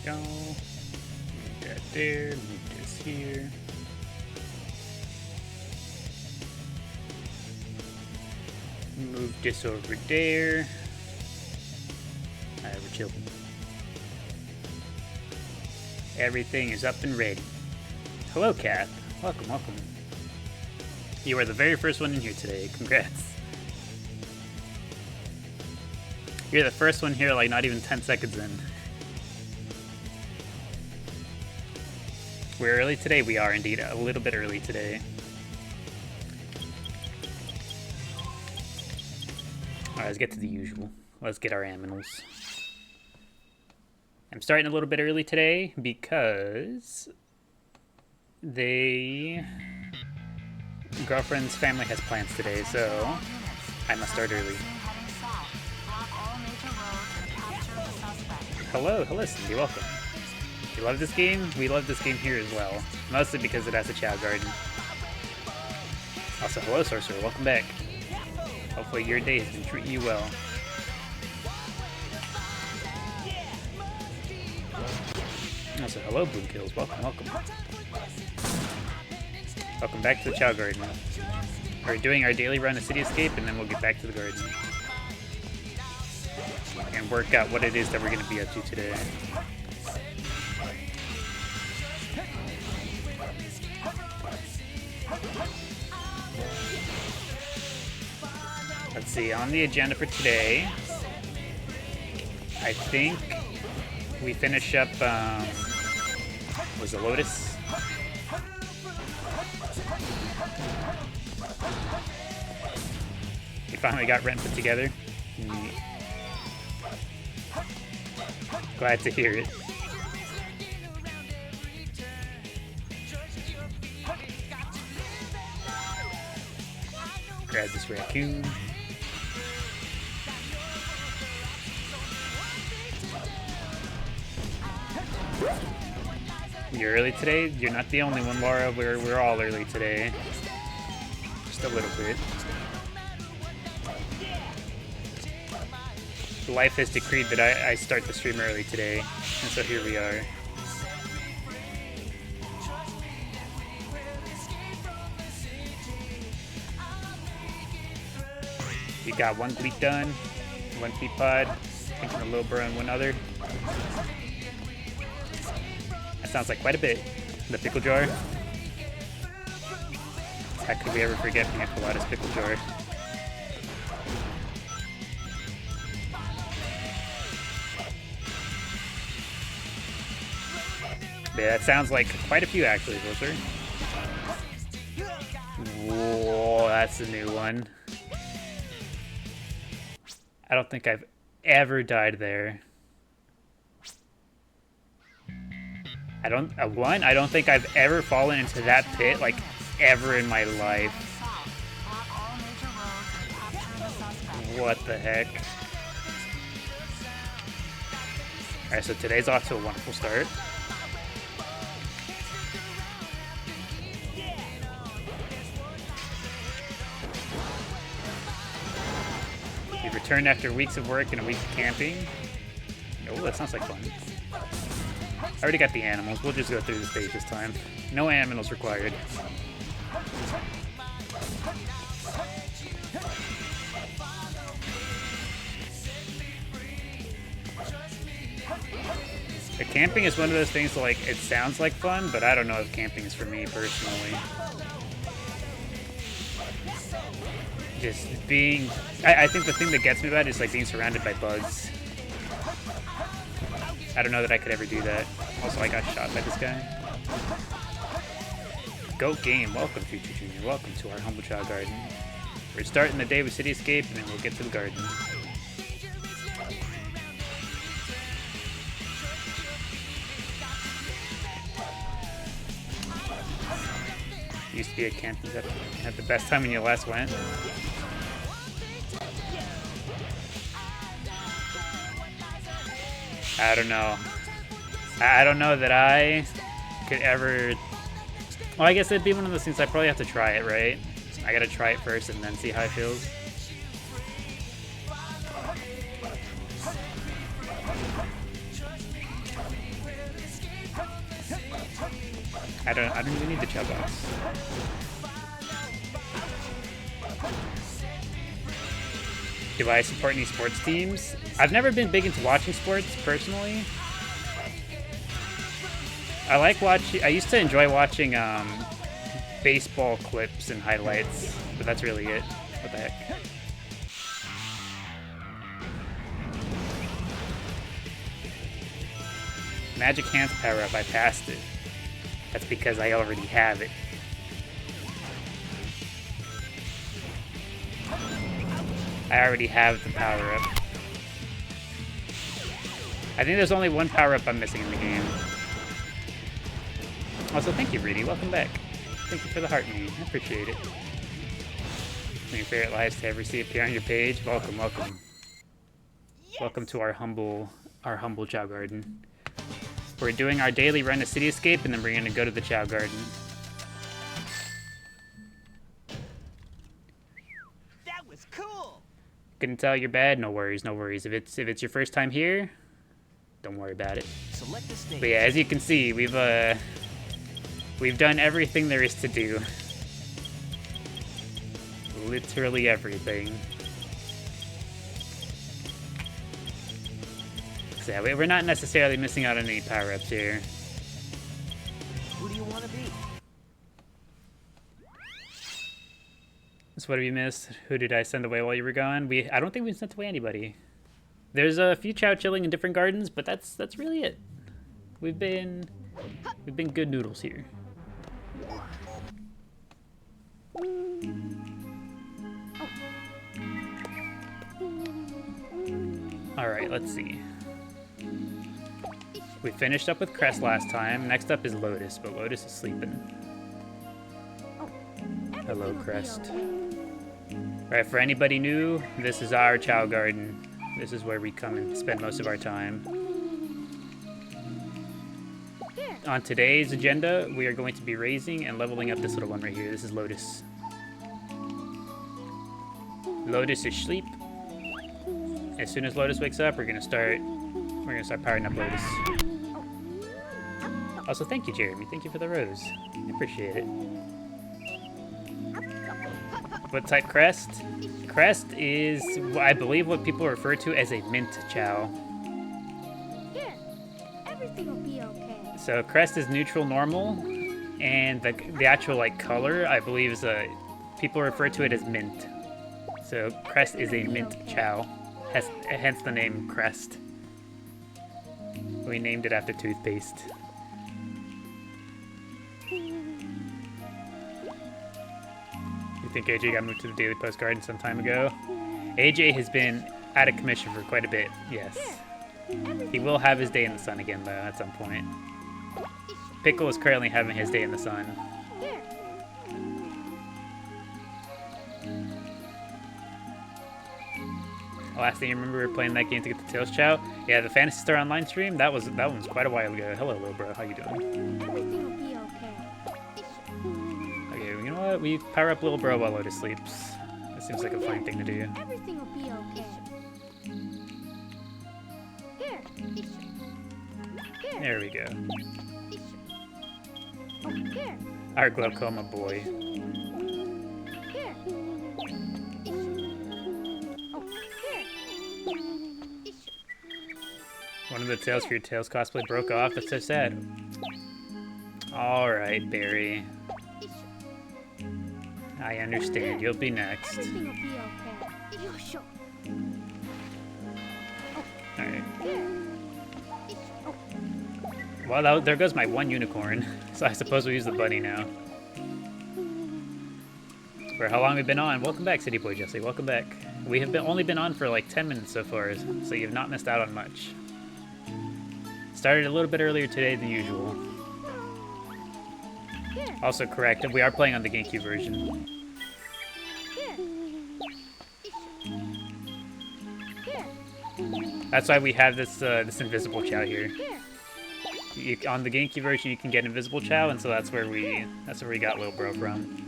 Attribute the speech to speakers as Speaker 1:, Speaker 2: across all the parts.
Speaker 1: go. Move that there, move this here. Move this over there. Alright, we're chilling. Everything is up and ready. Hello, Cat. Welcome, welcome. You are the very first one in here today. Congrats. You're the first one here, like, not even 10 seconds in. We're early today? We are indeed. A little bit early today. Alright, let's get to the usual. Let's get our aminals. I'm starting a little bit early today because girlfriend's family has plans today, so I must start early. Hello Cindy, welcome. You love this game? We love this game here as well. Mostly because it has a Chao garden. Also, hello Sorcerer, welcome back. Hopefully your day has been treating you well. Also, hello Boomkills, welcome, welcome. Welcome back to the Chao garden. We're doing our daily run of City Escape and then we'll get back to the garden. And work out what it is that we're going to be up to today. Let's see, on the agenda for today, I think we finish up, was it Lotus? We finally got Rent put together. Glad to hear it. Grab this raccoon. You're early today? You're not the only one, Laura. We're all early today. Just a little bit. Life has decreed that I start the stream early today, and so here we are. We got one bleat done, one peat pod, thinking a little bro and one other. That sounds like quite a bit. The pickle jar. How could we ever forget Pina Colada's pickle jar? Yeah, that sounds like quite a few actually, Wilshire. Whoa, that's a new one. I don't think I've ever died there. I don't think I've ever fallen into that pit, like, ever in my life. What the heck? Alright, so today's off to a wonderful start. We've returned after weeks of work and a week of camping. Oh, that sounds like fun. I already got the animals. We'll just go through the stage this time. No animals required. The camping is one of those things that, like, it sounds like fun, but I don't know if camping is for me personally. Just being... I think the thing that gets me about it is, like, being surrounded by bugs. I don't know that I could ever do that. Also, I got shot by this guy. Goat Game, welcome, Future Junior. Welcome to our humble Chao garden. We're starting the day with City Escape, and then we'll get to the garden. Used to be at camp. Had the best time when you last went. I don't know. I don't know that I could ever... Well, I guess it'd be one of those things I probably have to try it, right? I gotta try it first and then see how it feels. I don't even need the Chao box. Do I support any sports teams? I've never been big into watching sports personally. I used to enjoy watching baseball clips and highlights, but that's really it. What the heck? Magic Hands power up, I passed it. That's because I already have it. I already have the power up. I think there's only one power up I'm missing in the game. Also, thank you, Reedy. Welcome back. Thank you for the heart me. I appreciate it. One of your favorite lives to ever see appear on your page. Welcome, welcome. Yes. Welcome to our humble Chao Garden. We're doing our daily run to City Escape, and then we're gonna go to the Chao Garden.
Speaker 2: That was cool.
Speaker 1: Couldn't tell you're bad. No worries, no worries. If it's your first time here, don't worry about it.
Speaker 2: Select the stage.
Speaker 1: But yeah, as you can see, we've done everything there is to do. Literally everything. So yeah, we're not necessarily missing out on any power-ups here.
Speaker 2: Who do you want to be?
Speaker 1: So what have you missed? Who did I send away while you were gone? I don't think we sent away anybody. There's a few Chao chilling in different gardens, but that's really it. We've been good noodles here. All right, let's see. We finished up with Crest last time. Next up is Lotus, but Lotus is sleeping. Hello, Crest. Alright, for anybody new, this is our Chao Garden. This is where we come and spend most of our time. On today's agenda, we are going to be raising and leveling up this little one right here. This is Lotus. Lotus is asleep. As soon as Lotus wakes up, we're gonna start powering up Lotus. Also, thank you, Jeremy. Thank you for the rose. I appreciate it. What type Crest? Crest is, I believe, what people refer to as a mint Chao.
Speaker 3: Yeah, everything will be okay.
Speaker 1: So Crest is neutral normal, and the actual like color, I believe, is people refer to it as mint. So Crest is a mint Chao, hence the name Crest. We named it after toothpaste. You think AJ got moved to the Daily Post Garden some time ago? AJ has been out of commission for quite a bit, yes. He will have his day in the sun again, though, at some point. Pickle is currently having his day in the sun. Last thing you remember, we were playing that game to get the Tails Chao? Yeah, the Fantasy Star Online stream, that one was quite a while ago. Hello, little bro, how you doing?
Speaker 3: Everything will be okay.
Speaker 1: Okay, you know what? We power up little bro while Lotus sleeps. That seems like a fine thing to do.
Speaker 3: Everything will be okay.
Speaker 1: There we go.
Speaker 3: Here.
Speaker 1: Our glaucoma boy. One of the tails for your Tails cosplay broke off. That's so sad. Alright, Barry. I understand. You'll be next.
Speaker 3: Everything will be okay. Sure.
Speaker 1: Alright. Well, there goes my one unicorn. So I suppose we'll use the bunny now. For how long we've been on. Welcome back, City Boy Jesse. Welcome back. We have only been on for like 10 minutes so far, so you've not missed out on much. Started a little bit earlier today than usual. Also correct, we are playing on the GameCube version. That's why we have this invisible Chao here. On the GameCube version, you can get invisible Chao, and so that's where we got Lil Bro from.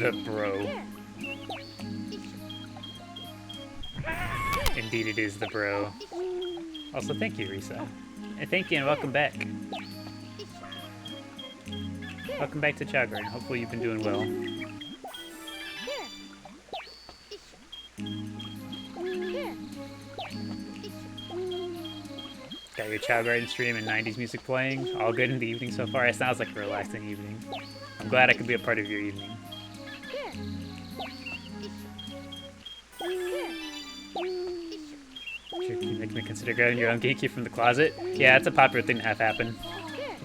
Speaker 1: The bro. Indeed it is the bro. Also, thank you, Risa. And thank you and welcome back. Welcome back to Chao Garden. Hopefully you've been doing well. Got your Chao Garden stream and 90s music playing. All good in the evening so far. It sounds like a relaxing evening. I'm glad I could be a part of your evening. You make me consider grabbing your own Geeky from the closet. Yeah, it's a popular thing to have happen.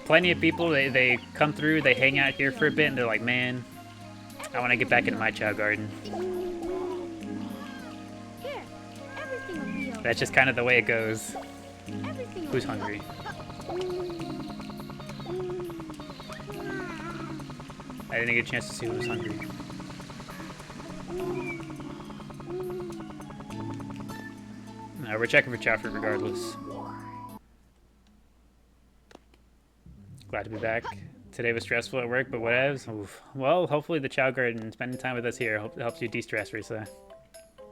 Speaker 1: Plenty of people, they come through, they hang out here for a bit, and they're like, man, I want to get back into my Chao Garden. That's just kind of the way it goes. Who's hungry? I didn't get a chance to see who was hungry. No, we're checking for Chao regardless. Glad to be back. Today was stressful at work, but whatevs. Oof. Well, hopefully the Chao Garden, spending time with us here, helps you de-stress, Risa.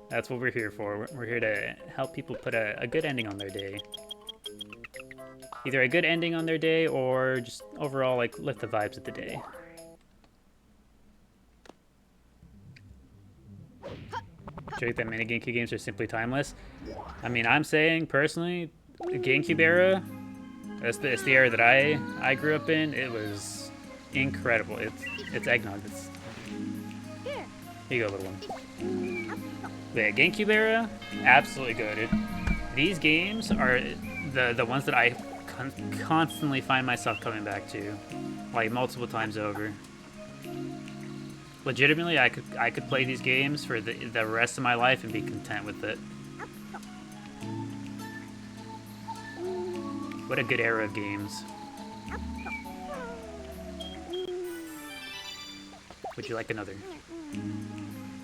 Speaker 1: That's what we're here for. We're here to help people put a good ending on their day. Either a good ending on their day, or just overall, like, lift the vibes of the day. Do you think that mini GameCube games are simply timeless? I mean, I'm saying, personally, the GameCube era, it's the era that I grew up in. It was incredible. It's eggnog. Here you go, little one. The GameCube era, absolutely good. These games are the ones that I constantly find myself coming back to, like multiple times over. Legitimately, I could play these games for the rest of my life and be content with it. What a good era of games. Would you like another?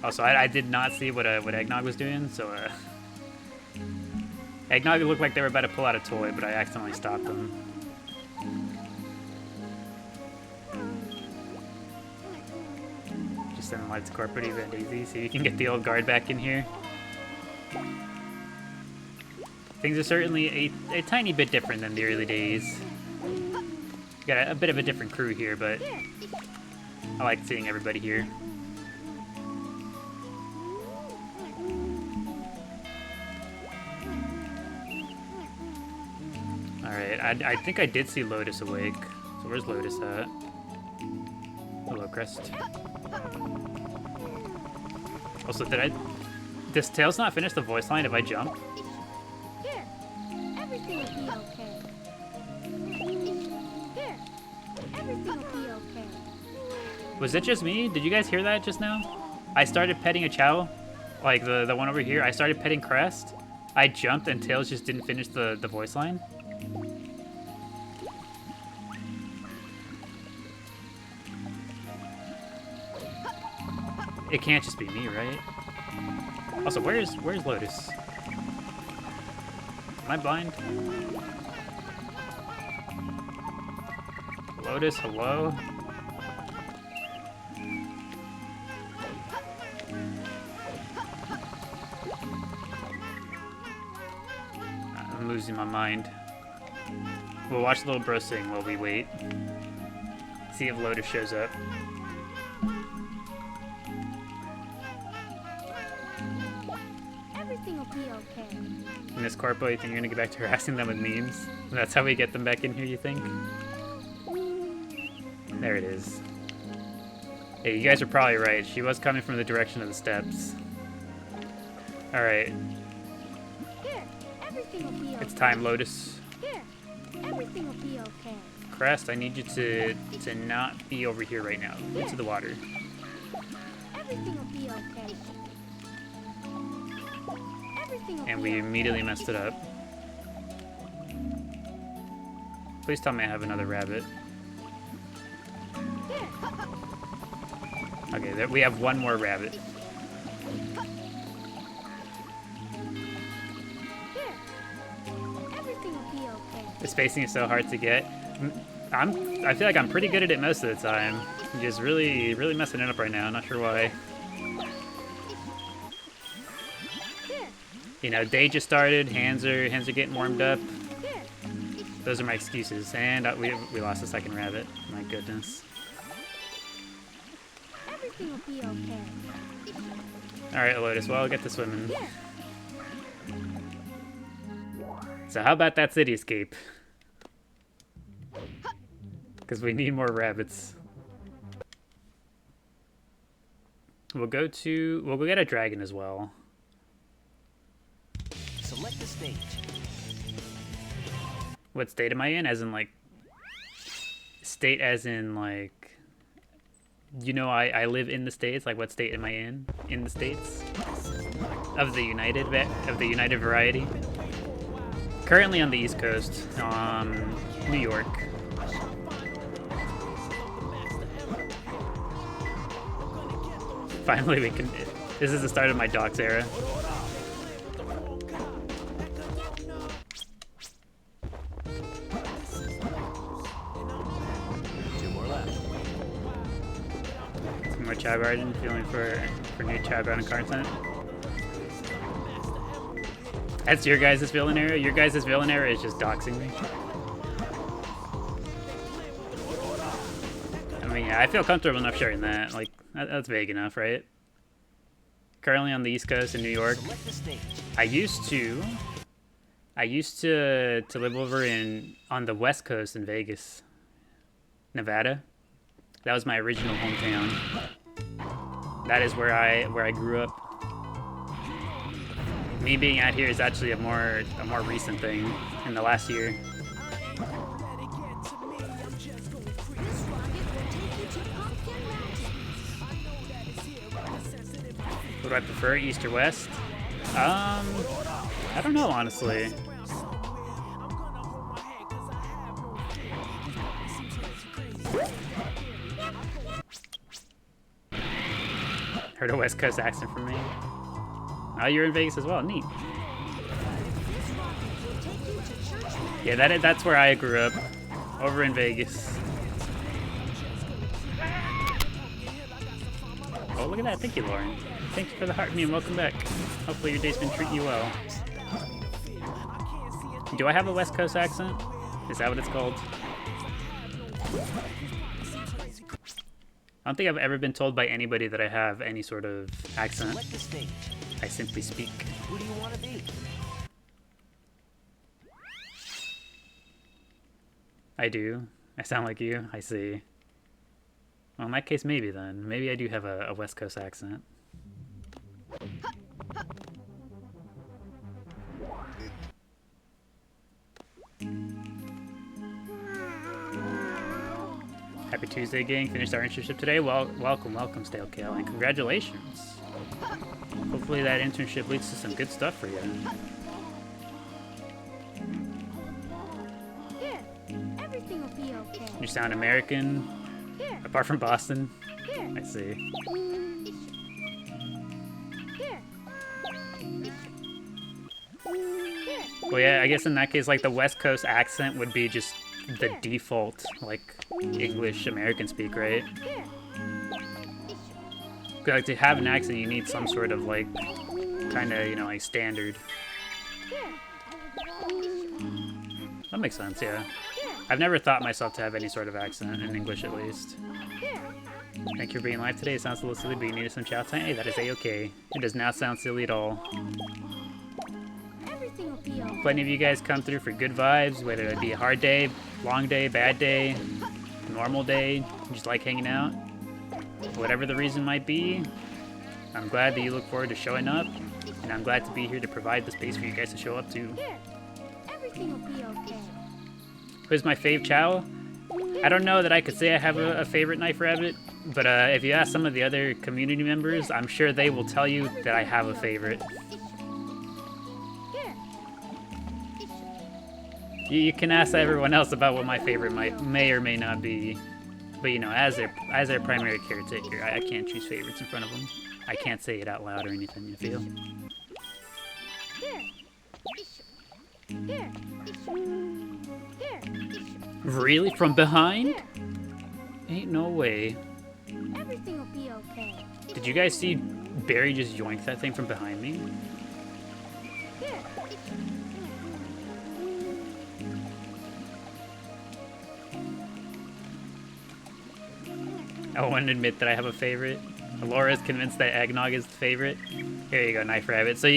Speaker 1: Also, I did not see what Eggnog was doing, so Eggnog looked like they were about to pull out a toy, but I accidentally stopped them. Just send lights corporate event easy, so you can get the old guard back in here. Things are certainly a tiny bit different than the early days. Got a bit of a different crew here, but I like seeing everybody here. Alright, I think I did see Lotus awake. So where's Lotus at? Hello, Crest. Also, does Tails not finish the voice line if I jump?
Speaker 3: Everything will be okay. Here, everything will be okay.
Speaker 1: Was it just me? Did you guys hear that just now? I started petting a Chao, like the one over here. I started petting Crest. I jumped and Tails just didn't finish the voice line. It can't just be me, right? Also, where's Lotus? Am I blind? Lotus, hello? I'm losing my mind. We'll watch the little bro sing while we wait. See if Lotus shows up.
Speaker 3: Everything will be okay.
Speaker 1: Miss Corpo, you think you're gonna get back to harassing them with memes? That's how we get them back in here, you think? There it is. Hey, you guys are probably right. She was coming from the direction of the steps. Alright.
Speaker 3: Here, everything will be okay.
Speaker 1: It's time, Lotus.
Speaker 3: Here, everything will be okay.
Speaker 1: Crest, I need you to not be over here right now. Into the water.
Speaker 3: Everything will be okay. Everything will
Speaker 1: And
Speaker 3: be
Speaker 1: we
Speaker 3: okay.
Speaker 1: immediately messed it up. Please tell me I have another rabbit.
Speaker 3: Here,
Speaker 1: Okay, we have one more rabbit.
Speaker 3: here. Everything will be okay.
Speaker 1: The spacing is so hard to get. I feel like I'm pretty good at it most of the time. I'm just really messing it up right now. Not sure why.
Speaker 3: Here,
Speaker 1: You know, day just started. Hands are getting warmed up. Those are my excuses. And we lost a second rabbit. My goodness.
Speaker 3: Everything will be okay.
Speaker 1: All right, Lotus. Well, I'll get to swimming. So how about that cityscape? Because we need more rabbits. We'll go get a dragon as well.
Speaker 2: Select the stage.
Speaker 1: What state am I in? As in like state as in like, you know, I live in the States. Like, what state am I in the States? Of the United variety. Currently on the East Coast, New York. Finally we can, this is the start of my docks era. Some more Chao Garden, feeling for new Chao Garden content. That's your guys' villain area? Your guys' villain area is just doxing me. I mean, yeah, I feel comfortable enough sharing that. Like, that's vague enough, right? Currently on the East Coast in New York. I used to live over on the West Coast in Vegas, Nevada. That was my original hometown. That is where I grew up. Me being out here is actually a more recent thing in the last year. What do I prefer, East or West? I don't know, honestly. Heard a West Coast accent from me. Oh, you're in Vegas as well. Neat. Yeah, that's where I grew up. Over in Vegas. Oh, look at that. Thank you, Lauren. Thank you for the heart, me, and welcome back. Hopefully your day's been treating you well. Do I have a West Coast accent? Is that what it's called? I don't think I've ever been told by anybody that I have any sort of accent. I simply speak.
Speaker 2: Who do you want to be?
Speaker 1: I do. I sound like you. I see. Well, in that case, maybe then. Maybe I do have a West Coast accent. Happy Tuesday, gang. Finished our internship today. Well, welcome, Stale Kale, and congratulations. Hopefully that internship leads to some good stuff for you.
Speaker 3: Here, everything will be okay.
Speaker 1: You sound American,
Speaker 3: Here,
Speaker 1: apart from Boston.
Speaker 3: here,
Speaker 1: I see.
Speaker 3: here. Here.
Speaker 1: Well, yeah, I guess in that case, like, the West Coast accent would be just the default, like, English American speak, right?
Speaker 3: Here.
Speaker 1: Like, to have an accent, you need some sort of, like, kind of, you know, like, standard. That makes sense, yeah. I've never thought myself to have any sort of accent, in English at least. Thank you for being live today. It sounds a little silly, but you needed some chat time. Hey, that is A-okay. It does not sound silly at all.
Speaker 3: Everything will be okay.
Speaker 1: Plenty of you guys come through for good vibes, whether it be a hard day, long day, bad day, normal day, you just like hanging out. Whatever the reason might be, I'm glad that you look forward to showing up, and I'm glad to be here to provide the space for you guys to show up to.
Speaker 3: Here, everything will be okay.
Speaker 1: Who's my fave Chao? I don't know that I could say I have a favorite knife rabbit, but if you ask some of the other community members, I'm sure they will tell you that I have a favorite. You can ask everyone else about what my favorite may or may not be, but you know, as their primary caretaker, I can't choose favorites in front of them. I can't say it out loud or anything, you feel? Really? From behind? Ain't no way.
Speaker 3: Everything will be okay.
Speaker 1: Did you guys see Barry just yoink that thing from behind me? I won't admit that I have a favorite. Laura's convinced that eggnog is the favorite. Here you go, Knife Rabbit. So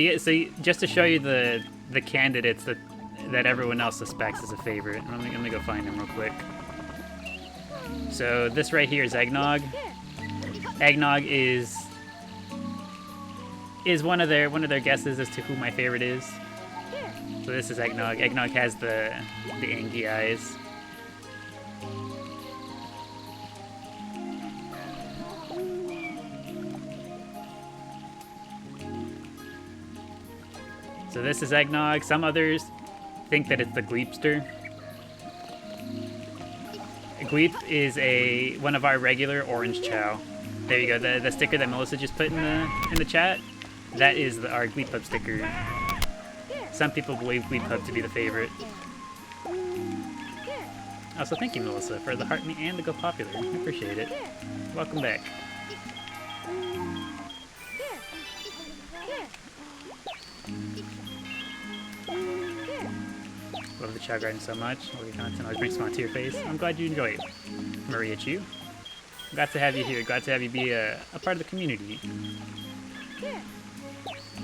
Speaker 1: just to show you the candidates that everyone else suspects is a favorite. Let me go find them real quick. So this right here is eggnog. Eggnog is one of their guesses as to who my favorite is. So this is eggnog. Eggnog has the angry eyes. So this is eggnog. Some others think that it's the Gleepster. Gleep is one of our regular orange Chao. There you go. The sticker that Melissa just put in the chat. That is our Gleep Hub sticker. Some people believe Gleep Hub to be the favorite. Also, thank you, Melissa, for the heart me and the Go Popular. I appreciate it. Welcome back. Love the Chao Garden so much. All your content always brings a smile to your face. I'm glad you enjoy it. Maria Chu. Glad to have you here. Glad to have you be a part of the community.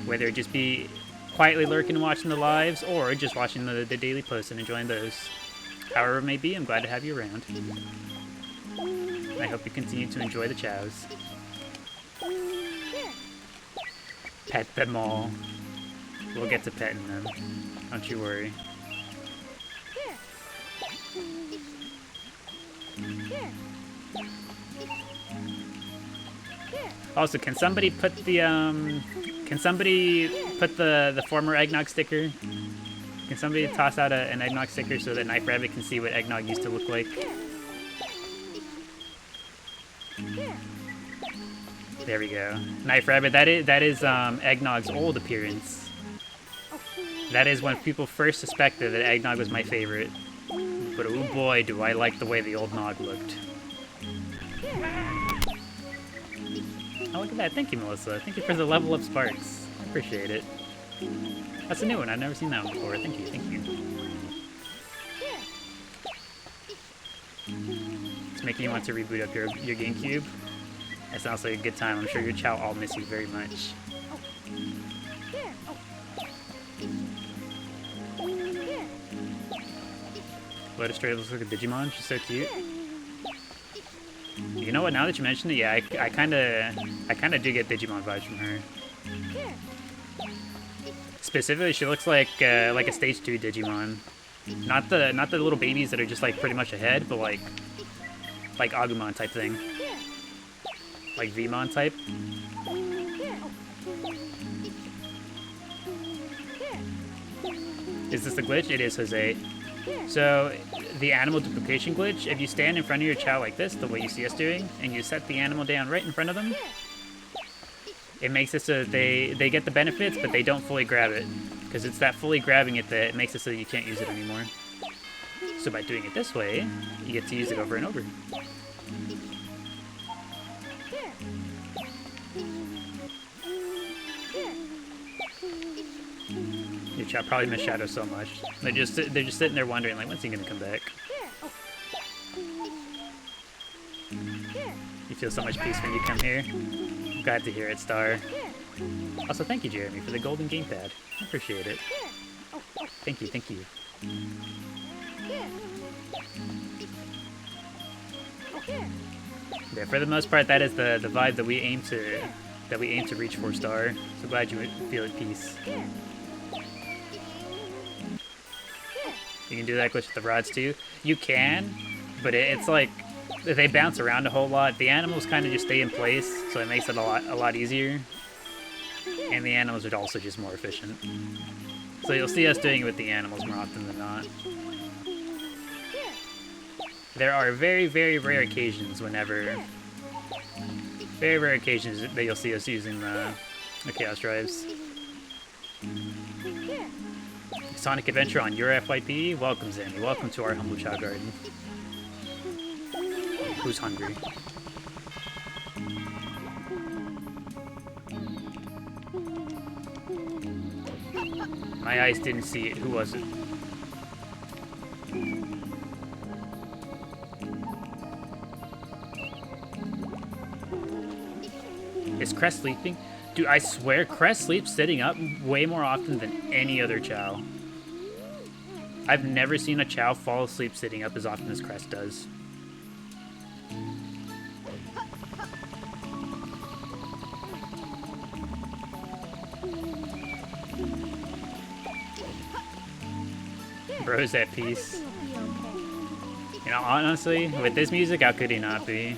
Speaker 1: Whether it just be quietly lurking and watching the lives, or just watching the daily posts and enjoying those. However it may be, I'm glad to have you around. I hope you continue to enjoy the Chaos. Pet them all. We'll get to petting them. Don't you worry. Also, can somebody put the former eggnog sticker? Can somebody toss out an eggnog sticker so that Knife Rabbit can see what eggnog used to look like? There we go. Knife Rabbit, that is eggnog's old appearance. That is when people first suspected that eggnog was my favorite. But oh boy, do I like the way the old nog looked. Oh, look at that. Thank you, Melissa. Thank you for the level up sparks. I appreciate it. That's a new one. I've never seen that one before. Thank you, thank you. It's making you want to reboot up your GameCube. That sounds like a good time. I'm sure your Chao all miss you very much. Lotus Stray looks like a Digimon. She's so cute. You know what? Now that you mention it, yeah, I kind of do get Digimon vibes from her. Specifically, she looks like a stage 2 Digimon. Not the little babies that are just like pretty much ahead, but like Agumon type thing, like Vmon type. Is this the glitch? It is, Jose. So, the animal duplication glitch, if you stand in front of your Chao like this, the way you see us doing, and you set the animal down right in front of them, it makes it so that they get the benefits, but they don't fully grab it. Because it's that fully grabbing it that makes it so that you can't use it anymore. So by doing it this way, you get to use it over and over. Your Chao probably missed Shadow so much. They're just sitting there wondering, like, when's he gonna come back? You feel so much peace when you come here. I'm glad to hear it, Star. Also, thank you, Jeremy, for the golden gamepad. I appreciate it. Thank you, thank you. Yeah, for the most part, that is the vibe that we aim to reach for, Star. So glad you feel at peace. You can do that glitch with the rods too. You can, but it's like they bounce around a whole lot. The animals kind of just stay in place, so it makes it a lot easier. And the animals are also just more efficient. So you'll see us doing it with the animals more often than not. There are very, very rare occasions that you'll see us using the Chaos Drives. Sonic Adventure on your FYP. Welcome, Zanny. Welcome to our humble Chao Garden. Who's hungry? My eyes didn't see it. Who was it? Is Crest sleeping? Dude, I swear Crest sleeps sitting up way more often than any other Chao. I've never seen a Chao fall asleep sitting up as often as Crest does. Bro's at peace. You know, honestly, with this music, how could he not be?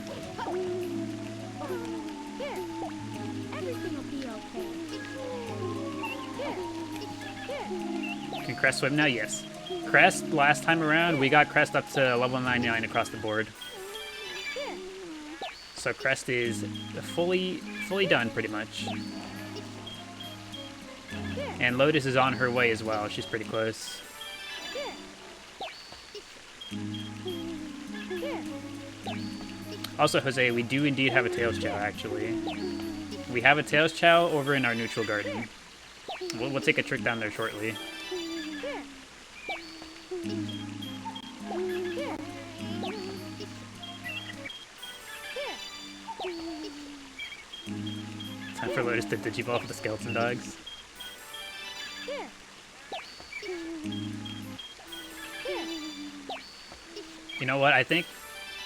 Speaker 1: Can Crest swim now? Yes. Crest, last time around, we got Crest up to level 99 across the board. So Crest is fully done, pretty much. And Lotus is on her way as well. She's pretty close. Also, Jose, we do indeed have a Tails Chao, actually. We have a Tails Chao over in our neutral garden. We'll take a trip down there shortly. Time for Lotus to digivolve with the skeleton dogs. You know what, I think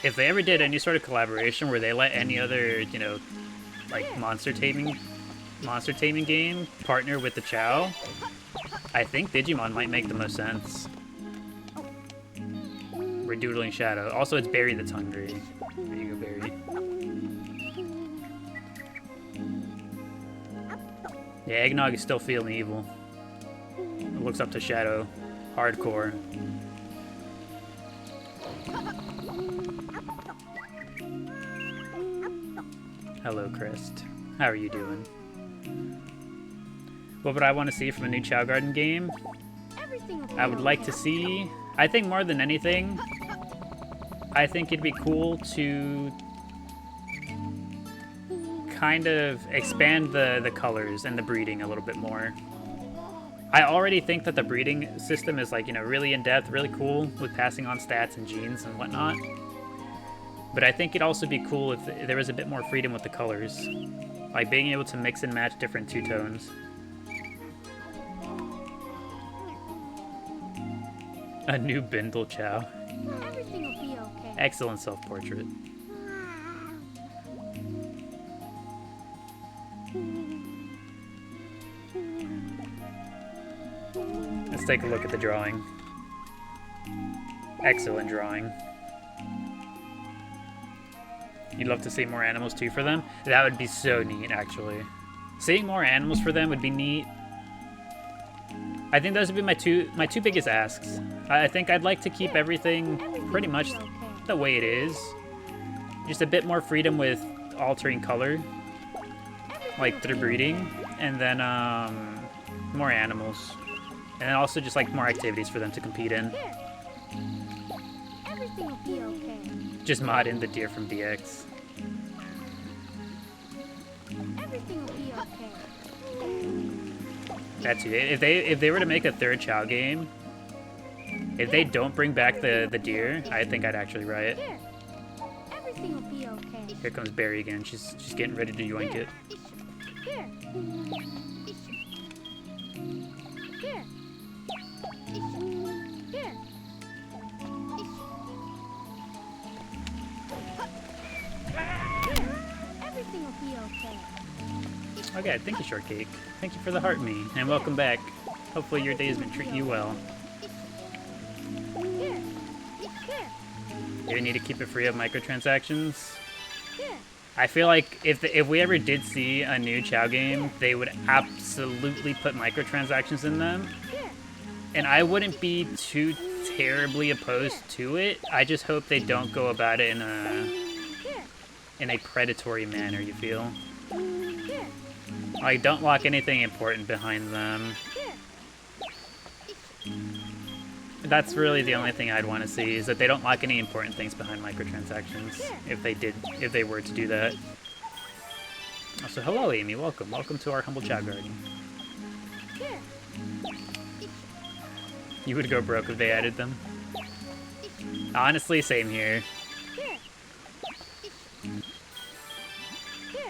Speaker 1: if they ever did any sort of collaboration where they let any other, you know, like monster taming game partner with the Chao, I think Digimon might make the most sense. We're doodling Shadow. Also, it's Barry that's hungry. There you go, Barry. Yeah, Eggnog is still feeling evil. It looks up to Shadow. Hardcore. Hello, Crest. How are you doing? What would I want to see from a new Chao Garden game? I would like to see, I think more than anything, I think it'd be cool to kind of expand the colors and the breeding a little bit more. I already think that the breeding system is, like, you know, really in-depth, really cool with passing on stats and genes and whatnot. But I think it'd also be cool if there was a bit more freedom with the colors. Like being able to mix and match different two-tones. A new Bindle Chao.
Speaker 3: Everything will be okay.
Speaker 1: Excellent self-portrait. Let's take a look at the drawing. Excellent drawing. You'd love to see more animals too for them? That would be so neat, actually. Seeing more animals for them would be neat. I think those would be my two biggest asks. I think I'd like to keep everything pretty much the way it is. Just a bit more freedom with altering color, like through breeding, and then more animals. And then also just like more activities for them to compete in.
Speaker 3: Everything will be okay.
Speaker 1: Just mod in the deer from DX.
Speaker 3: Everything will be okay.
Speaker 1: That's it. If they were to make a third Chao game, if they don't bring back the deer, I think I'd actually riot.
Speaker 3: Everything will be okay.
Speaker 1: Here comes Barry again. She's getting ready to yoink it.
Speaker 3: Everything will be okay.
Speaker 1: Okay, thank you, Shortcake. Thank you for the heart me, and welcome back. Hopefully your day has been treating you well. You need to keep it free of microtransactions. I feel like if we ever did see a new Chao game, they would absolutely put microtransactions in them. And I wouldn't be too terribly opposed to it. I just hope they don't go about it in a predatory manner, you feel? Like, don't lock anything important behind them. That's really the only thing I'd want to see, is that they don't lock any important things behind microtransactions, if they were to do that. Also, hello Amy, welcome to our humble Chao garden. You would go broke if they added them. Honestly, same here.
Speaker 3: Here. Here.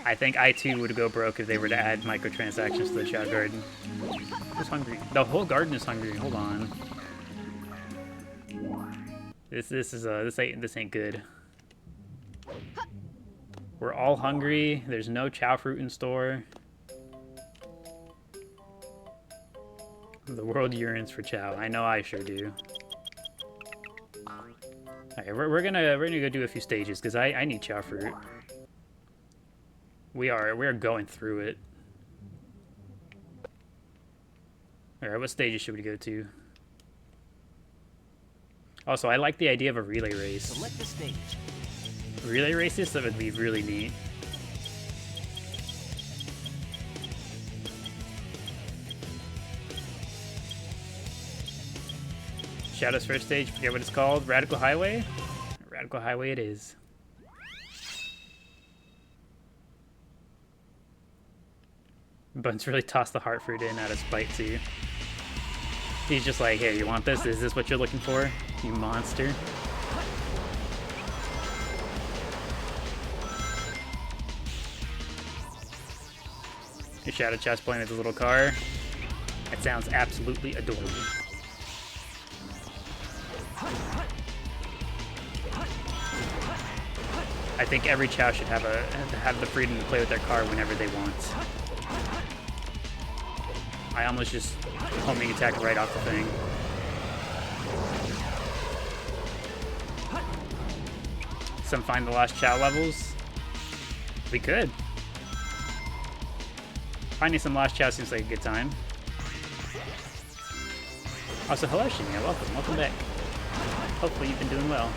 Speaker 1: I think I too would go broke if they were to add microtransactions to the Chao garden. Who's hungry? The whole garden is hungry. Hold on. This ain't good. We're all hungry. There's no Chao fruit in store. The world yearns for Chao. I know I sure do. Okay, we're gonna go do a few stages because I need Chao fruit. We're going through it. All right, what stages should we go to? Also, I like the idea of a relay race.
Speaker 2: Select the stage.
Speaker 1: Relay races, that would be really neat. Shadow's first stage, forget what it's called. Radical Highway? Radical Highway it is. Buns really tossed the heart fruit in out of spite too. He's just like, hey, you want this? Is this what you're looking for? You monster. Your Shadow Chow's playing with his little car. That sounds absolutely adorable. I think every Chao should have the freedom to play with their car whenever they want. I almost just homing attack right off the thing. Some find the lost Chao levels. We could. Finding some lost Chao seems like a good time. Also, hello Shinya, welcome back. Hopefully you've been doing well.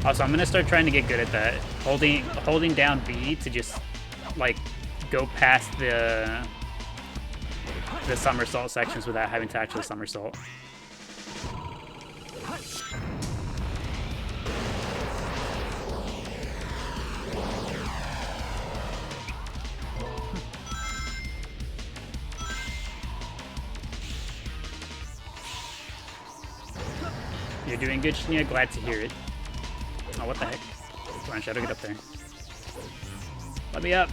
Speaker 1: Also, I'm gonna start trying to get good at that. Holding down B to just like go past the somersault sections without having to actually somersault. You're doing good, Shinya. Glad to hear it. Oh, what the heck? Come on, Shadow, get up there. Let me up.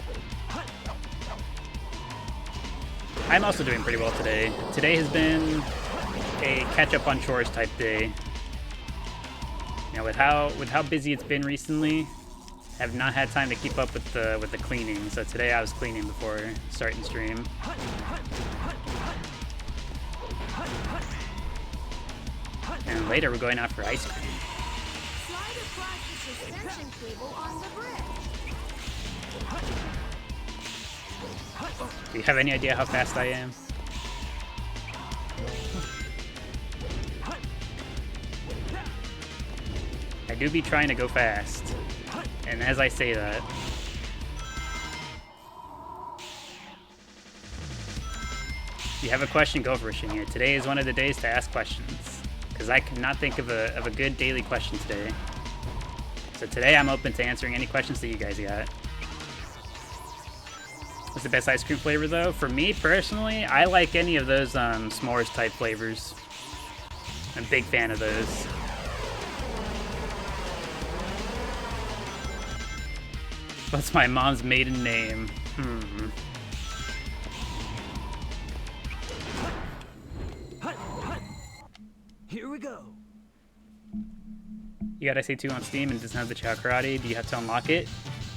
Speaker 1: I'm also doing pretty well today. Today has been a catch-up on chores type day. You know, with how busy it's been recently, I've not had time to keep up with the cleaning. So today I was cleaning before starting stream. And later we're going out for ice cream.
Speaker 3: Slide across the suspension cable on the bridge.
Speaker 1: Do you have any idea how fast I am? I do be trying to go fast. And as I say that, if you have a question, go for it, Shinya. Today is one of the days to ask questions. Because I could not think of a good daily question today. So today I'm open to answering any questions that you guys got. What's the best ice cream flavor though? For me personally, I like any of those s'mores type flavors. I'm a big fan of those. What's my mom's maiden name?
Speaker 2: Here we go.
Speaker 1: You got SA2 on Steam and it doesn't have the Chao Karate. Do you have to unlock it?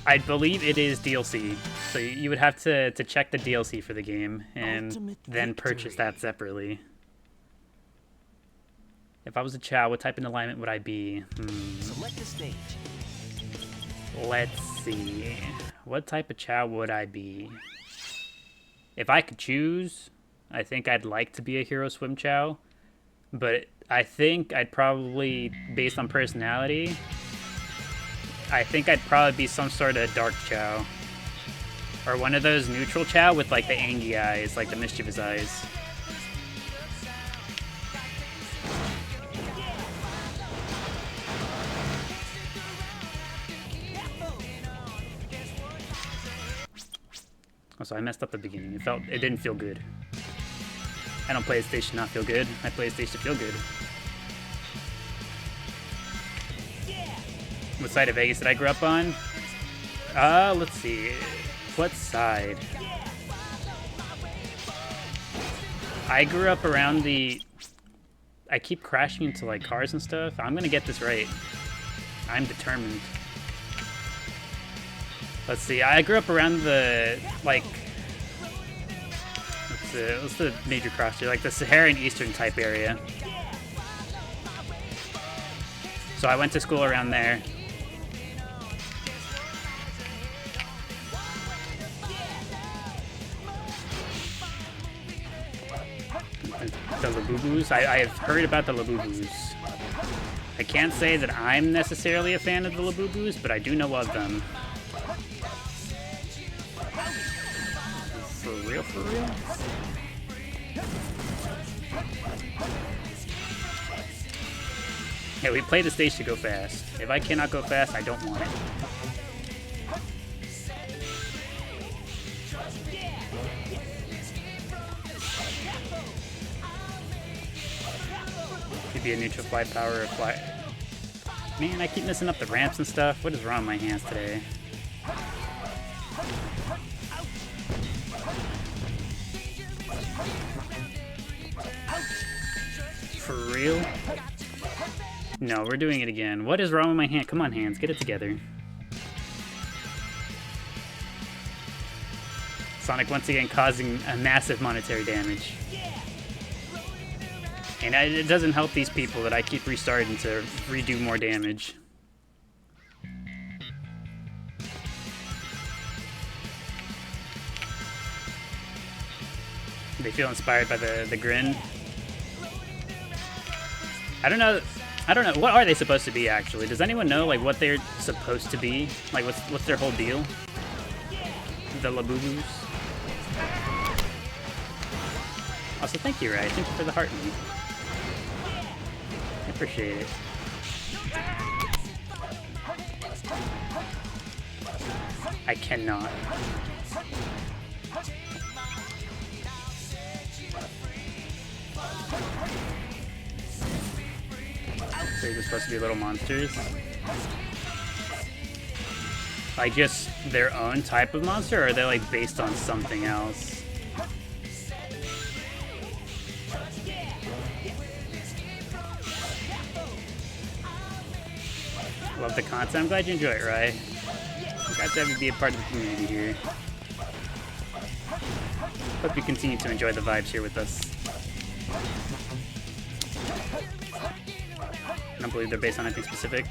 Speaker 1: I believe it is DLC. So you would have to check the DLC for the game and
Speaker 2: Ultimate
Speaker 1: then purchase that separately. If I was a Chao, what type of alignment would I be?
Speaker 2: Select the stage.
Speaker 1: Let's see. What type of Chao would I be? If I could choose, I think I'd like to be a Hero Swim Chao. But I think I'd probably, based on personality, I think I'd probably be some sort of dark Chao. Or one of those neutral Chao with like the angry eyes, like the mischievous eyes. Also, I messed up the beginning. It didn't feel good. I don't play a stage to not feel good. I play a stage to feel good. What side of Vegas did I grow up on? Let's see. What side? I grew up around the... I keep crashing into like cars and stuff. I'm gonna get this right. I'm determined. Let's see. I grew up around the like... What's the major cross here? Like the Saharan Eastern type area. So I went to school around there. The Labubus. I have heard about the Labubus. I can't say that I'm necessarily a fan of the Labubus, but I do know of them. For real, for real? Yeah, we play the stage to go fast. If I cannot go fast, I don't want it. Could be a neutral flight power or fly. Man, I keep messing up the ramps and stuff. What is wrong with my hands today? For real? No, we're doing it again. What is wrong with my hand? Come on, hands, get it together. Sonic once again causing a massive monetary damage. And it doesn't help these people that I keep restarting to redo more damage. They feel inspired by the grin. I don't know. What are they supposed to be, actually? Does anyone know, like, what they're supposed to be? Like, what's their whole deal? The Labubus? Also, thank you, Ray. Thank you for the heart me. I appreciate it. I cannot. So they're supposed to be little monsters? Like just their own type of monster, or are they like based on something else? Love the content. I'm glad you enjoy it, right? I'm glad to have you be a part of the community here. Hope you continue to enjoy the vibes here with us. I don't believe they're based on anything specific.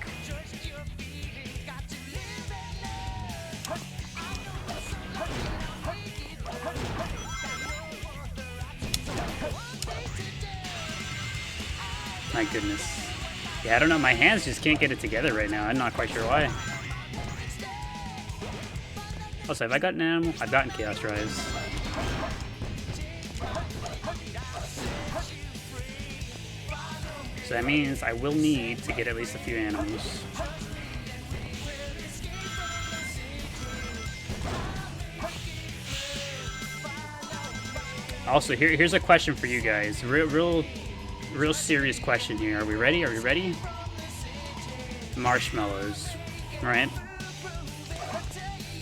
Speaker 1: My goodness. Yeah, I don't know, my hands just can't get it together right now. I'm not quite sure why. Also, have I gotten an animal? I've gotten Chaos Rise. So that means I will need to get at least a few animals. Also, here's a question for you guys. Real serious question here. Are we ready? Are we ready? Marshmallows, right?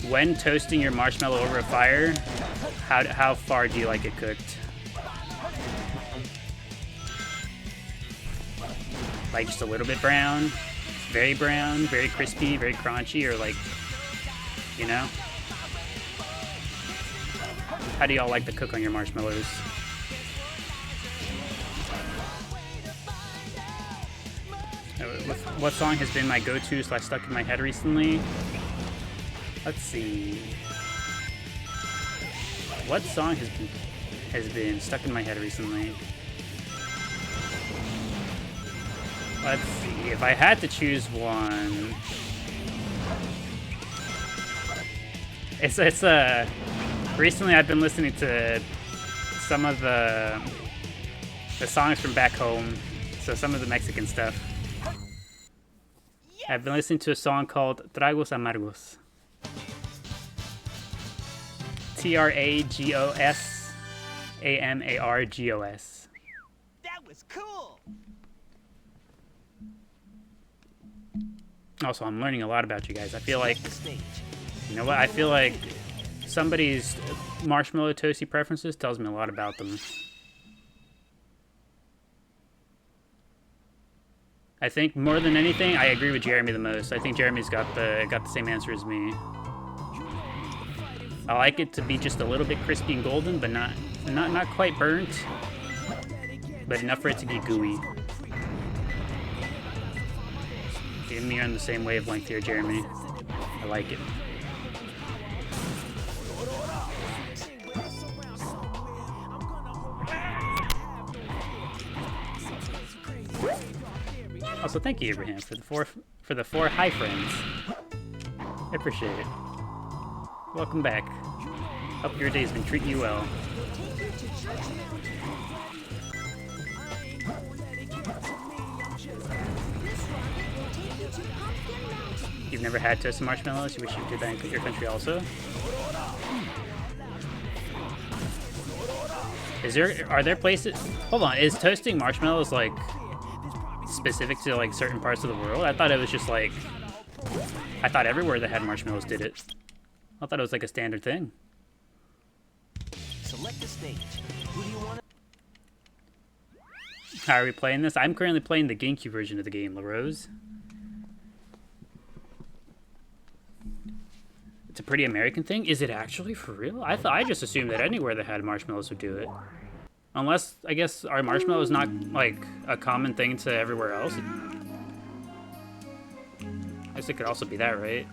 Speaker 1: When toasting your marshmallow over a fire, how far do you like it cooked? Like just a little bit brown, very crispy, very crunchy, or like, you know? How do y'all like to cook on your marshmallows? What song has been my go-to / stuck in my head recently? Let's see. What song has been stuck in my head recently? Let's see. If I had to choose one, it's recently I've been listening to some of the songs from back home, so some of the Mexican stuff. I've been listening to a song called Tragos Amargos. TRAGOSAMARGOS.
Speaker 2: That was cool.
Speaker 1: Also, I'm learning a lot about you guys. I feel like,
Speaker 2: Select the stage.
Speaker 1: you know what? I feel like somebody's marshmallow toasty preferences tells me a lot about them. I think more than anything, I agree with Jeremy the most. I think Jeremy's got the same answer as me. I like it to be just a little bit crispy and golden, but not quite burnt, but enough for it to get gooey. You and me are on the same wavelength here, Jeremy. I like it. Also, thank you, Abraham, for the four hi friends. I appreciate it. Welcome back. Hope your day's been treating you well. You've never had toasted marshmallows? You wish you did that in your country also? Are there places? Hold on, is toasting marshmallows like specific to like certain parts of the world? I thought it was just like, I thought everywhere that had marshmallows did it. I thought it was like a standard thing.
Speaker 2: Select the stage. Who do you want?
Speaker 1: How are we playing this? I'm currently playing the GameCube version of the game, LaRose. It's a pretty American thing. Is it actually for real? I just assumed that anywhere that had marshmallows would do it. Unless, I guess, are marshmallows not, like, a common thing to everywhere else? I guess it could also be that, right?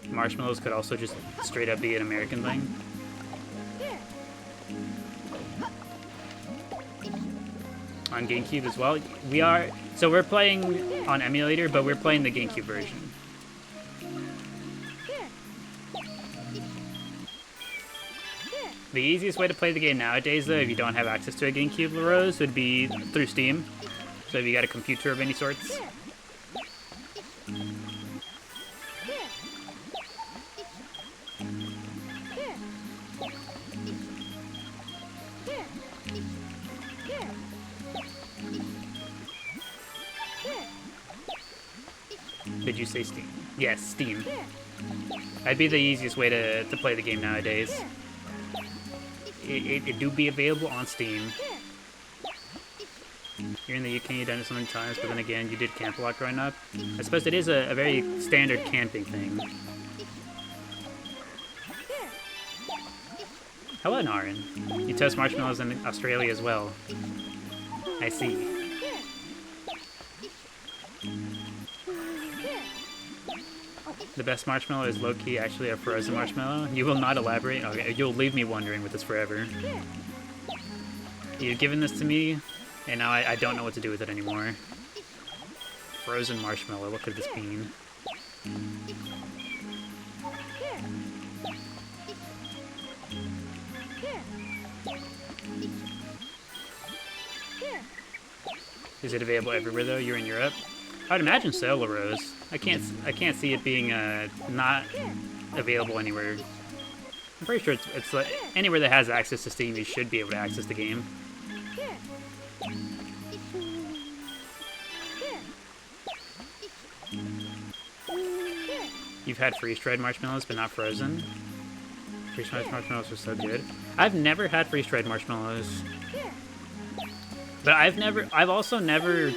Speaker 1: Marshmallows could also just straight up be an American thing. On GameCube as well. So we're playing on emulator, but we're playing the GameCube version. The easiest way to play the game nowadays, though, if you don't have access to a GameCube, LaRose, would be through Steam. So if you got a computer of any sorts. Did you say Steam? Yes, Steam. That'd be the easiest way to play the game nowadays. It do be available on Steam. You're in the UK, you've done it so many times, but then again, you did camp a lot growing up. I suppose it is a very standard camping thing. Hello, Naren. You toast marshmallows in Australia as well. I see. The best marshmallow is low-key actually a frozen marshmallow. You will not elaborate? Okay, you'll leave me wondering with this forever. You've given this to me, and now I don't know what to do with it anymore. Frozen marshmallow, what could this mean? Is it available everywhere though? You're in Europe? I'd imagine so, LaRose. I can't see it being not available anywhere. I'm pretty sure it's like anywhere that has access to Steam, you should be able to access the game. You've had freeze-dried marshmallows, but not frozen. Freeze-dried marshmallows are so good. I've never had freeze-dried marshmallows, but I've also never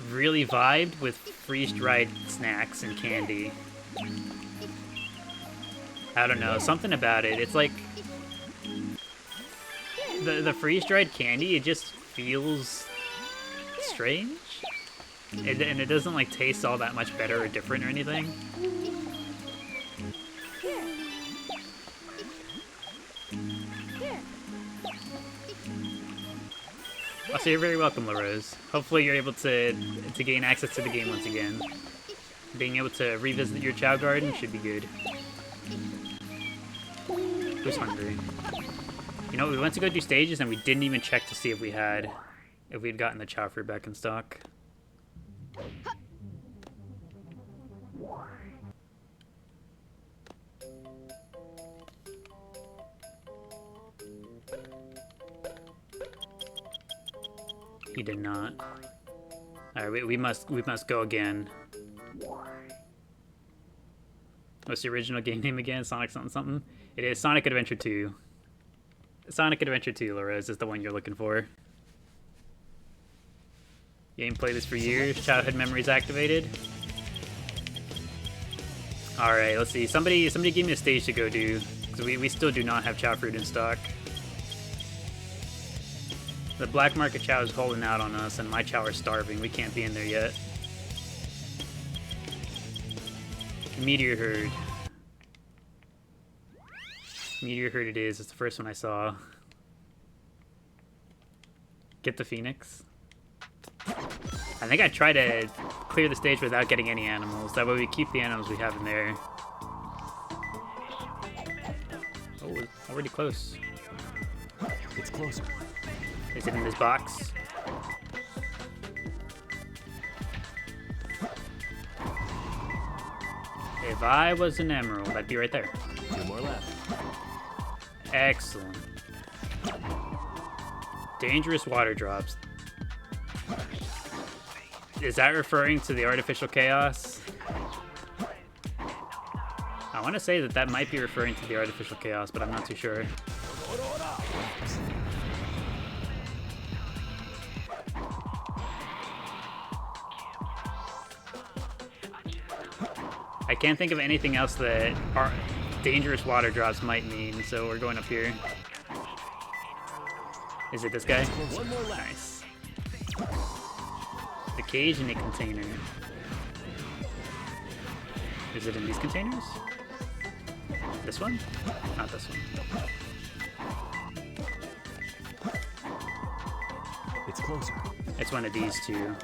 Speaker 1: really vibed with freeze-dried snacks and candy. I don't know, something about it. It's like the freeze-dried candy, it just feels strange. And it doesn't like taste all that much better or different or anything. Also, you're very welcome, LaRose. Hopefully you're able to gain access to the game once again. Being able to revisit your Chao garden should be good. Who's hungry? You know, we went to go do stages and we didn't even check to see if we'd gotten the Chao fruit back in stock. He did not. Alright, we must go again. What's the original game name again? Sonic something something? It is Sonic Adventure 2. Sonic Adventure 2, Lorez, is the one you're looking for. You ain't played this for years. Childhood memories activated. Alright, let's see. Somebody give me a stage to go do. Because we still do not have Chao fruit in stock. The black market Chao is holding out on us, and my Chao are starving. We can't be in there yet. Meteor Herd. Meteor Herd it is. It's the first one I saw. Get the Phoenix. I think I tried to clear the stage without getting any animals. That way we keep the animals we have in there. Oh, it's already close.
Speaker 2: It's closer.
Speaker 1: Is it in this box? If I was an emerald, I'd be right there.
Speaker 2: 2 more left.
Speaker 1: Excellent. Dangerous water drops. Is that referring to the artificial chaos? I want to say that might be referring to the artificial chaos, but I'm not too sure. I can't think of anything else that our dangerous water drops might mean, so we're going up here. Is it this guy?
Speaker 2: One more left.
Speaker 1: Nice. The cage in a container. Is it in these containers? This one? Not this one.
Speaker 2: It's closer.
Speaker 1: It's one of these two.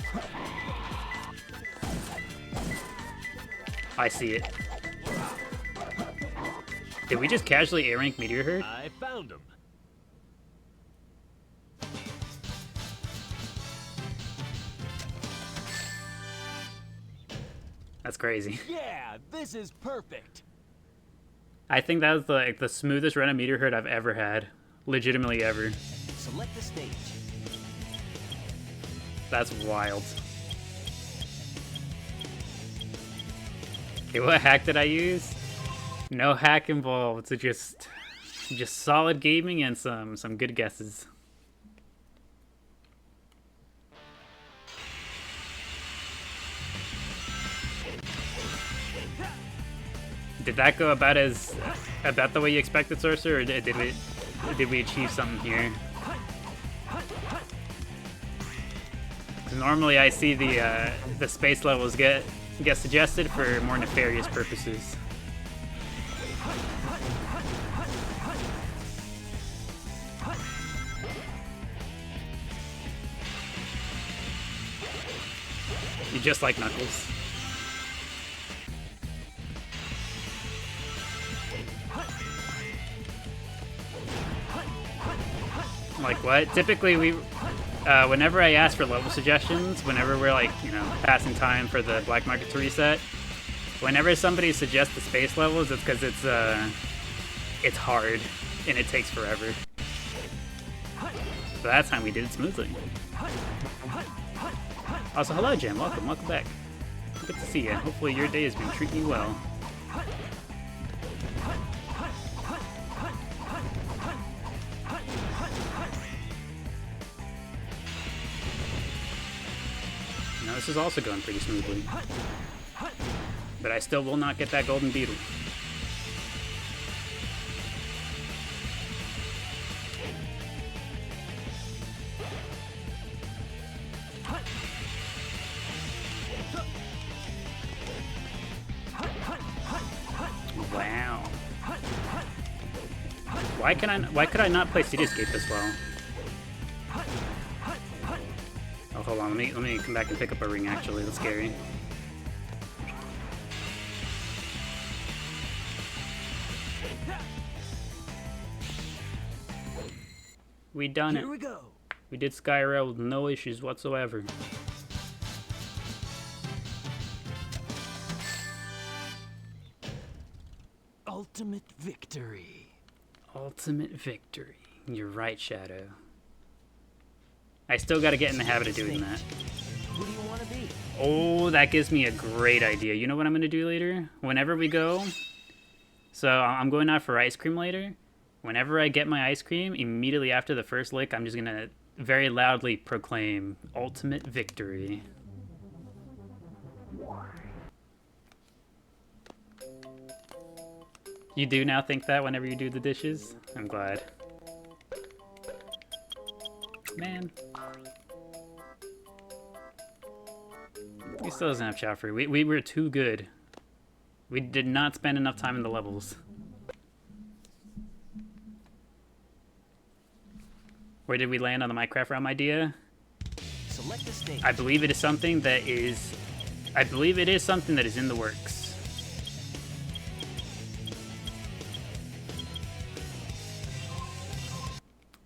Speaker 1: I see it. Did we just casually A-rank Meteor Herd?
Speaker 2: I found him.
Speaker 1: That's crazy.
Speaker 2: Yeah, this is perfect.
Speaker 1: I think that was the smoothest run of Meteor Herd I've ever had. Legitimately ever.
Speaker 2: Select the stage.
Speaker 1: That's wild. Okay, what hack did I use? No hack involved. So just solid gaming and some good guesses. Did that go about the way you expected, Sorcerer, or did we achieve something here? 'Cause normally I see the space levels get suggested for more nefarious purposes. You just like Knuckles. Like what? Typically whenever I ask for level suggestions, whenever we're like, passing time for the black market to reset, whenever somebody suggests the space levels, it's because it's hard and it takes forever. So that time we did it smoothly. Also, hello Jen, welcome back. Good to see you. Hopefully your day has been treating you well. Now this is also going pretty smoothly. But I still will not get that golden beetle. Wow. Why could I not play City Escape this well? Oh, hold on. Let me come back and pick up a ring. Actually, that's scary. We done it.
Speaker 2: Here we go.
Speaker 1: We did Skyrail with no issues whatsoever.
Speaker 2: Ultimate victory.
Speaker 1: Ultimate victory. You're right, Shadow. I still got to get in the habit of doing that.
Speaker 2: Who do you want to be?
Speaker 1: Oh, that gives me a great idea. You know what I'm going to do later? Whenever we go... So I'm going out for ice cream later. Whenever I get my ice cream, immediately after the first lick, I'm just going to very loudly proclaim ultimate victory. You do now think that whenever you do the dishes? I'm glad. Man. He still doesn't have Chao free. We were too good. We did not spend enough time in the levels. Where did we land on the Minecraft realm idea?
Speaker 2: Select the stage.
Speaker 1: I believe it is something that is... I believe it is something that is in the works.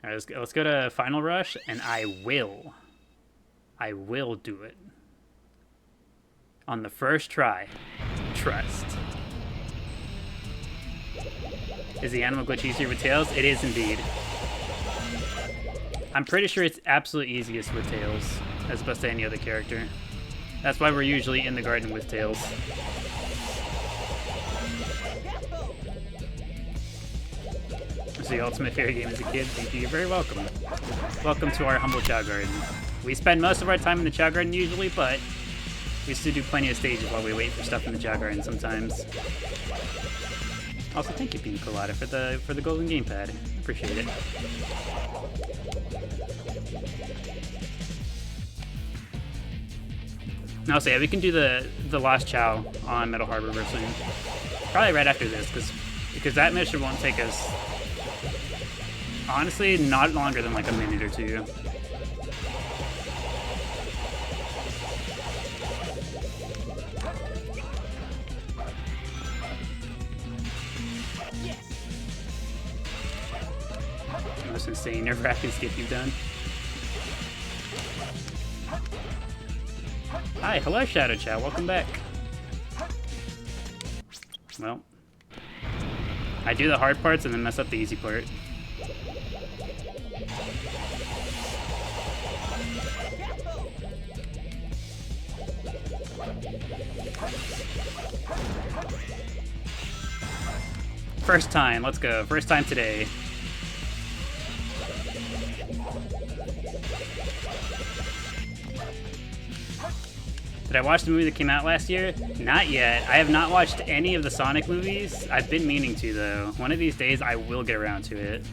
Speaker 1: Alright, let's go to Final Rush, and I will do it. On the first try. Trust. Is the animal glitch easier with Tails? It is indeed. I'm pretty sure it's absolutely easiest with Tails, as opposed to any other character. That's why we're usually in the garden with Tails. It's the ultimate fairy game as a kid. Thank you. You're very welcome. Welcome to our humble Chao garden. We spend most of our time in the Chao garden usually, but we still do plenty of stages while we wait for stuff in the Chao garden sometimes. Also, thank you, Pina Colada, for the golden gamepad. Appreciate it. Also, yeah, we can do the Lost Chao on Metal Harbor real soon. Probably right after this, because that mission won't take us, honestly, not longer than like a minute or two. Most insane nerve-wracking skip you've done. Hi, hello Shadow Chao, welcome back. Well, I do the hard parts and then mess up the easy part. First time, let's go. First time today. Did I watch the movie that came out last year? Not yet. I have not watched any of the Sonic movies. I've been meaning to, though. One of these days, I will get around to it.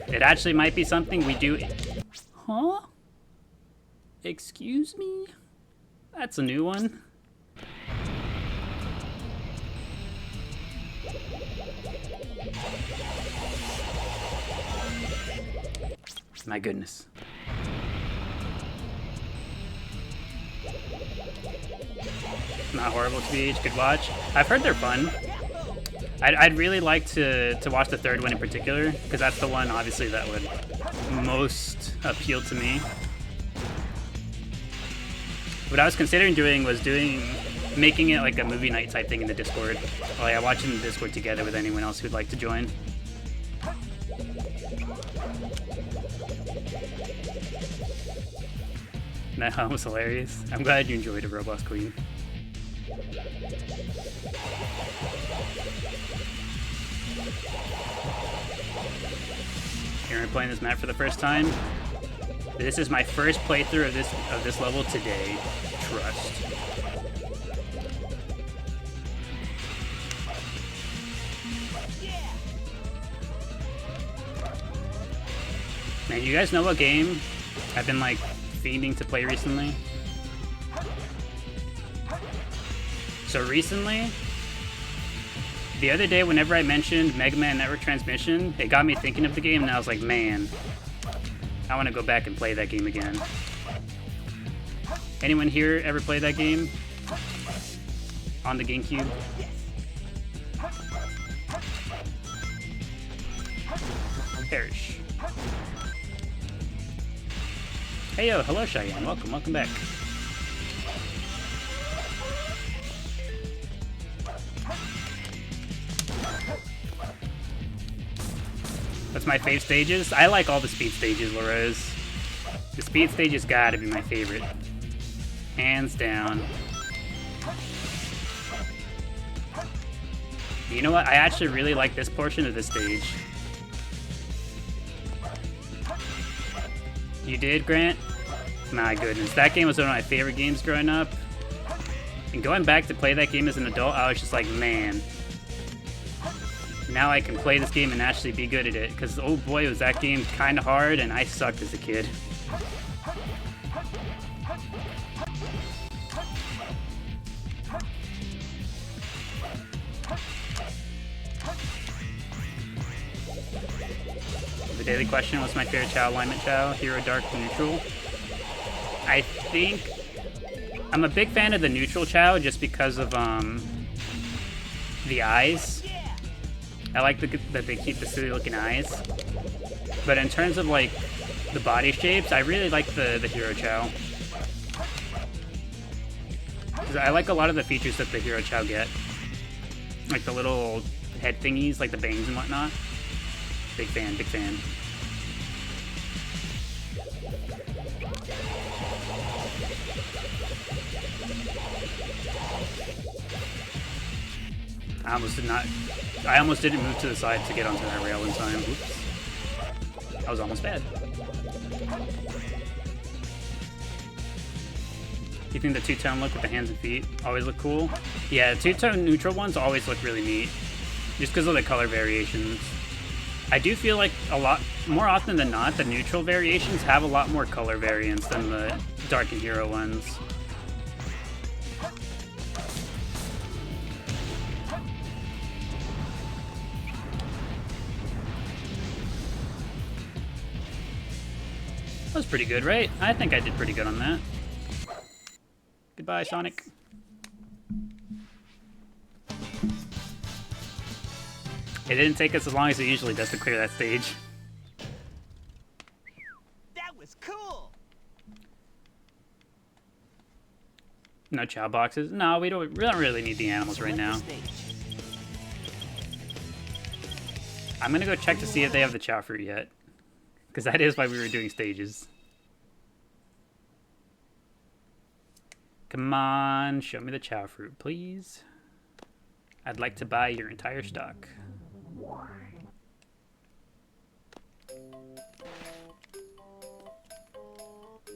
Speaker 1: It actually might be something we do... Huh? Excuse me? That's a new one. My goodness. Not horrible to be good watch. I've heard they're fun. I'd really like to watch the third one in particular, because that's the one obviously that would most appeal to me. What I was considering doing was making it like a movie night type thing in the Discord. Like I watch in the Discord together with anyone else who'd like to join. That was hilarious. I'm glad you enjoyed it, Roblox Queen. Here we're playing this map for the first time. This is my first playthrough of this level today. Trust. Man, you guys know what game I've been like fiending to play recently? So recently, the other day whenever I mentioned Mega Man Network Transmission, it got me thinking of the game and I was like, man, I want to go back and play that game again. Anyone here ever play that game? On the GameCube? Perish. Hey yo, hello Cheyenne, welcome back. What's my fave stages? I like all the speed stages, LaRose. The speed stage has gotta be my favorite. Hands down. You know what? I actually really like this portion of this stage. You did, Grant? My goodness. That game was one of my favorite games growing up. And going back to play that game as an adult, I was just like, man. Now I can play this game and actually be good at it. Because, oh boy, was that game kind of hard, and I sucked as a kid. The daily question was my favorite Chao alignment Chao, hero, dark, neutral. I think I'm a big fan of the neutral Chao just because of the eyes. I like that they keep the silly looking eyes. But in terms of like the body shapes, I really like the hero Chao. 'Cause I like a lot of the features that the hero Chao get. Like the little head thingies, like the bangs and whatnot. Big fan, big fan. I almost didn't move to the side to get onto that rail in time. Oops. That was almost bad. You think the two-tone look with the hands and feet always look cool? Yeah, two-tone neutral ones always look really neat. Just because of the color variations. I do feel like a lot more often than not, the neutral variations have a lot more color variance than the dark and hero ones. That was pretty good, right? I think I did pretty good on that. Goodbye, Sonic. It didn't take us as long as it usually does to clear that stage.
Speaker 2: That was cool.
Speaker 1: No Chao boxes. No, we don't really need the animals right now. I'm gonna go check to see if they have the Chao fruit yet. Because that is why we were doing stages. Come on, show me the Chao fruit, please. I'd like to buy your entire stock.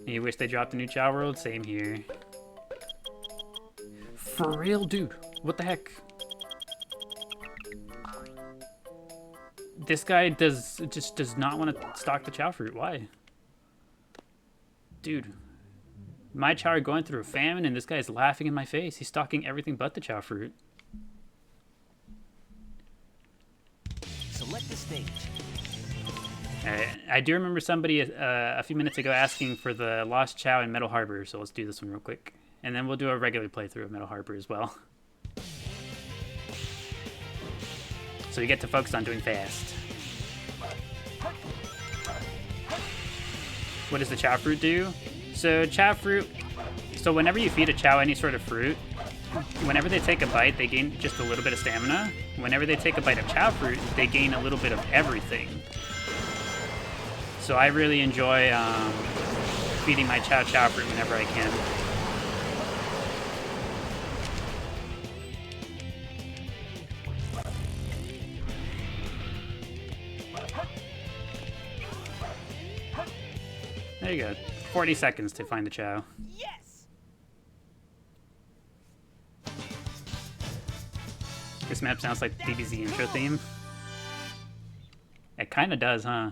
Speaker 1: You wish they dropped a new Chao world? Same here. For real, dude. What the heck? This guy just does not want to stock the Chao fruit. Why? Dude. My Chao are going through a famine and this guy is laughing in my face. He's stocking everything but the Chao fruit.
Speaker 2: Select the stage.
Speaker 1: I do remember somebody a few minutes ago asking for the Lost Chao in Metal Harbor, so let's do this one real quick. And then we'll do a regular playthrough of Metal Harbor as well. So you get to focus on doing fast. What does the Chao fruit do? So Chao fruit, so whenever you feed a Chao any sort of fruit, whenever they take a bite, they gain just a little bit of stamina. Whenever they take a bite of Chao fruit, they gain a little bit of everything. So I really enjoy feeding my Chao fruit whenever I can. There you go. 40 seconds to find the Chao.
Speaker 2: Yes.
Speaker 1: This map sounds like the DBZ intro theme. It kind of does, huh?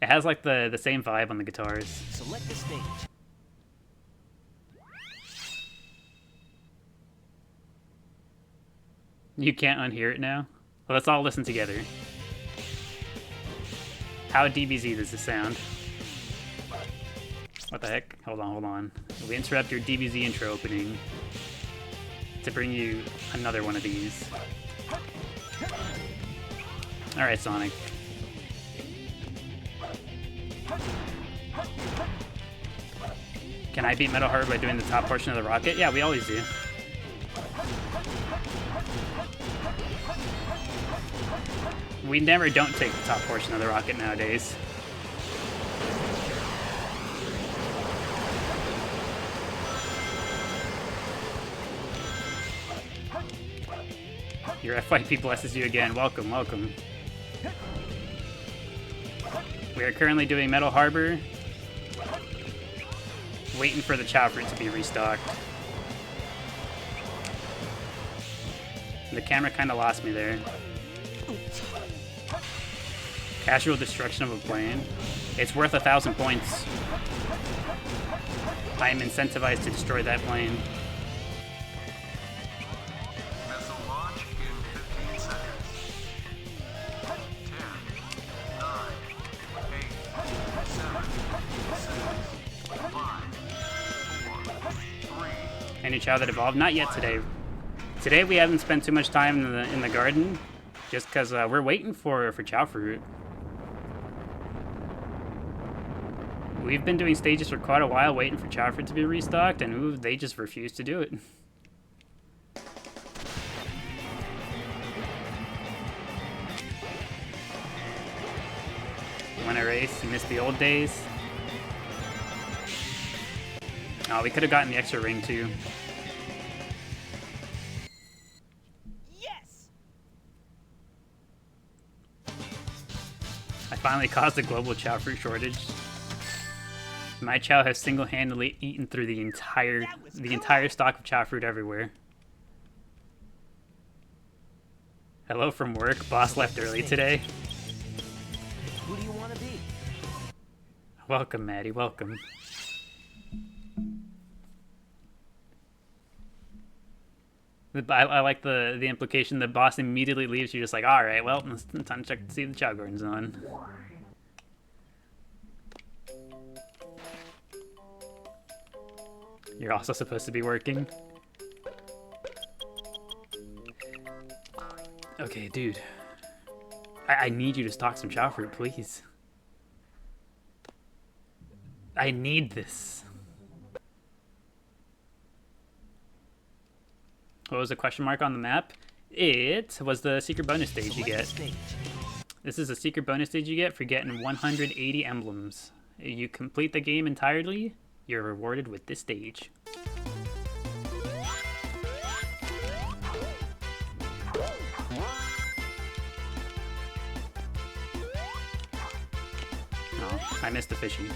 Speaker 1: It has like the same vibe on the guitars.
Speaker 2: Select the stage.
Speaker 1: You can't unhear it now? Well, let's all listen together. How DBZ does this sound? What the heck? Hold on. We interrupt your DBZ intro opening to bring you another one of these. Alright, Sonic. Can I beat Metal Harbor by doing the top portion of the rocket? Yeah, we always do. We never don't take the top portion of the rocket nowadays. Your FYP blesses you again. Welcome, welcome. We are currently doing Metal Harbor. Waiting for the Chao fruit to be restocked. The camera kind of lost me there. Casual destruction of a plane. It's worth 1,000 points. I am incentivized to destroy that plane.
Speaker 4: Missile launch in 15 seconds. 10, 9, 8, 7, 6, 5, 4, 3.
Speaker 1: Any Chao that evolved? Not yet today. Today we haven't spent too much time in the garden, just because we're waiting for Chao fruit. We've been doing stages for quite a while, waiting for Chao fruit to be restocked, and ooh, they just refuse to do it. Win a race, you missed the old days. Oh, we could have gotten the extra ring too.
Speaker 2: Yes!
Speaker 1: I finally caused a global Chao fruit shortage. My Chao has single-handedly eaten through the entire stock of Chao fruit everywhere. Hello from work. Boss left early today.
Speaker 2: Who do you want to be?
Speaker 1: Welcome, Maddie. Welcome. I like the implication the boss immediately leaves. You're just like, all right, well, it's time to check to see if the Chao Garden's on. You're also supposed to be working. Okay, dude. I need you to stock some Chao fruit, please. I need this. What was the question mark on the map? It was the secret bonus stage you get. This is a secret bonus stage you get for getting 180 emblems. You complete the game entirely, you're rewarded with this stage. Oh, I missed the fishing.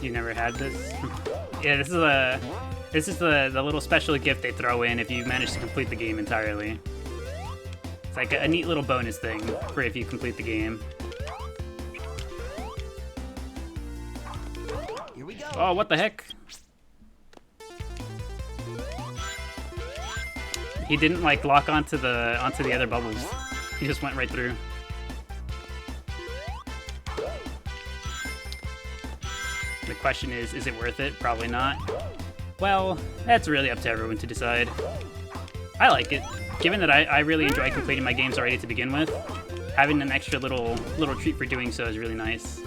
Speaker 1: You never had this? Yeah, this is the little special gift they throw in if you manage to complete the game entirely. It's like a neat little bonus thing for if you complete the game.
Speaker 2: Here we go.
Speaker 1: Oh, what the heck? He didn't like lock onto the other bubbles. He just went right through. The question is it worth it? Probably not. Well, that's really up to everyone to decide. I like it. Given that I really enjoy completing my games already to begin with, having an extra little treat for doing so is really nice.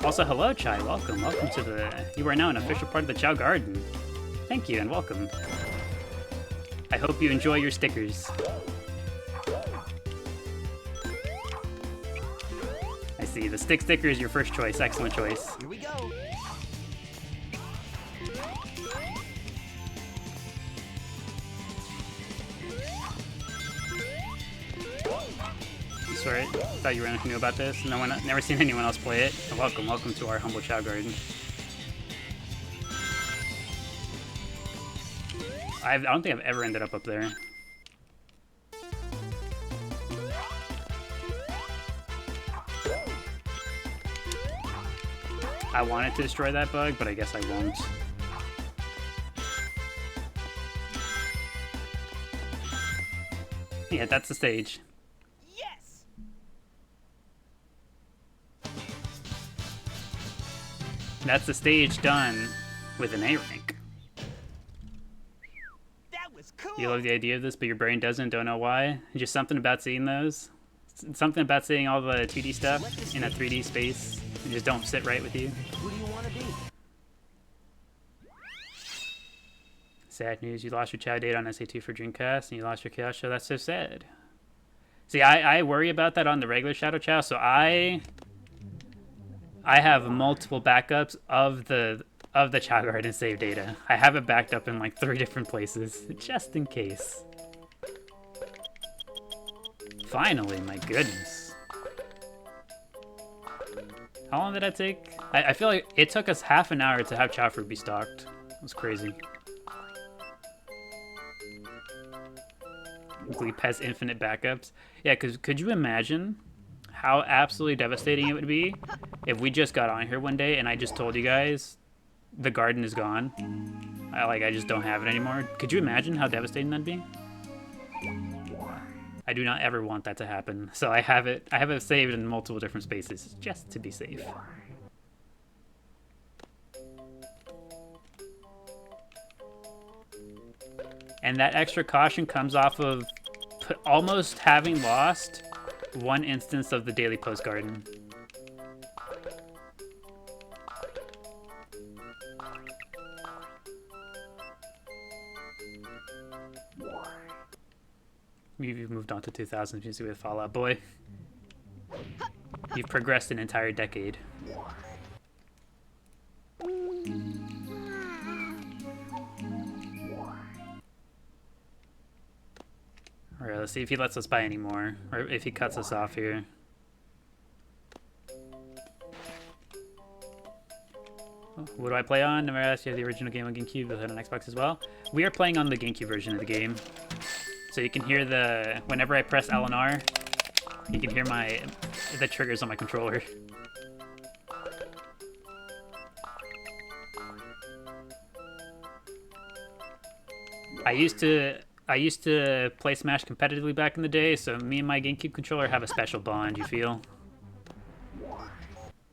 Speaker 1: Also, hello, Chai. Welcome. Welcome to the... You are now an official part of the Chao Garden. Thank you and welcome. I hope you enjoy your stickers. I see. The sticker is your first choice. Excellent choice.
Speaker 2: Here we go.
Speaker 1: Sorry, thought you knew about this. No one, never seen anyone else play it. Welcome, welcome to our humble Chao Garden. I don't think I've ever ended up there. I wanted to destroy that bug, but I guess I won't. Yeah, that's the stage.
Speaker 2: Yes.
Speaker 1: That's the stage done with an A rank.
Speaker 2: That was cool.
Speaker 1: You love the idea of this, but your brain doesn't. Don't know why. Just something about seeing those. Something about seeing all the 2D stuff in a 3D space. It just don't sit right with you.
Speaker 2: Who do you want to be?
Speaker 1: Sad news. You lost your Chao date on SA2 for Dreamcast, and you lost your Chaos show. That's so sad. See, I worry about that on the regular Shadow Chow, so I have multiple backups of the Chao Garden save data. I have it backed up in like 3 different places, just in case. Finally, my goodness. How long did that take? I feel like it took us half an hour to have Chao Fruit be stocked. It was crazy. Gleep has infinite backups. Yeah, because could you imagine how absolutely devastating it would be if we just got on here one day and I just told you guys the garden is gone? I just don't have it anymore. Could you imagine how devastating that'd be? I do not ever want that to happen. So I have it saved in multiple different spaces just to be safe. And that extra caution comes off of almost having lost 1 instance of the daily post garden. You've moved on to 2000 music with Fallout Boy. You've progressed an entire decade. Alright, let's see if he lets us buy any more, or if he cuts us off here. What do I play on? Never asked you the original game on GameCube, but on Xbox as well. We are playing on the GameCube version of the game. So you can hear whenever I press L and R, you can hear the triggers on my controller. I used to play Smash competitively back in the day, so me and my GameCube controller have a special bond, you feel?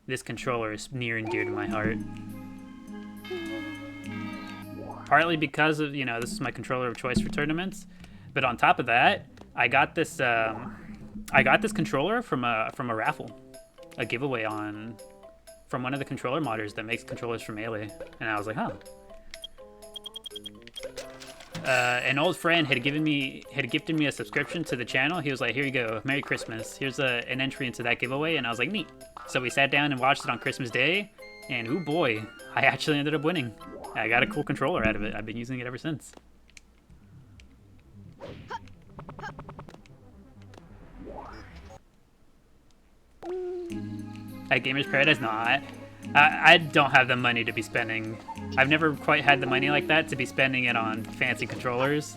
Speaker 1: This controller is near and dear to my heart. Partly because of, this is my controller of choice for tournaments, but on top of that, I got this controller from a raffle, a giveaway from one of the controller modders that makes controllers for Melee, and I was like, huh. An old friend had gifted me a subscription to the channel. He was like, here you go, Merry Christmas. Here's an entry into that giveaway, and I was like, neat. So we sat down and watched it on Christmas Day, and oh boy, I actually ended up winning. I got a cool controller out of it. I've been using it ever since. At Gamers Paradise? No, I don't have the money to be spending. I've never quite had the money like that to be spending it on fancy controllers.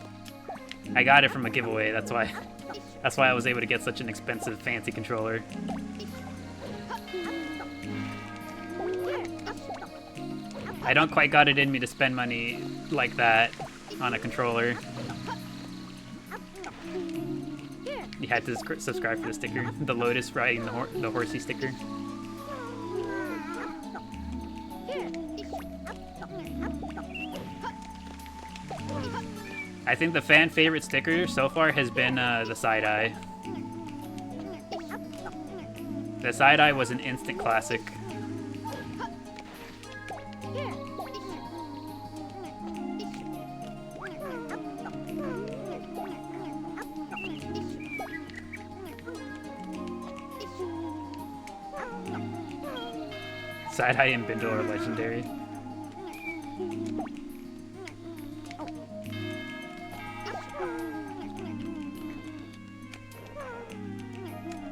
Speaker 1: I got it from a giveaway. That's why I was able to get such an expensive fancy controller. I don't quite got it in me to spend money like that on a controller. You had to subscribe for the sticker. The Lotus riding the horsey sticker. I think the fan favorite sticker so far has been the side-eye. The side-eye was an instant classic. Side-eye and Bindle are legendary.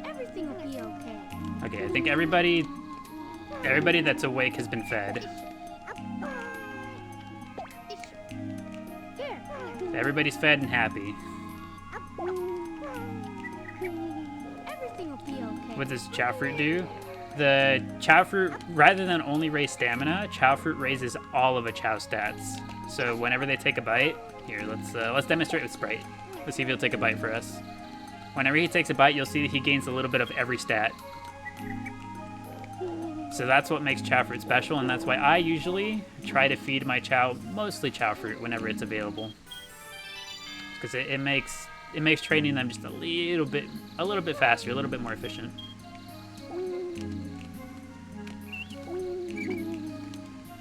Speaker 3: Everything will be okay.
Speaker 1: Okay, I think everybody that's awake has been fed. Everybody's fed and happy.
Speaker 3: Everything will be okay.
Speaker 1: What does Chao Fruit do? The Chao Fruit, rather than only raise stamina, Chao Fruit raises all of a Chao stats. So whenever they take a bite, here, let's demonstrate with Sprite. Let's see if he'll take a bite for us. Whenever he takes a bite, you'll see that he gains a little bit of every stat. So that's what makes Chao Fruit special, and that's why I usually try to feed my Chao mostly Chao Fruit whenever it's available. Because it makes training them just a little bit faster, a little bit more efficient.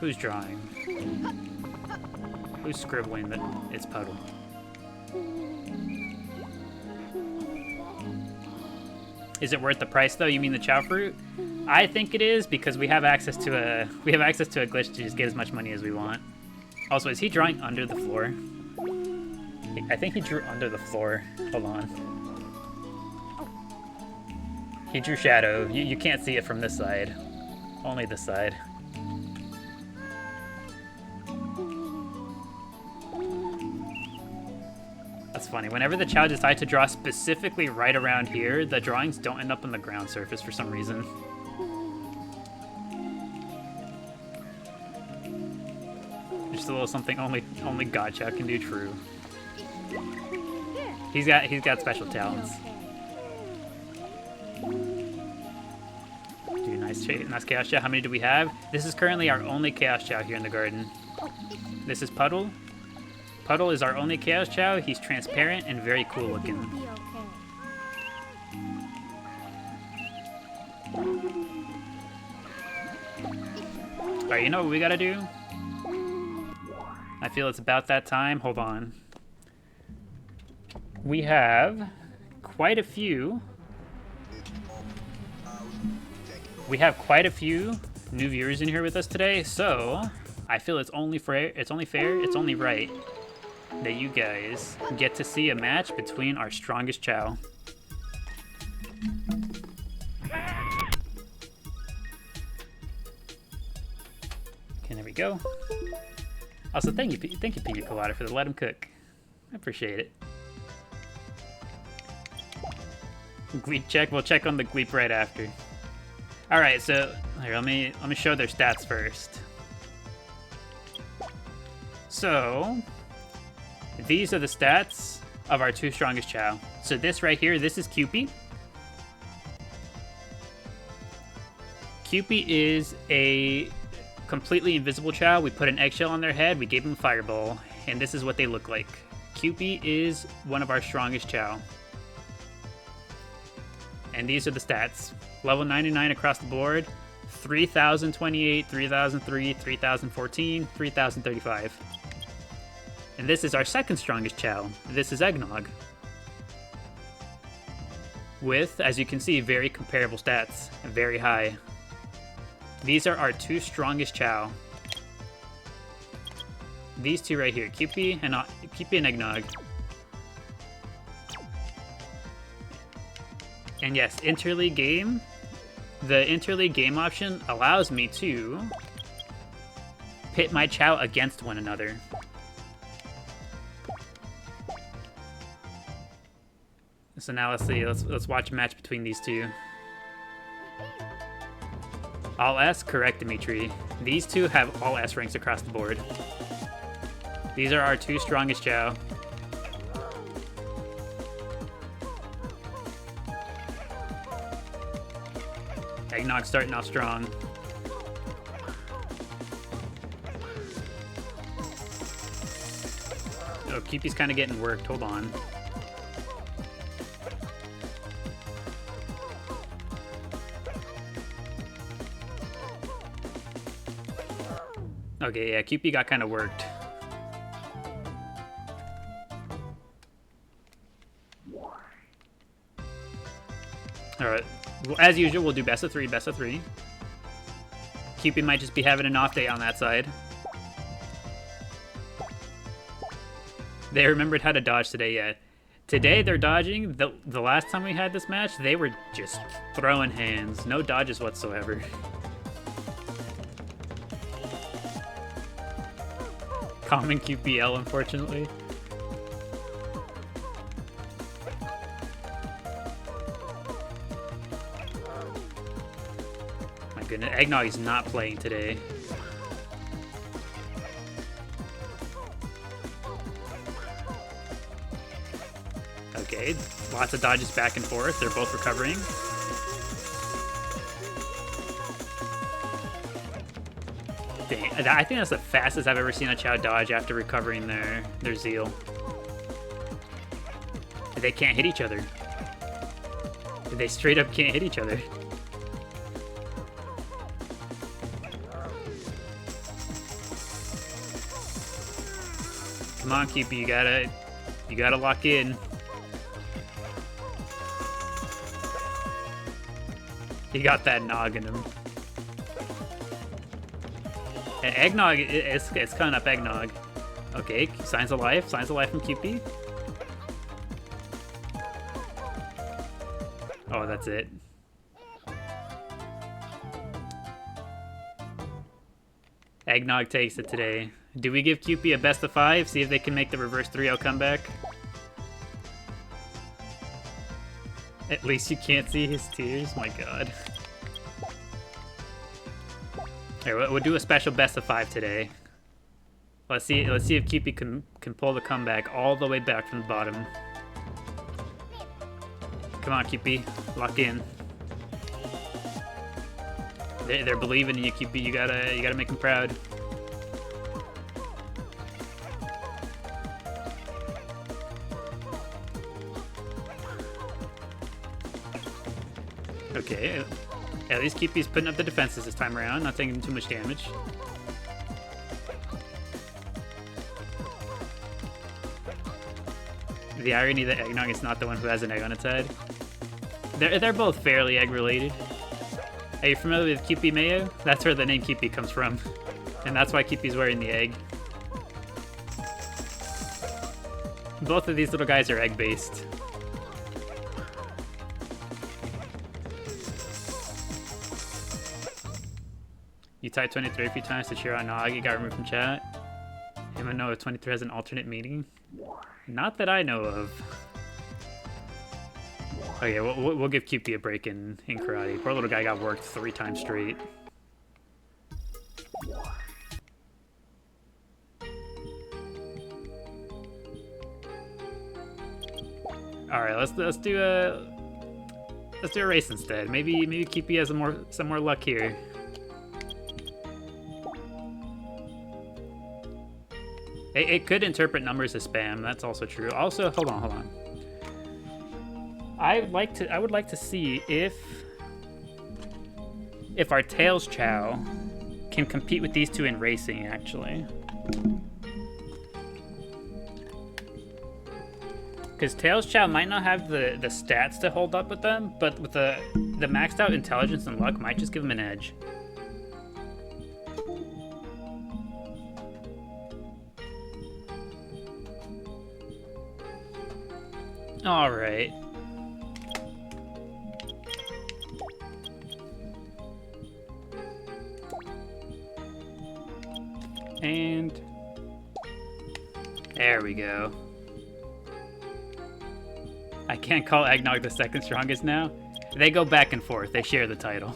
Speaker 1: Who's drawing? Who's scribbling that it's puddle? Is it worth the price though? You mean the Chao fruit? I think it is because we have access to a glitch to just get as much money as we want. Also, is he drawing under the floor? I think he drew under the floor. Hold on. He drew shadow. You can't see it from this side. Only this side. That's funny. Whenever the Chao decides to draw specifically right around here, the drawings don't end up on the ground surface for some reason. Just a little something only God Chao can do. True. He's got special talents. Dude, nice Chaos Chao. How many do we have? This is currently our only Chaos Chao here in the garden. This is Puddle. Puddle is our only Chaos Chao. He's transparent and very cool looking. Alright, you know what we gotta do? I feel it's about that time. Hold on. We have quite a few. We have quite a few new viewers in here with us today, so I feel it's only fair, it's only right that you guys get to see a match between our strongest Chao. Okay, there we go. Also, thank you, Pina Colada, for the let him cook. I appreciate it. Gleep check. We'll check on the Gleep right after. All right, so here, let me show their stats first. So these are the stats of our two strongest Chao. So this right here, this is Cupid. Cupid is a completely invisible Chao. We put an eggshell on their head, we gave them a fireball, and this is what they look like. Cupid is one of our strongest Chao. And these are the stats. Level 99 across the board, 3,028, 3,003, 3,014, 3,035. And this is our second strongest Chao. This is Eggnog. With, as you can see, very comparable stats, very high. These are our two strongest Chao. These two right here, Cupid and Eggnog. And yes, interleague game. The interleague game option allows me to pit my Chao against one another. So now let's see. Let's watch a match between these two. All S, correct, Dimitri. These two have all S ranks across the board. These are our two strongest Chao. Eggnog starting off strong. Oh, Cupid's kind of getting worked. Hold on. Okay, yeah, Cupid got kind of worked. Alright, well, as usual, we'll do best of three, best of three. Cupid might just be having an off day on that side. They remembered how to dodge today, yeah. Today they're dodging. The last time we had this match, they were just throwing hands. No dodges whatsoever. Common QPL, unfortunately. My goodness, Eggnog is not playing today. Okay, lots of dodges back and forth. They're both recovering. Dang, I think that's the fastest I've ever seen a Chao dodge after recovering their Zeal. They can't hit each other. They straight up can't hit each other. Come on, Cupid, you gotta lock in. He got that nog in him. Eggnog, it's coming up, Eggnog. Okay, signs of life from QP. Oh, that's it. Eggnog takes it today. Do we give QP a best of 5? See if they can make the reverse 3-0 comeback? At least you can't see his tears? My god. Here, we'll do a special best of 5 today. Let's see if QP can pull the comeback all the way back from the bottom. Come on, QP, lock in. They're believing in you, QP. You gotta make them proud. Okay, at least QP's putting up the defenses this time around, not taking too much damage. The irony that Eggnog is not the one who has an egg on its head. They're both fairly egg-related. Are you familiar with QP Mayo? That's where the name QP comes from. And that's why QP's wearing the egg. Both of these little guys are egg-based. You typed 23 a few times to cheer on Nog, you got removed from chat. Anyone know if 23 has an alternate meaning? Not that I know of. Okay, we'll give QP a break in karate. Poor little guy got worked 3 times straight. All right, let's do a race instead. Maybe QP has some more luck here. It could interpret numbers as spam. That's also true. Also, hold on. I would like to see if our Tails Chao can compete with these two in racing, actually. Because Tails Chao might not have the stats to hold up with them, but with the maxed out intelligence and luck might just give him an edge. All right. And there we go. I can't call Eggnog the second strongest now. They go back and forth. They share the title.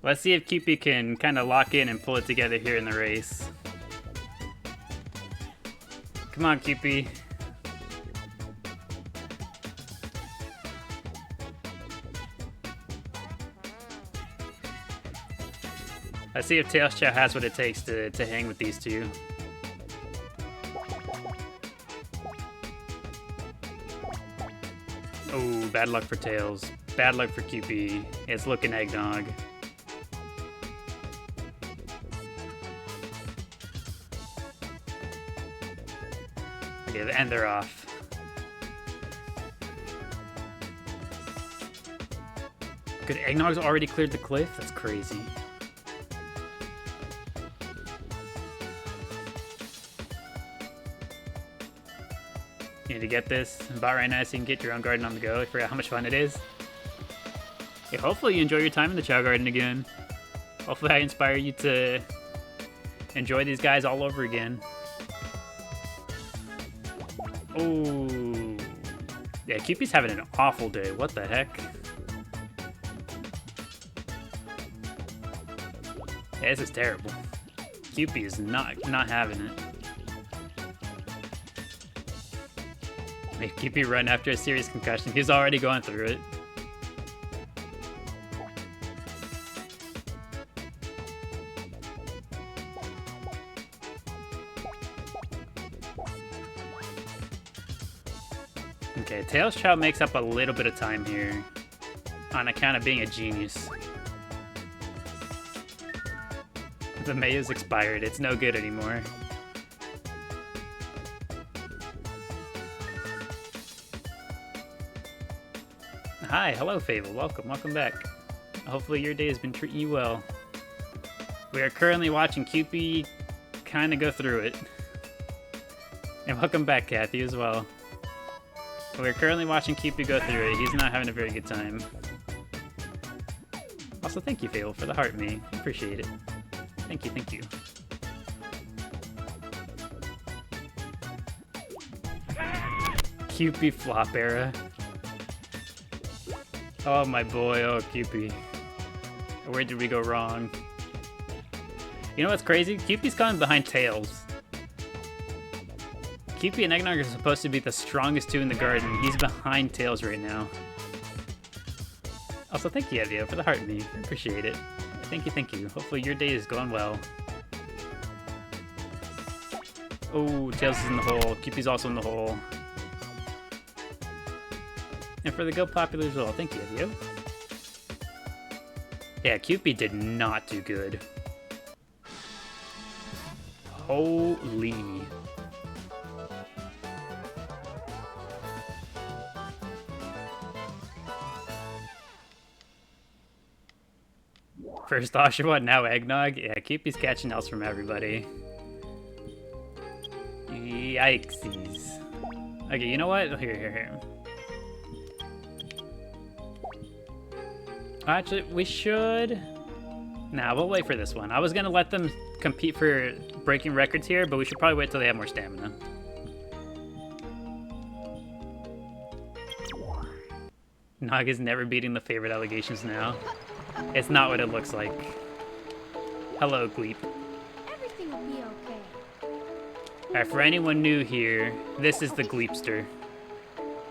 Speaker 1: Let's see if QP can kind of lock in and pull it together here in the race. Come on, QP. Let's see if Tails Chao has what it takes to hang with these two. Oh, bad luck for Tails. Bad luck for QP. It's looking Eggnog. Okay, and they're off. Good, Eggnog's already cleared the cliff? That's crazy. You need to get this about right now so you can get your own garden on the go. I forgot how much fun it is. Hey, hopefully you enjoy your time in the Chao Garden again. Hopefully I inspire you to enjoy these guys all over again. Oh, yeah, QP's having an awful day. What the heck? Yeah, this is terrible. QP is not having it. Make QP run after a serious concussion. He's already going through it. Okay, Tails Chao makes up a little bit of time here on account of being a genius. The Mayo's expired. It's no good anymore. Hi, hello Fable, welcome back. Hopefully your day has been treating you well. We are currently watching Cupid kind of go through it. And welcome back, Kathy, as well. We're currently watching Cupid go through it. He's not having a very good time. Also, thank you, Fable, for the heart me. Appreciate it. Thank you, thank you. Cupid flop era. Oh, my boy. Oh, Cupid. Where did we go wrong? You know what's crazy? Cupid's coming behind Tails. Cupid and Eggnog are supposed to be the strongest two in the garden. He's behind Tails right now. Also, thank you, Evio, for the heart me. I appreciate it. Thank you, thank you. Hopefully your day is going well. Oh, Tails is in the hole. Cupid's also in the hole. And for the Go Popular as well. Thank you, Evio. Yeah, Cupid did not do good. Holy. First Oshawa, now Eggnog. Yeah, Cupid's catching else from everybody. Yikesies. Okay, you know what? Here. Actually, we should... Nah, we'll wait for this one. I was gonna let them compete for breaking records here, but we should probably wait till they have more stamina. Nog is never beating the favorite allegations now. It's not what it looks like. Hello, Gleep.
Speaker 3: Everything will be okay.
Speaker 1: Alright, for anyone new here, this is the Gleepster.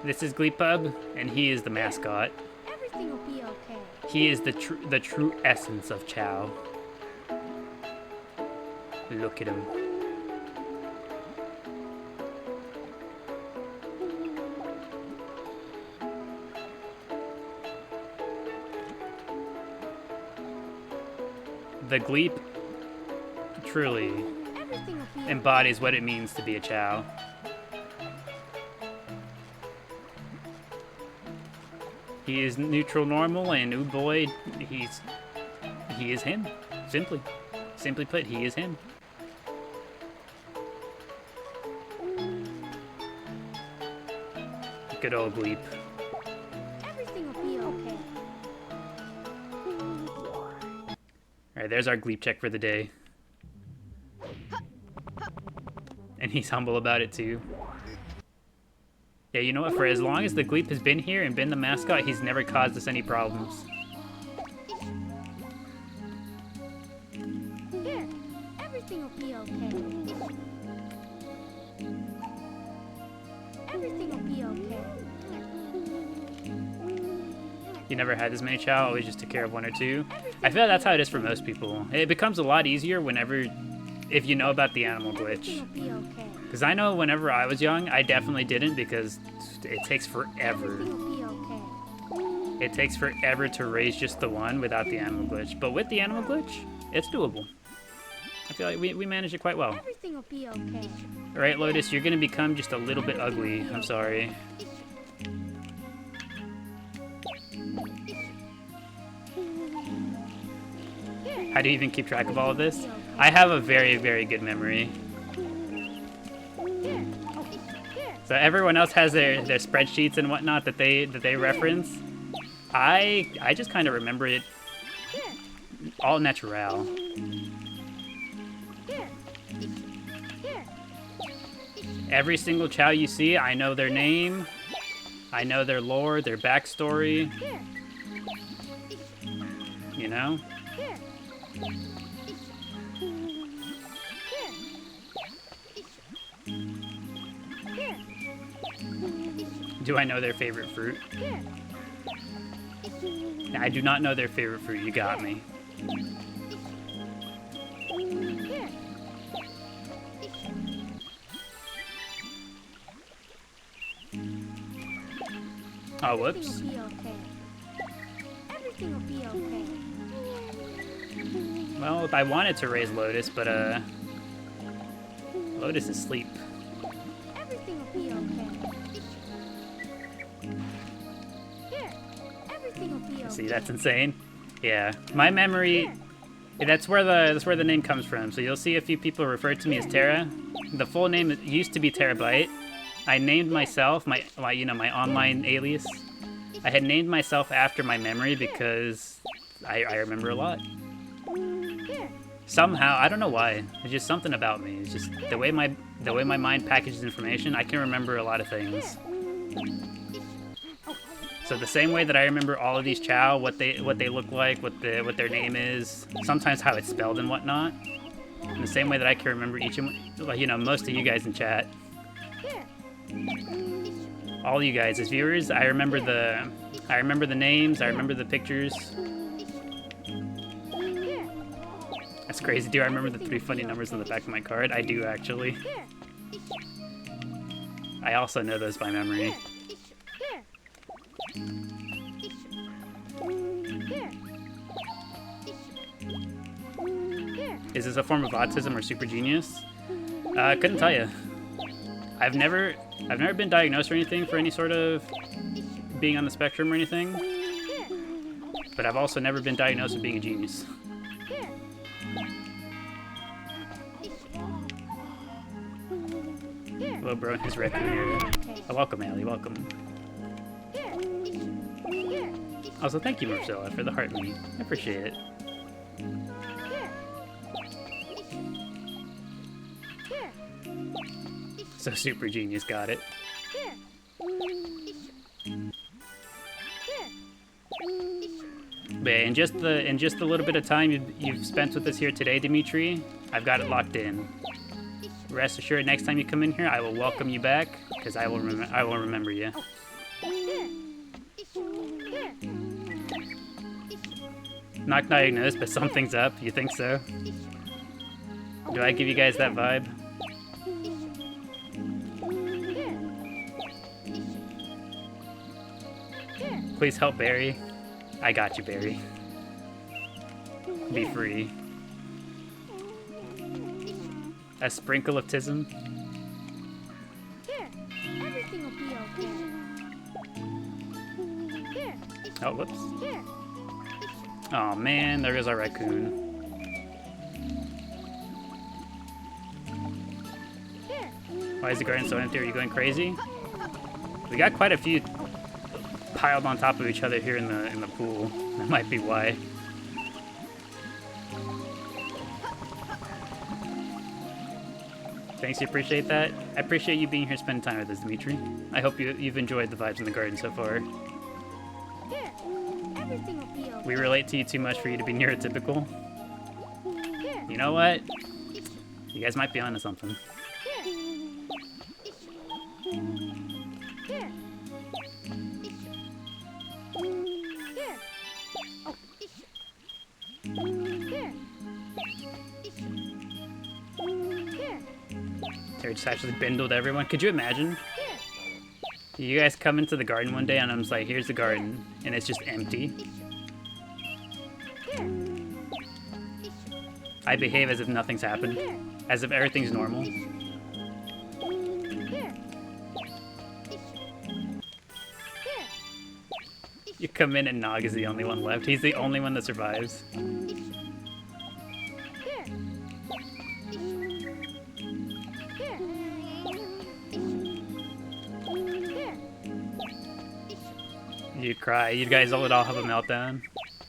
Speaker 1: This is Gleepub, and he is the mascot.
Speaker 3: Everything will be okay.
Speaker 1: He is the true essence of Chao. Look at him. The Gleep truly
Speaker 3: Everything will be
Speaker 1: embodies what it means to be a Chao. He is neutral normal, and oh boy, he is him. Simply put, he is him. Good old Gleep.
Speaker 3: Everything will be okay.
Speaker 1: Alright, there's our Gleep check for the day. And he's humble about it too. Yeah, you know what? For as long as the Gleep has been here and been the mascot, he's never caused us any problems.
Speaker 3: Here, everything will be okay. Everything will be okay.
Speaker 1: You never had this many Chao, always just took care of one or two. I feel like that's how it is for most people. It becomes a lot easier if you know about the animal glitch.
Speaker 3: Everything will be okay.
Speaker 1: Because I know whenever I was young, I definitely didn't because it takes forever.
Speaker 3: Everything will be okay.
Speaker 1: It takes forever to raise just the one without the animal glitch. But with the animal glitch, it's doable. I feel like we managed it quite well.
Speaker 3: Everything will be okay.
Speaker 1: Alright, Lotus, you're gonna become just a little bit ugly. I'm sorry. How do you even keep track of all of this? I have a very, very good memory.
Speaker 3: Here.
Speaker 1: So everyone else has their spreadsheets and whatnot that they reference. I just kind of remember it all natural.
Speaker 3: Here. Here.
Speaker 1: Every single Chao you see, I know their name, I know their lore, their backstory.
Speaker 3: Here.
Speaker 1: You know?
Speaker 3: Here. Here.
Speaker 1: Do I know their favorite fruit?
Speaker 3: Here.
Speaker 1: I do not know their favorite fruit. You got me.
Speaker 3: Here.
Speaker 1: Oh, whoops.
Speaker 3: Everything will be okay. Everything will be okay.
Speaker 1: Well, I wanted to raise Lotus, but Lotus is asleep.
Speaker 3: Everything will be okay. Here. okay.
Speaker 1: See, that's insane. Yeah, my memory. That's where the name comes from. So you'll see a few people refer to me as Terra. The full name used to be Terabyte. I named myself my online alias. I had named myself after my memory because I remember a lot. Somehow, I don't know why. It's just something about me. It's just the way my mind packages information. I can remember a lot of things. So the same way that I remember all of these Chao, what they look like, what their name is, sometimes how it's spelled and whatnot. In the same way that I can remember each of, like, most of you guys in chat. All you guys as viewers, I remember the names, I remember the pictures. That's crazy. Do I remember the 3 funny numbers on the back of my card? I do, actually. I also know those by memory. Is this a form of autism or super genius? Couldn't tell you. I've never been diagnosed or anything for any sort of being on the spectrum or anything. But I've also never been diagnosed with being a genius. Hello, bro. Who's raccoon here? Oh, welcome, Allie. Welcome. Also, thank you, Marcella, for the heart me. I appreciate it. So super genius, got it. But yeah, in just the little bit of time you've spent with us here today, Dimitri, I've got it locked in. Rest assured, next time you come in here, I will welcome you back, because I will remember you. Not diagnosed, but something's up. You think so? Do I give you guys that vibe? Please help Barry. I got you, Barry. Be free. A sprinkle of tism.
Speaker 3: Everything will be okay.
Speaker 1: Oh, whoops. Oh man, there goes our raccoon. Why is the garden so empty? Are you going crazy? We got quite a few piled on top of each other here in the pool. That might be why. Thanks, you appreciate that. I appreciate you being here spending time with us, Dimitri. I hope you've enjoyed the vibes in the garden so far.
Speaker 3: Everything will be okay.
Speaker 1: We relate to you too much for you to be neurotypical. You know what? You guys might be onto something. They just actually bindled everyone. Could you imagine? You guys come into the garden one day and I'm just like, here's the garden, and it's just empty. I behave as if nothing's happened, as if everything's normal. You come in and Nog is the only one left. He's the only one that survives. You'd cry. You guys would all have a meltdown.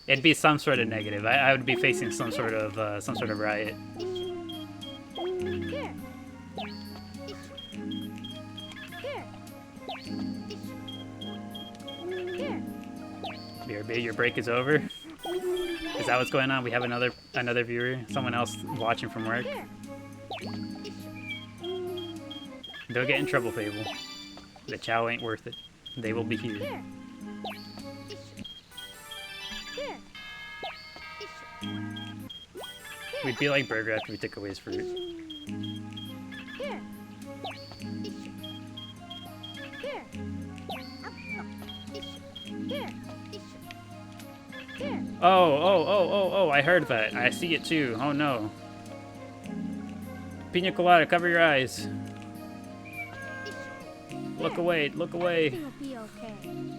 Speaker 1: It'd be some sort of negative. I would be facing some sort of riot. BRB, your break is over. Is that what's going on? We have another viewer, someone else watching from work. Don't get in trouble, Fable. The Chao ain't worth it. They will be here. We'd be like Burger after we took away his fruit. Oh, I heard that. I see it too. Oh no. Pina colada, cover your eyes. Look away, look away.
Speaker 3: Everything will be okay.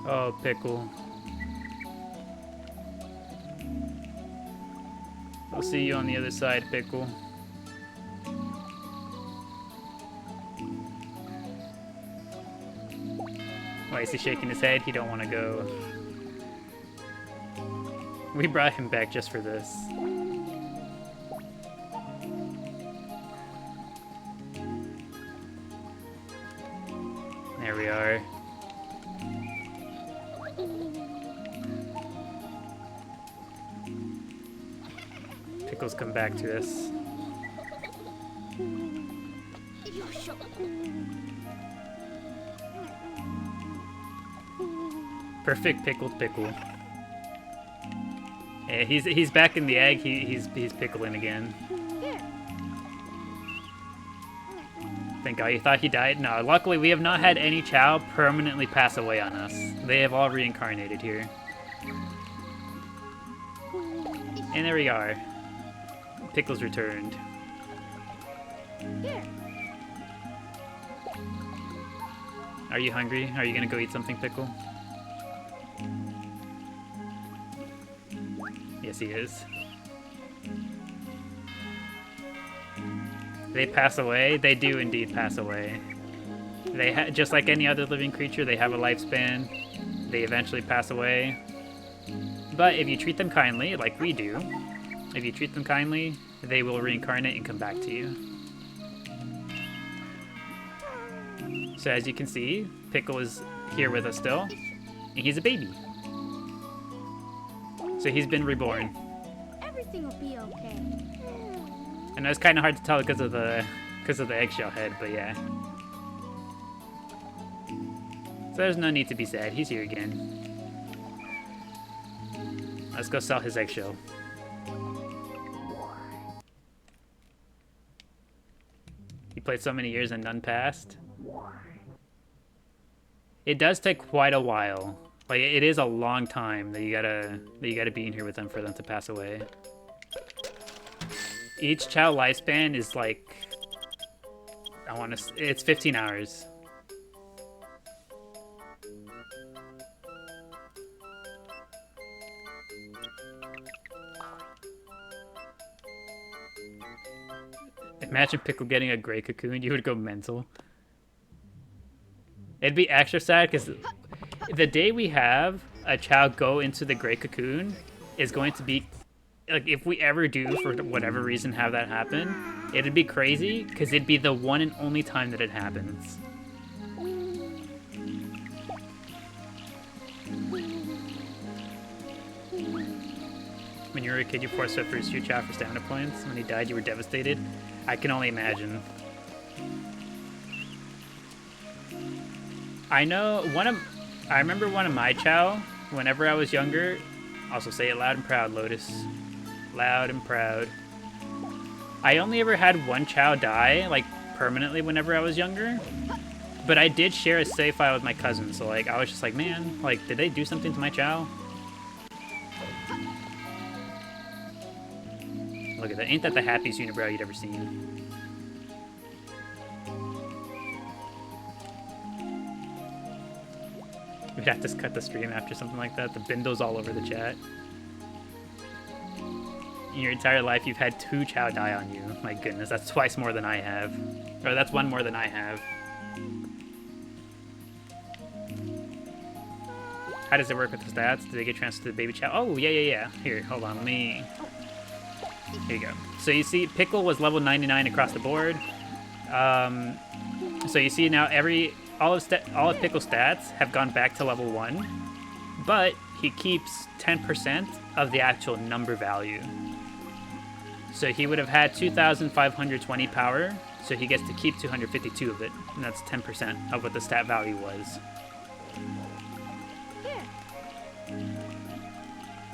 Speaker 1: Oh, Pickle. I'll see you on the other side, Pickle. Why is he shaking his head? He don't want to go. We brought him back just for this. There we are. Pickles come back to us. Perfect pickled pickle. Yeah, he's back in the egg. He's pickling again. Thank God. You thought he died? No. Luckily, we have not had any Chao permanently pass away on us. They have all reincarnated here. And there we are. Pickles returned. Are you hungry? Are you gonna go eat something, Pickle? Yes, he is. They pass away? They do indeed pass away. They just like any other living creature, they have a lifespan. They eventually pass away. But if you treat them kindly, like we do, if you treat them kindly, they will reincarnate and come back to you. So as you can see, Pickle is here with us still, and he's a baby. So he's been reborn.
Speaker 3: Everything will be okay.
Speaker 1: I know it's kind of hard to tell because of the eggshell head, but yeah. So there's no need to be sad. He's here again. Let's go sell his eggshell. He played so many years and none passed. It does take quite a while. Like it is a long time that you gotta be in here with them for them to pass away. Each Chao lifespan is like, it's 15 hours. Imagine Pickle getting a gray cocoon, you would go mental. It'd be extra sad because the day we have a Chao go into the gray cocoon is going to be, like, if we ever do, for whatever reason, have that happen, it'd be crazy because it'd be the one and only time that it happens. When you were a kid, you force fed fruits to your Chao for stamina points. When he died, you were devastated. I can only imagine. I remember one of my Chao, whenever I was younger, also say it loud and proud, Lotus. Loud and proud. I only ever had one Chao die, like, permanently whenever I was younger. But I did share a save file with my cousin, so, like, I was just like, man, like, did they do something to my Chao? Look at that. Ain't that the happiest unibrow you'd ever seen? We'd have to cut the stream after something like that. The bindo's all over the chat. In your entire life, you've had 2 Chao die on you. My goodness, that's twice more than I have. Or that's 1 more than I have. How does it work with the stats? Do they get transferred to the baby Chao? Oh, yeah. Here, hold on, let me... Here you go. So you see, Pickle was level 99 across the board. So you see now all of Pickle's stats have gone back to level 1, but he keeps 10% of the actual number value. So he would have had 2,520 power, so he gets to keep 252 of it, and that's 10% of what the stat value was.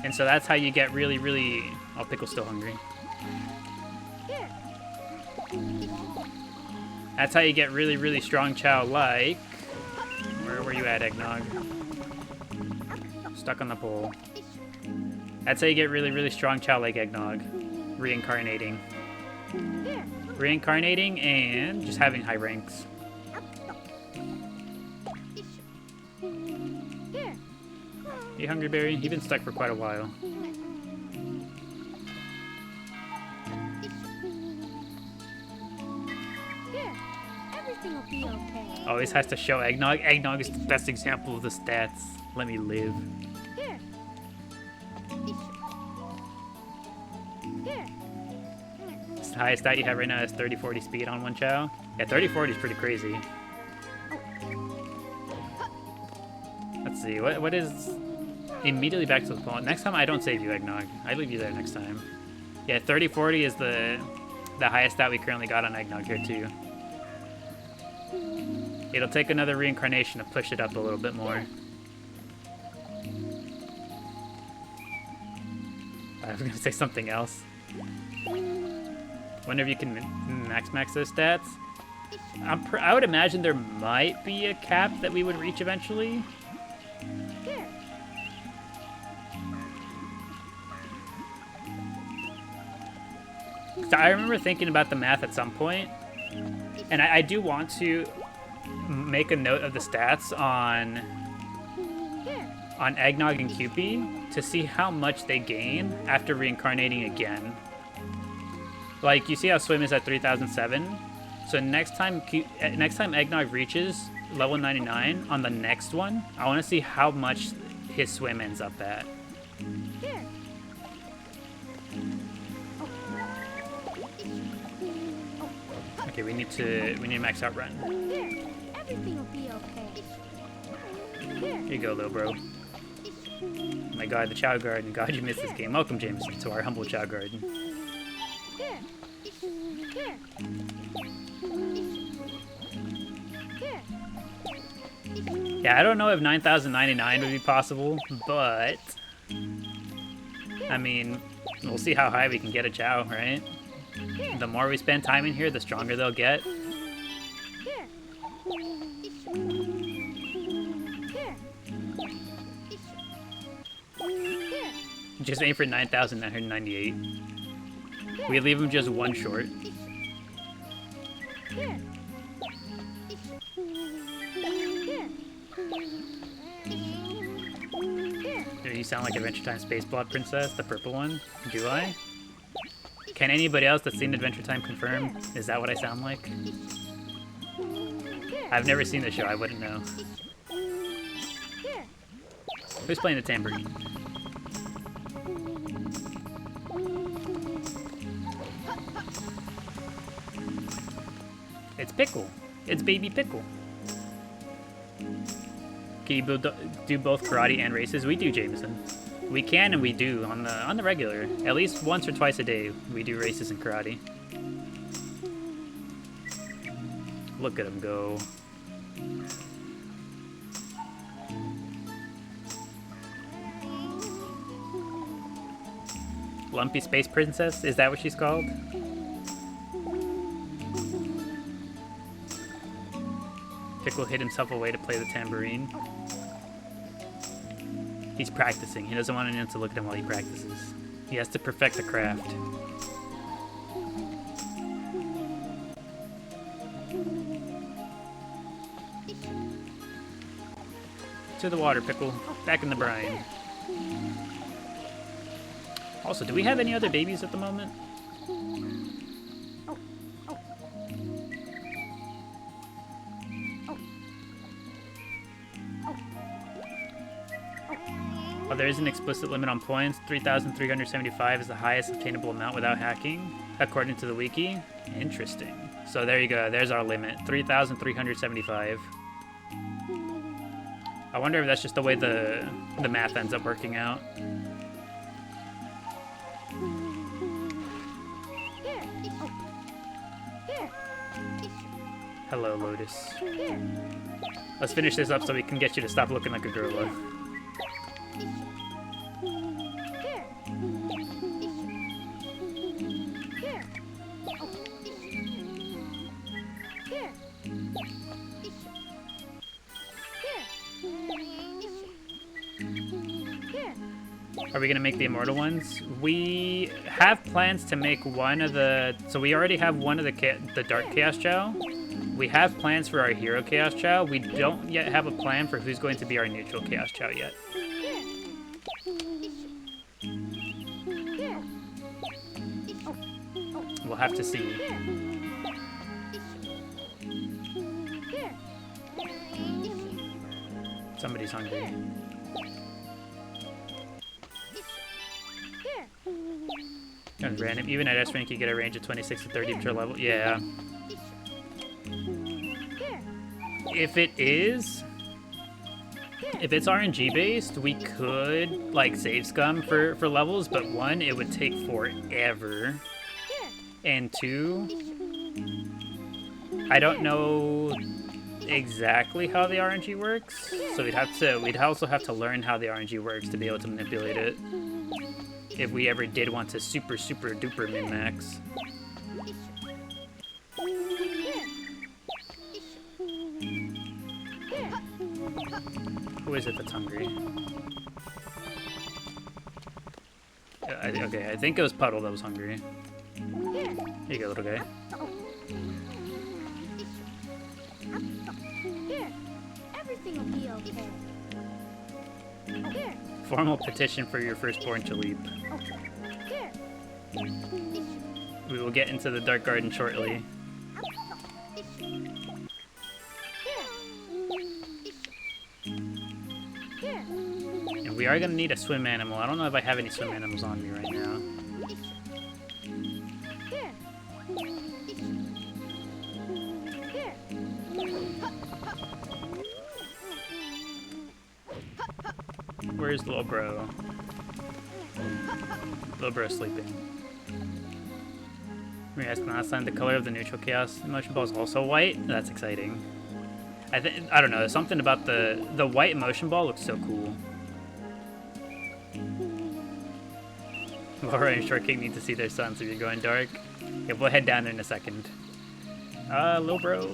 Speaker 1: And so that's how you get really, really... Oh, Pickle's still hungry. That's how you get really, really strong Chao, like... Where were you at, Eggnog? Stuck on the pole. That's how you get really, really strong Chao, like Eggnog. Reincarnating. Reincarnating and just having high ranks. Hey, Hungry Berry, you've been stuck for quite a while.
Speaker 3: Here, everything will be okay.
Speaker 1: Always has to show Eggnog. Eggnog is the best example of the stats. Let me live.
Speaker 3: Here. Here.
Speaker 1: It's the highest stat you have right now is 30-40 speed on one Chao. Yeah, 30-40 is pretty crazy. Let's see, what is... Immediately back to the phone. Next time I don't save you, Eggnog. I leave you there next time. Yeah, 30-40 is the highest stat we currently got on Eggnog here too. It'll take another reincarnation to push it up a little bit more. I was gonna say something else. Wonder if you can max those stats. I would imagine there might be a cap that we would reach eventually.
Speaker 3: Here.
Speaker 1: So I remember thinking about the math at some point, and I do want to make a note of the stats on Eggnog and Cupid to see how much they gain after reincarnating again. Like, you see how Swim is at 3007? So next time Eggnog reaches level 99 on the next one, I want to see how much his Swim ends up at.
Speaker 3: Here.
Speaker 1: Okay, we need to max out run.
Speaker 3: Here, everything will be okay. Here.
Speaker 1: Here you go, little bro. Oh my god, the Chao Garden. God, you missed this game. Welcome, Jameson, to our humble Chao Garden.
Speaker 3: Here. Here. Here.
Speaker 1: Yeah, I don't know if 9,099 would be possible, but... I mean, we'll see how high we can get a Chao, right? The more we spend time in here, the stronger they'll get.
Speaker 3: Here. Here.
Speaker 1: Just aim for 9,998. We leave them just one short.
Speaker 3: Here.
Speaker 1: Do you sound like Adventure Time Space Blood Princess, the purple one? Do I? Can anybody else that's seen Adventure Time confirm? Is that what I sound like? I've never seen the show, I wouldn't know. Who's playing the tambourine? It's Pickle. It's baby Pickle. Can you do both karate and races? We do, Jameson. We can and we do on the regular. At least once or twice a day, we do races in karate. Look at him go. Lumpy Space Princess? Is that what she's called? Pickle hid himself away to play the tambourine. He's practicing. He doesn't want anyone to look at him while he practices. He has to perfect the craft. To the water, Pickle. Back in the brine. Also, do we have any other babies at the moment? Oh, there is an explicit limit on points. 3,375 is the highest obtainable amount without hacking, according to the wiki. Interesting. So there you go. There's our limit. 3,375. I wonder if that's just the way the math ends up working out. Hello, Lotus. Let's finish this up so we can get you to stop looking like a gorilla. Are we gonna make the immortal ones? We have plans to make one of the... So we already have one of the Dark Chaos Chao. We have plans for our Hero Chaos Chao. We don't yet have a plan for who's going to be our neutral Chaos Chao yet. We'll have to see. Somebody's hungry. And random. Even at S rank, you get a range of 26 to 30 per level. Yeah. If it's RNG based, we could like save scum for levels, but one, it would take forever, and two, I don't know exactly how the RNG works, so we'd also have to learn how the RNG works to be able to manipulate it if we ever did want to super duper min max. Who is it that's hungry? Okay, I think it was Puddle that was hungry. Here you go, little guy.
Speaker 3: Everything will be okay.
Speaker 1: Formal petition for your firstborn to leap. We will get into the Dark Garden shortly. And we are going to need a swim animal. I don't know if I have any swim animals on me right now. Where's little bro? Little bro sleeping. We asked last time the color of the neutral chaos emotion ball is also white. That's exciting. I don't know. Something about the white emotion ball looks so cool. Laura and Short King need to see their son, so you're going dark. Yeah, we'll head down in a second. Lil bro.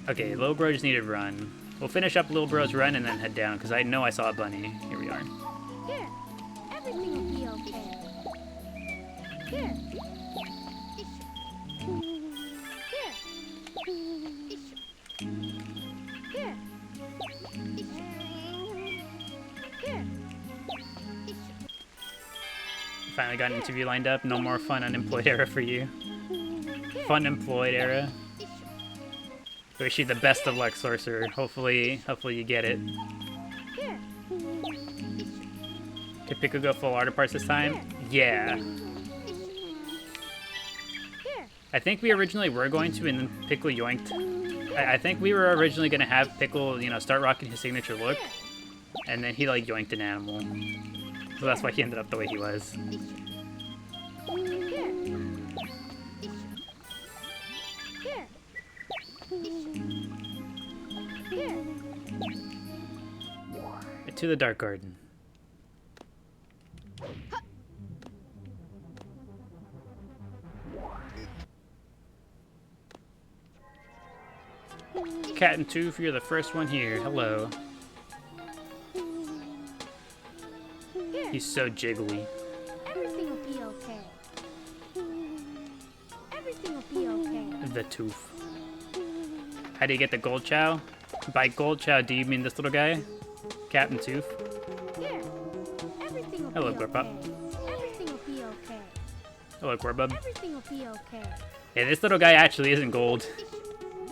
Speaker 1: Okay, Lil bro just needed to run. We'll finish up Lil bro's run and then head down, because I know I saw a bunny. Here we are.
Speaker 3: Everything will be okay.
Speaker 1: Finally got an interview lined up. No more fun unemployed era for you. Fun employed era. Wish you the best of luck, Sorcerer. Hopefully you get it. Did Pickle go full auto parts this time? Yeah. I think we originally were going to, and then Pickle yoinked. I think we were originally going to have Pickle, you know, start rocking his signature look, and then he, like, yoinked an animal. So that's why he ended up the way he was. To the Dark Garden. Cat and Tooth, you're the first one here. Hello. He's so jiggly.
Speaker 3: Everything will be okay. Everything will be okay.
Speaker 1: The Tooth. How do you get the gold Chao? By gold Chao, do you mean this little guy? Captain Tooth.
Speaker 3: Everything will
Speaker 1: Hello,
Speaker 3: be
Speaker 1: Gorpup.
Speaker 3: okay. Everything will be okay.
Speaker 1: Hello, Gorbub.
Speaker 3: Everything will be okay.
Speaker 1: Yeah, this little guy actually isn't gold.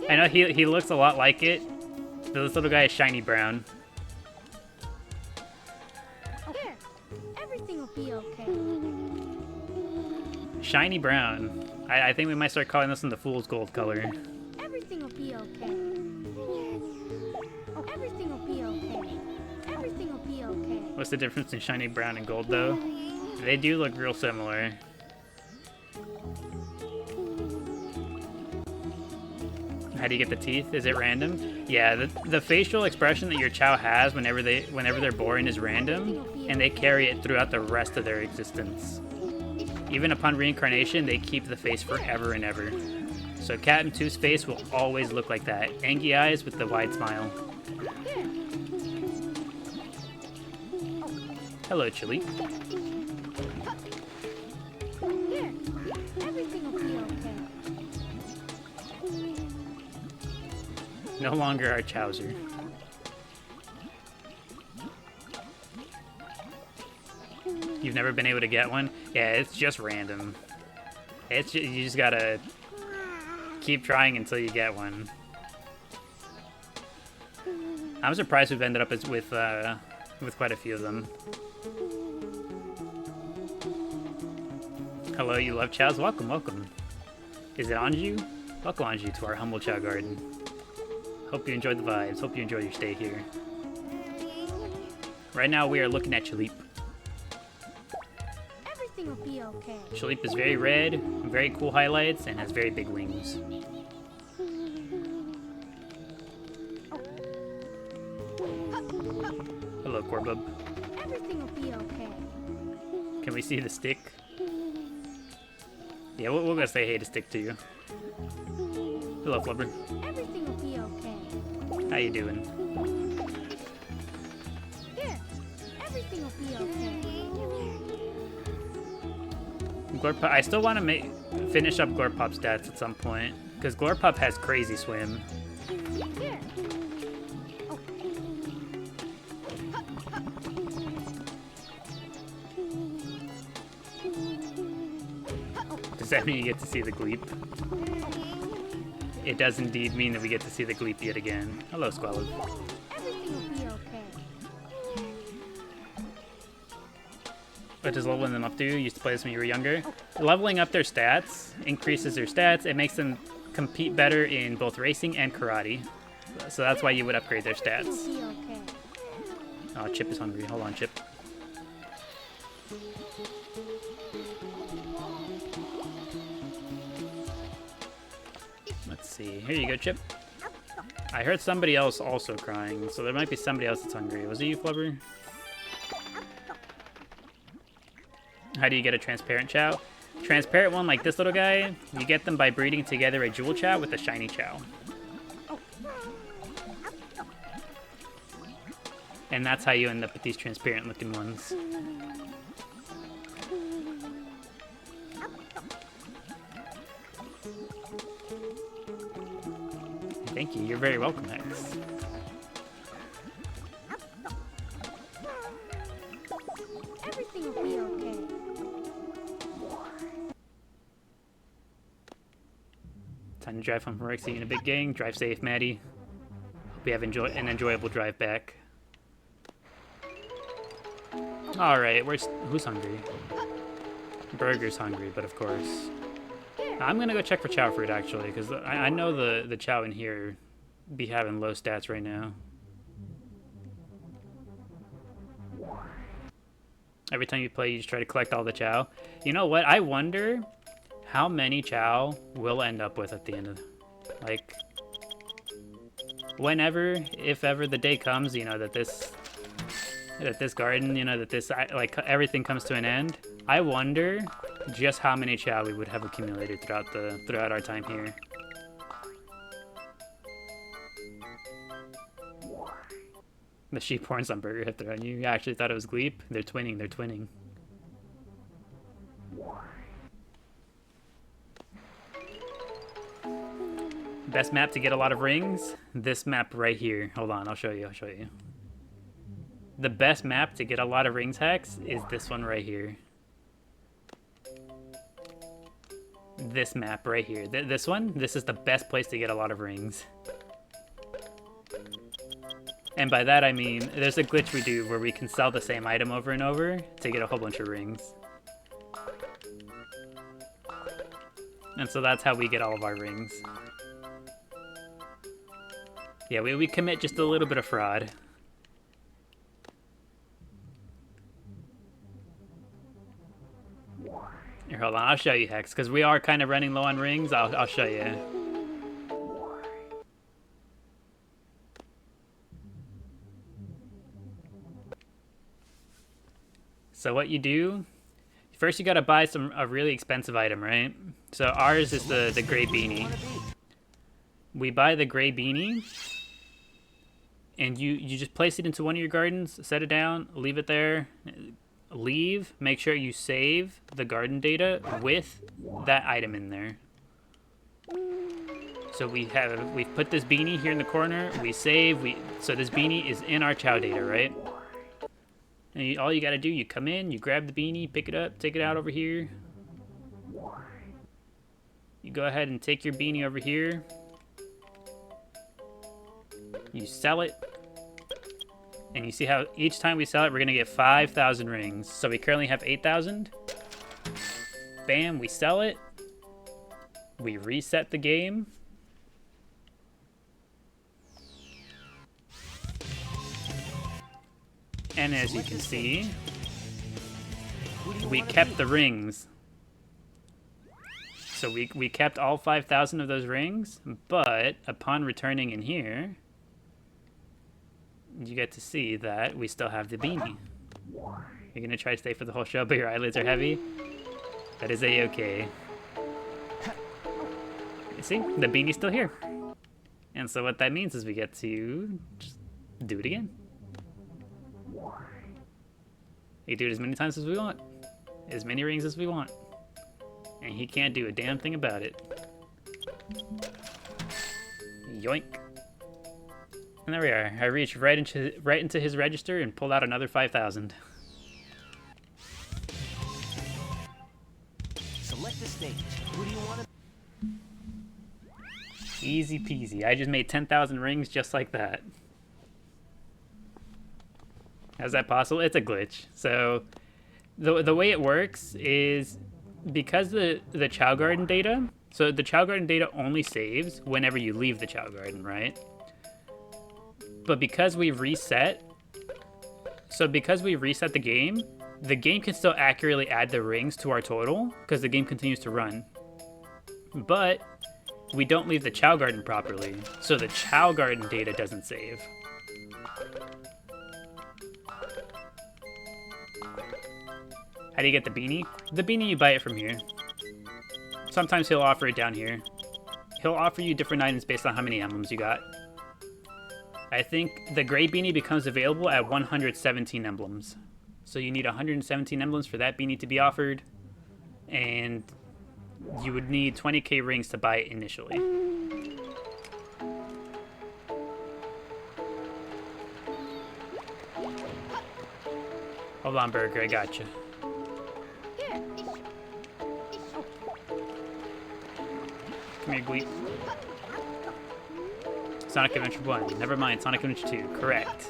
Speaker 1: I know he looks a lot like it, but this little guy is shiny brown.
Speaker 3: Everything will be okay.
Speaker 1: Shiny brown. I think we might start calling this one the Fool's Gold color.
Speaker 3: Everything will be okay. Everything will be okay. Everything will be okay.
Speaker 1: What's the difference in shiny brown and gold, though? They do look real similar. How do you get the teeth? Is it random? Yeah, the facial expression that your Chao has whenever they're born is random, and they carry it throughout the rest of their existence. Even upon reincarnation, they keep the face forever and ever. So Cat and Tooth's face will always look like that. Angie eyes with the wide smile. Hello, Chili.
Speaker 3: Everything will be okay.
Speaker 1: No longer our Chowser. You've never been able to get one? Yeah, it's just random. You just gotta keep trying until you get one. I'm surprised we've ended up with quite a few of them. Hello, you love chows? Welcome, welcome. Is it Anju? Welcome, Anju, to our humble chow garden. Hope you enjoyed the vibes. Hope you enjoyed your stay here. Right now, we are looking at Chalip.
Speaker 3: Everything will be okay.
Speaker 1: Chalip is very red, very cool highlights, and has very big wings. Hello, Corbub.
Speaker 3: Everything will be okay.
Speaker 1: Can we see the stick? Yeah, we'll go say hey to stick to you. Hello, Flubber.
Speaker 3: Everything will be okay.
Speaker 1: How you doing?
Speaker 3: Here. Everything will be okay.
Speaker 1: Glorpop. I still want to finish up Glorpop stats at some point because Glorpop has crazy swim.
Speaker 3: Here.
Speaker 1: Does that mean you get to see the Gleep? It does indeed mean that we get to see the Gleep yet again. Hello, Squallow.
Speaker 3: Everything will be okay.
Speaker 1: What does leveling them up do? You used to play this when you were younger. Leveling up their stats increases their stats. It makes them compete better in both racing and karate. So that's why you would upgrade their
Speaker 3: Everything
Speaker 1: stats.
Speaker 3: will be okay.
Speaker 1: Oh, Chip is hungry. Hold on, Chip. Let's see. Here you go, Chip. I heard somebody else also crying, so there might be somebody else that's hungry. Was it you, Flubber? How do you get a transparent Chao? Transparent one like this little guy, you get them by breeding together a jewel Chao with a shiny Chao. And that's how you end up with these transparent looking ones. Thank you, you're very welcome, Hex.
Speaker 3: Everything will be okay.
Speaker 1: Time to drive home from work, see you in a big gang. Drive safe, Maddie. Hope you have an enjoyable drive back. Alright, who's hungry? Burger's hungry, but of course. I'm gonna go check for Chao fruit actually, because I know the Chao in here be having low stats right now. Every time you play, you just try to collect all the Chao. You know what? I wonder how many Chao we'll end up with at the end of, like, whenever, if ever the day comes, you know, that this garden, you know, that this, like, everything comes to an end. I wonder just how many Chao we would have accumulated throughout our time here. The sheep horns on Burger have thrown you. You actually thought it was Gleep? They're twinning, they're twinning. Best map to get a lot of rings? This map right here. Hold on, I'll show you. The best map to get a lot of rings, Hex, is this one right here. This map right here. This one, this is the best place to get a lot of rings. And by that I mean, there's a glitch we do where we can sell the same item over and over to get a whole bunch of rings. And so that's how we get all of our rings. Yeah, we commit just a little bit of fraud. Here, hold on, I'll show you, Hex, because we are kind of running low on rings. I'll show you. So what you do, first you gotta buy a really expensive item, right? So ours is the gray beanie. We buy the gray beanie, and you just place it into one of your gardens, set it down, leave it there, leave, make sure you save the garden data with that item in there. So we've put this beanie here in the corner, we save, so this beanie is in our Chao data, right? And all you gotta do, you come in, you grab the beanie, pick it up, take it out over here. You go ahead and take your beanie over here. You sell it. And you see how each time we sell it, we're gonna get 5,000 rings. So we currently have 8,000. Bam, we sell it. We reset the game. And as you can see, we kept the rings. So we kept all 5,000 of those rings, but upon returning in here, you get to see that we still have the beanie. You're gonna try to stay for the whole show, but your eyelids are heavy? That is a-okay. You see, the beanie's still here. And so what that means is we get to just do it again. We do it as many times as we want. As many rings as we want. And he can't do a damn thing about it. Yoink. And there we are. I reached right into his register and pulled out another 5,000.
Speaker 2: Select the stage. Who do you want to...
Speaker 1: Easy peasy. I just made 10,000 rings just like that. How's that possible? It's a glitch. So the way it works is because the Chao Garden data, so the Chao Garden data only saves whenever you leave the Chao Garden, right? But because we reset the game can still accurately add the rings to our total because the game continues to run. But we don't leave the Chao Garden properly, so the Chao Garden data doesn't save. How do you get the beanie? The beanie, you buy it from here. Sometimes he'll offer it down here. He'll offer you different items based on how many emblems you got. I think the gray beanie becomes available at 117 emblems. So you need 117 emblems for that beanie to be offered. And you would need 20k rings to buy it initially. Hold on, Burger, I got you. Come here, Gleep. Sonic Adventure 1. Never mind, Sonic Adventure 2. Correct.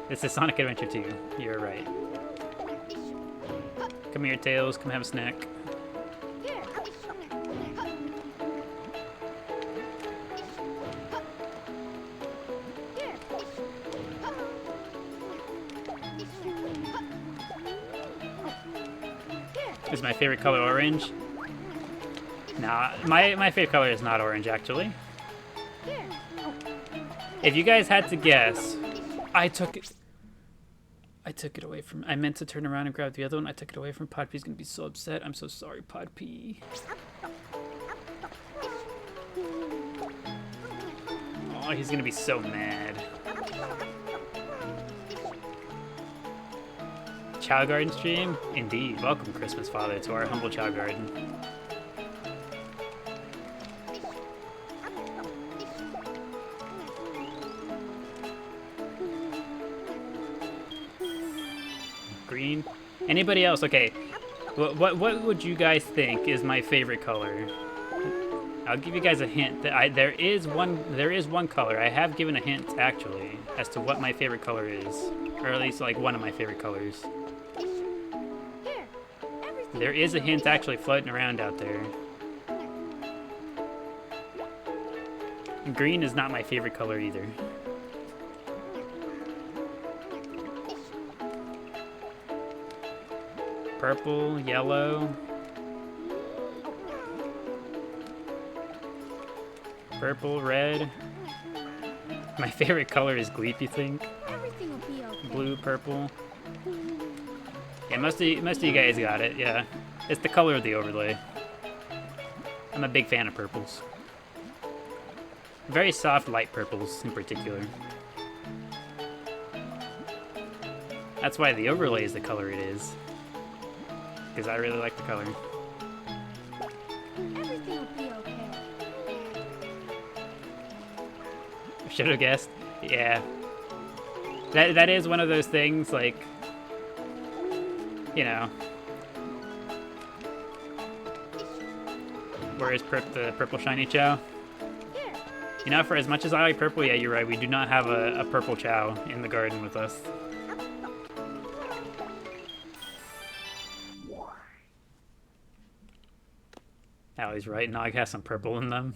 Speaker 1: This is Sonic Adventure 2. You're right. Come here, Tails. Come have a snack. Is my favorite color orange? Nah, my favorite color is not orange, actually. If you guys had to guess, I took it away from... I meant to turn around and grab the other one. I took it away from Pod P. He's going to be so upset. I'm so sorry, Pod P. Oh, he's going to be so mad. Chao Garden stream? Indeed. Welcome, Christmas Father, to our humble Chao Garden. Green. Anybody else? Okay. What would you guys think is my favorite color? I'll give you guys a hint. There is one color. I have given a hint actually as to what my favorite color is, or at least like one of my favorite colors. There is a hint actually floating around out there. Green is not my favorite color either. Purple, yellow. Purple, red. My favorite color is Gleep, you think?
Speaker 3: Everything will be okay.
Speaker 1: Blue, purple. Yeah, most of you guys got it, yeah. It's the color of the overlay. I'm a big fan of purples. Very soft, light purples in particular. That's why the overlay is the color it is. Because I really like the color.
Speaker 3: Everything will be okay.
Speaker 1: Should have guessed. Yeah. That is one of those things, like, you know. Where is the purple shiny Chao? You know, for as much as I like purple, yeah, you're right. We do not have a purple Chao in the garden with us. Allie's right. Nog has some purple in them.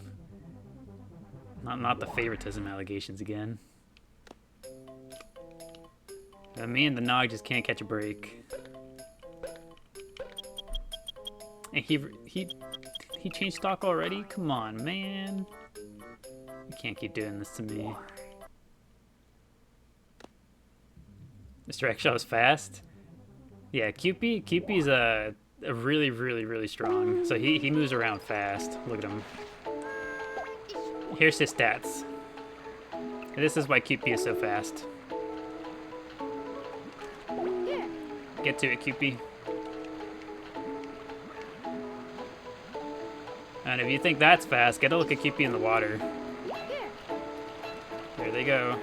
Speaker 1: Not the favoritism allegations again. Me and the Nog just can't catch a break. And he changed stock already? Come on, man. You can't keep doing this to me. Mr. X-Shell is fast. Yeah, Cupid's a really strong. So he moves around fast. Look at him. Here's his stats. This is why Cupid is so fast. Get to it, Cupid. And if you think that's fast, get a look at Cupid in the water. There they go.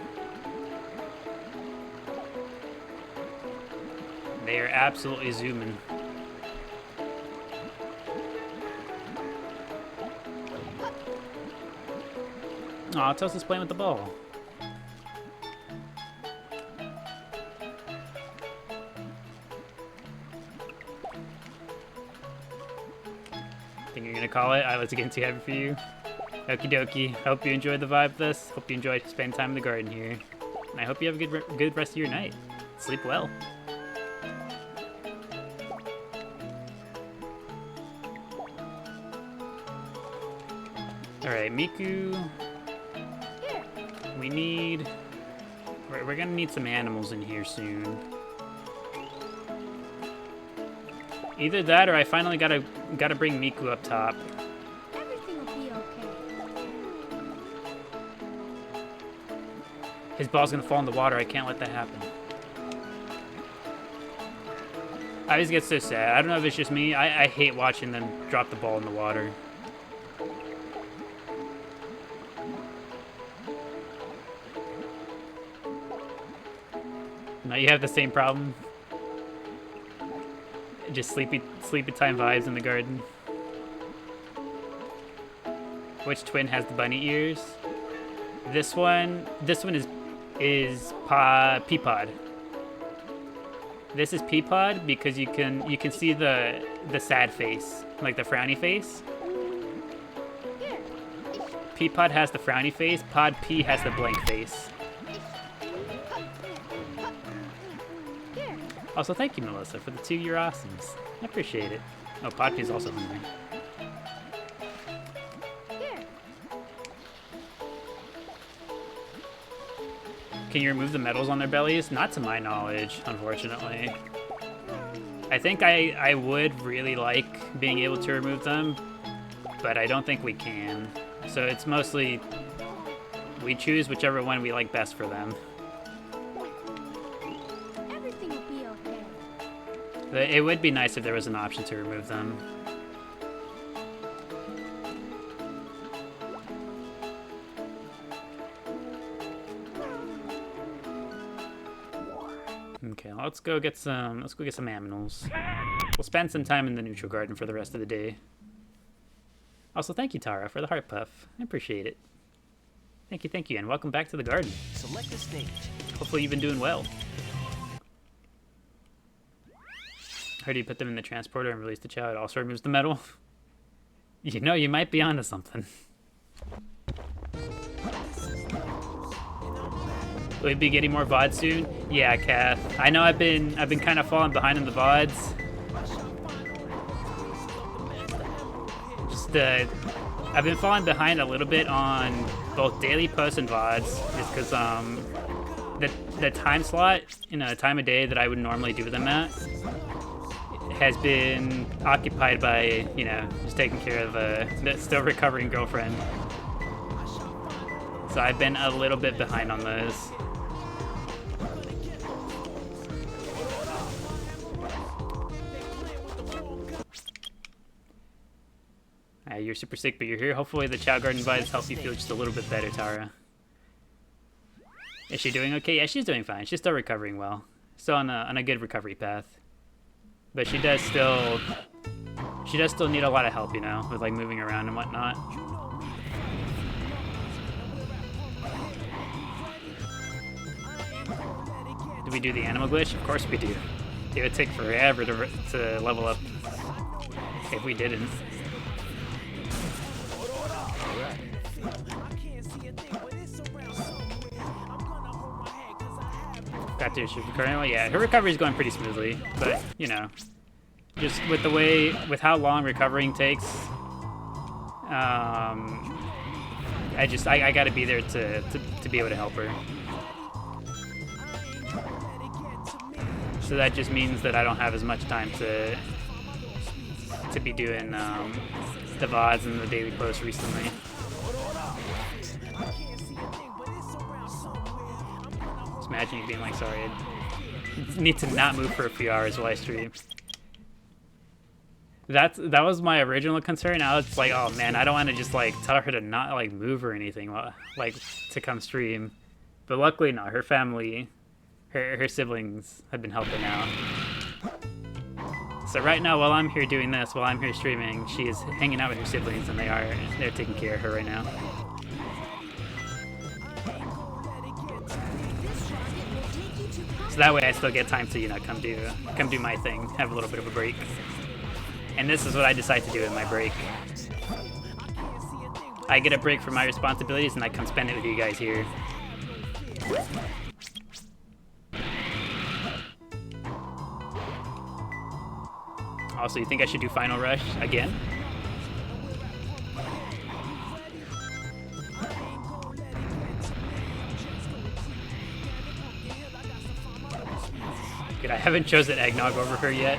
Speaker 1: They are absolutely zooming. Aw, Toast is playing with the ball. Think you're gonna call it? I was getting too heavy for you. Okie dokie. Hope you enjoyed the vibe of this. Hope you enjoyed spending time in the garden here. And I hope you have a good rest of your night. Sleep well. Alright, Miku. We need... We're gonna need some animals in here soon. Either that or I finally gotta bring Miku up top.
Speaker 3: Everything will be okay.
Speaker 1: His ball's gonna fall in the water. I can't let that happen. I always get so sad. I don't know if it's just me. I hate watching them drop the ball in the water. Now you have the same problem. Just sleepy time vibes in the garden. Which twin has the bunny ears? This one is Peapod. This is Peapod because you can see the sad face, like the frowny face. Peapod has the frowny face. Pod P has the blank face. Also, thank you, Melissa, for the 2 year awesomes. I appreciate it. Oh, Pod P is also hungry. Can you remove the medals on their bellies? Not to my knowledge, unfortunately. I think I would really like being able to remove them, but I don't think we can. So it's mostly we choose whichever one we like best for them.
Speaker 3: Everything will be okay.
Speaker 1: It would be nice if there was an option to remove them. Okay, let's go get some aminals. We'll spend some time in the neutral garden for the rest of the day. Also, thank you, Tara, for the heart puff. I appreciate it. Thank you, and welcome back to the garden.
Speaker 2: Select the stage.
Speaker 1: Hopefully you've been doing well. Heard you put them in the transporter and release the Chao. It also removes the metal. You know, you might be onto something. Will we be getting more VODs soon? Yeah, Kath. I know I've been kind of falling behind in the VODs. Just I've been falling behind a little bit on both daily posts and VODs, just because the time slot, the time of day that I would normally do them at has been occupied by, just taking care of the still recovering girlfriend. So I've been a little bit behind on those. You're super sick, but you're here. Hopefully the Chao Garden vibes help you feel just a little bit better, Tara. Is she doing okay? Yeah, she's doing fine. She's still recovering well. Still on a good recovery path. but she does still need a lot of help, you know, with like moving around and whatnot. Do we do the animal glitch? Of course we do. It would take forever to level up if we didn't. Got to issue currently. Yeah, her recovery is going pretty smoothly, but you know, just with how long recovering takes, I gotta be there to be able to help her. So that just means that I don't have as much time to be doing the VODs and the daily posts recently. Just imagine you being like, sorry, I need to not move for a few hours while I stream. That was my original concern. Now it's like, oh man, I don't want to just like tell her to not like move or anything, like to come stream. But luckily, no, her family, her siblings have been helping out. So right now, while I'm here doing this, while I'm here streaming, she is hanging out with her siblings, and they're taking care of her right now. So that way, I still get time to, you know, come do my thing, have a little bit of a break. And this is what I decide to do in my break. I get a break from my responsibilities, and I come spend it with you guys here. Also, you think I should do Final Rush again? Good, I haven't chosen Eggnog over her yet.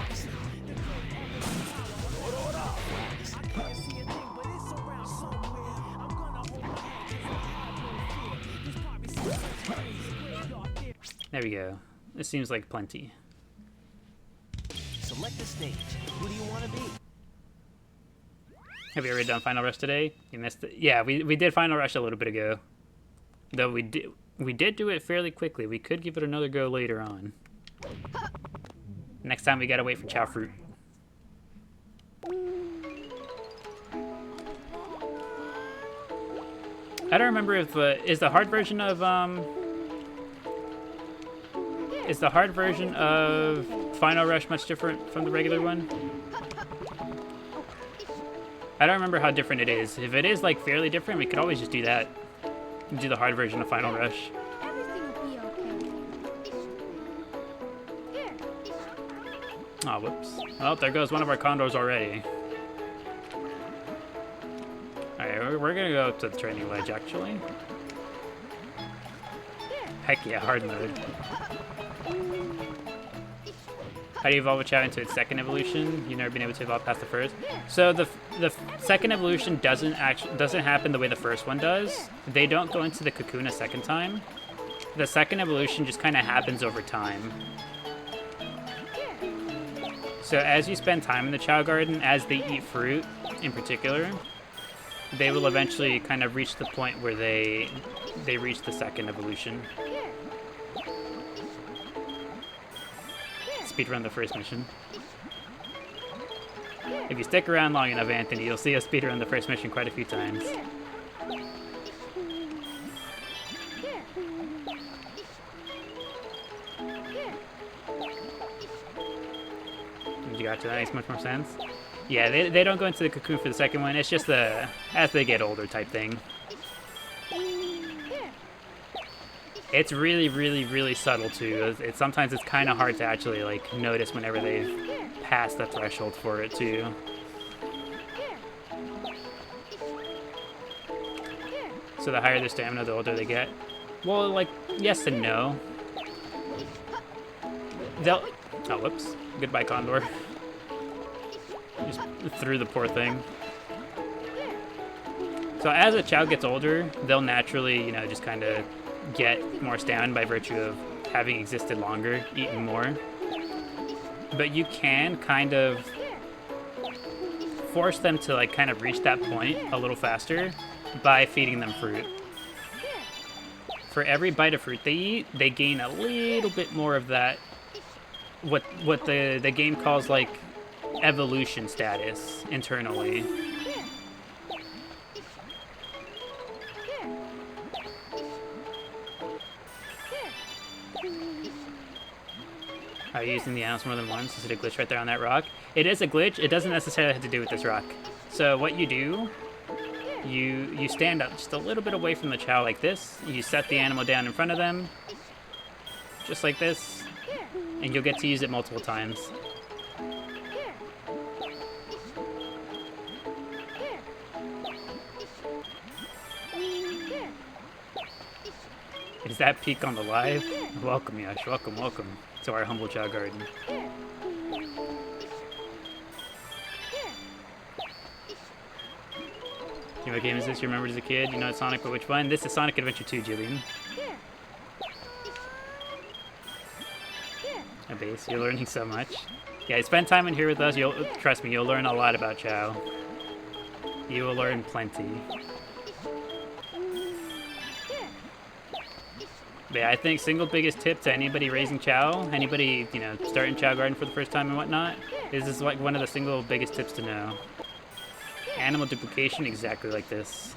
Speaker 1: There we go. This seems like plenty.
Speaker 2: Select the stage. Who do you want to be?
Speaker 1: Have you already done Final Rush today? You missed it. Yeah, we did Final Rush a little bit ago. Though we did do it fairly quickly. We could give it another go later on. Next time we gotta wait for Chao Fruit. I don't remember if is the hard version of Final Rush much different from the regular one? I don't remember how different it is. If it is like fairly different, we could always just do that. Do the hard version of Final Rush.
Speaker 3: Everything will be okay. Here.
Speaker 1: Oh, whoops. Well, there goes one of our condos already. Alright, we're gonna go up to the training ledge, actually. Heck yeah, hard mode. How do you evolve a Chao into its second evolution? You've never been able to evolve past the first. So the second evolution doesn't happen the way the first one does. They don't go into the cocoon a second time. The second evolution just kind of happens over time. So as you spend time in the Chao Garden, as they eat fruit in particular, they will eventually kind of reach the point where they reach the second evolution. Speedrun the first mission. If you stick around long enough, Anthony, you'll see us speedrun the first mission quite a few times. You got to that? Makes much more sense. Yeah, they don't go into the cocoon for the second one. It's just the as they get older type thing. It's really, really, really subtle too. Sometimes it's kind of hard to actually like notice whenever they've passed the threshold for it too. So the higher their stamina, the older they get. Well, like, yes and no. Oh, whoops. Goodbye, Condor. Just threw the poor thing. So as a Chao gets older, they'll naturally, you know, just kind of get more stamina by virtue of having existed longer, eaten more. But you can kind of force them to like kind of reach that point a little faster by feeding them fruit. For every bite of fruit they eat, they gain a little bit more of that what the game calls like evolution status internally. Are you using the animals more than once? Is it a glitch right there on that rock? It is a glitch. It doesn't necessarily have to do with this rock. So what you do, you stand up just a little bit away from the Chao like this. You set the animal down in front of them, just like this, and you'll get to use it multiple times. Is that peak on the live? Welcome, Yash. Welcome, welcome to our humble Chao garden. You know what game is this you remembered as a kid? You know it's Sonic, but which one? This is Sonic Adventure 2, Jillian. A base. You're learning so much. Yeah, spend time in here with us. Trust me, you'll learn a lot about Chao. You will learn plenty. But yeah, I think single biggest tip to anybody raising Chao, anybody, you know, starting Chao Garden for the first time and whatnot, is this is like one of the single biggest tips to know. Animal duplication exactly like this.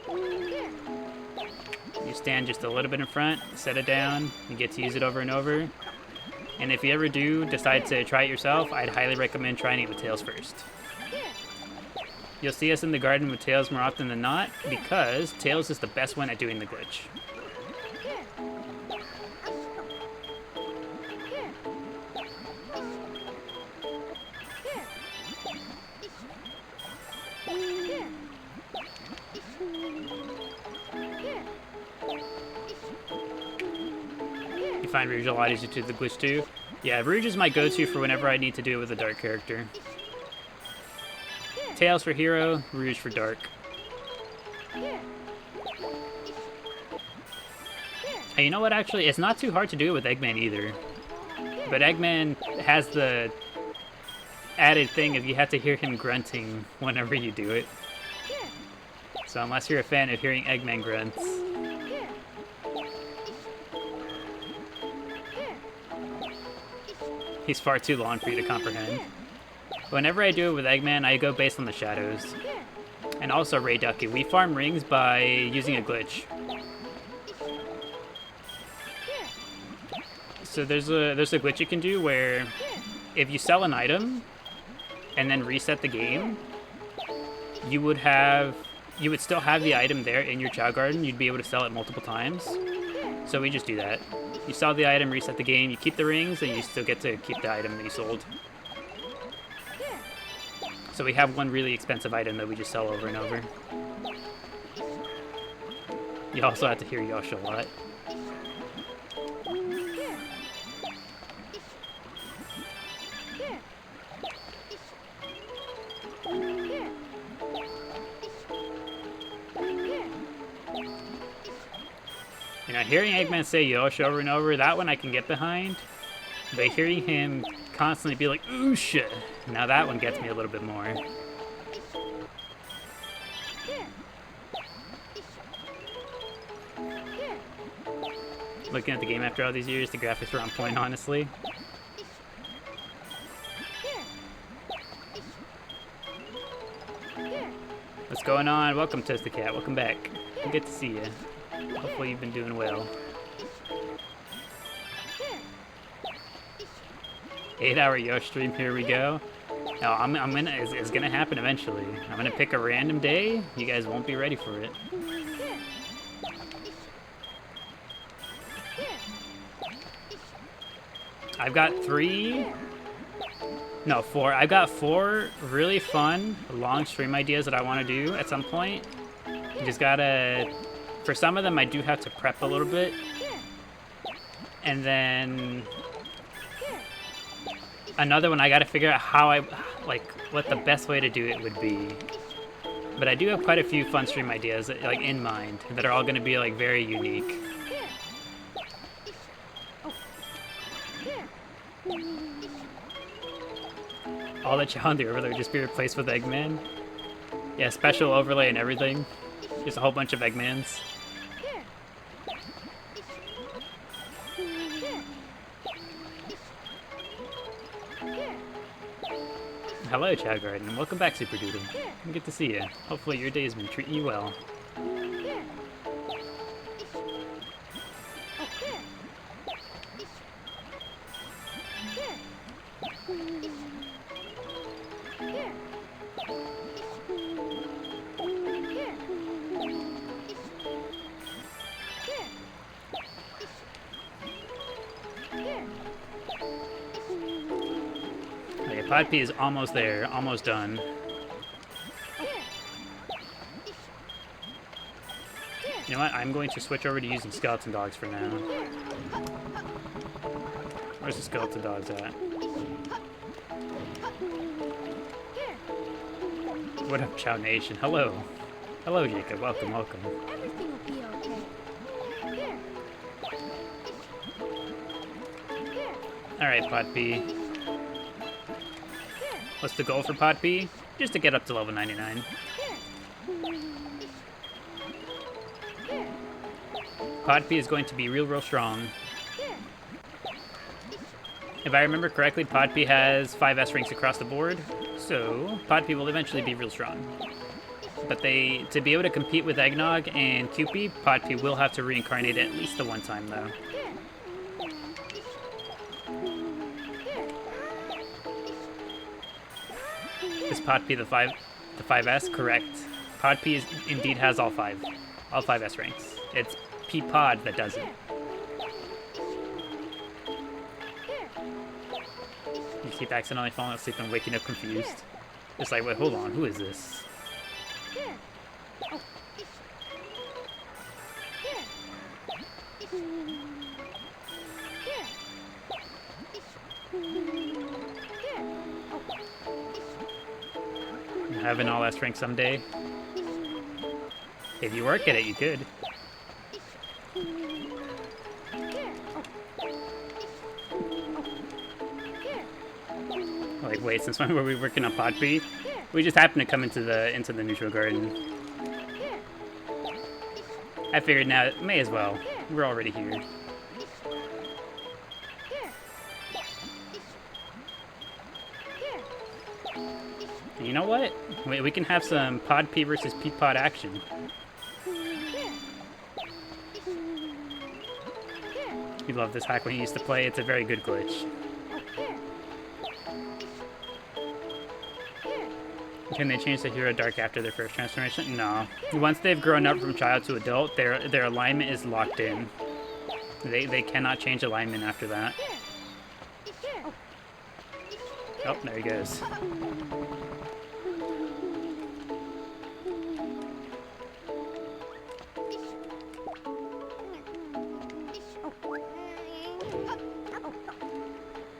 Speaker 1: You stand just a little bit in front, set it down, you get to use it over and over. And if you ever do decide to try it yourself, I'd highly recommend trying it with Tails first. You'll see us in the garden with Tails more often than not, because Tails is the best one at doing the glitch. You find Rouge a lot easier to do the glitch too? Yeah, Rouge is my go-to for whenever I need to do it with a dark character. Tails for hero, Rouge for dark. Hey, you know what, actually? It's not too hard to do it with Eggman either. But Eggman has the added thing of you have to hear him grunting whenever you do it. So unless you're a fan of hearing Eggman grunts... he's far too long for you to comprehend. Whenever I do it with Eggman, I go based on the shadows. And also Ray Ducky. We farm rings by using a glitch. So there's a glitch you can do where if you sell an item and then reset the game, you would still have the item there in your Chao Garden. You'd be able to sell it multiple times. So we just do that. You sell the item, reset the game, you keep the rings, and you still get to keep the item that you sold. So we have one really expensive item that we just sell over and over. You also have to hear Yosh a lot. You know, hearing Eggman say Yosh over and over, that one I can get behind. But hearing him constantly be like, oosh, now that one gets me a little bit more. Looking at the game after all these years, the graphics were on point, honestly. What's going on? Welcome, Toasted Cat. Welcome back. Good to see you. Hopefully you've been doing well. 8-hour Yosh stream, here we go. No, it's gonna happen eventually. I'm gonna pick a random day. You guys won't be ready for it. I've got four. I've got 4 really fun, long stream ideas that I want to do at some point. You just gotta... For some of them, I do have to prep a little bit. And then... Another one, I gotta figure out how what the best way to do it would be. But I do have quite a few fun stream ideas, like, in mind, that are all gonna be, like, very unique. All the Chao on the overlay would just be replaced with Eggman. Yeah, special overlay and everything. Just a whole bunch of Eggmans. hello, Chao Garden. Welcome back, Super Doodle. Good to see you. Hopefully your day has been treating you well. Okay, Pod P is almost there, almost done. You know what? I'm going to switch over to using skeleton dogs for now. Where's the skeleton dogs at? What up, Chao Nation? Hello. Hello, Jacob. Welcome, welcome.
Speaker 3: Everything will be okay.
Speaker 1: Alright, Pod P. What's the goal for Pod P? Just to get up to level 99. Pod P is going to be real strong. If I remember correctly, Pod P has 5 S ranks across the board, so Pod P will eventually be real strong. But to be able to compete with Eggnog and Cupid, Pod P will have to reincarnate at least the one time, though. Is Pod P the 5S? Correct. Pod P indeed has all 5 S ranks. It's P Pod that doesn't. You keep accidentally falling asleep and waking up confused. It's like, wait, hold on, who is this? Have an all S rank someday. If you work at it, you could. Like, wait, since when were we working on Pod P? We just happened to come into the neutral garden. I figured now, may as well. We're already here. You know what? We can have some Pod P versus P Pod action. You love this hack when you used to play. It's a very good glitch. Can they change the hero dark after their first transformation? No. Once they've grown up from child to adult, their alignment is locked in. They cannot change alignment after that. Oh, there he goes.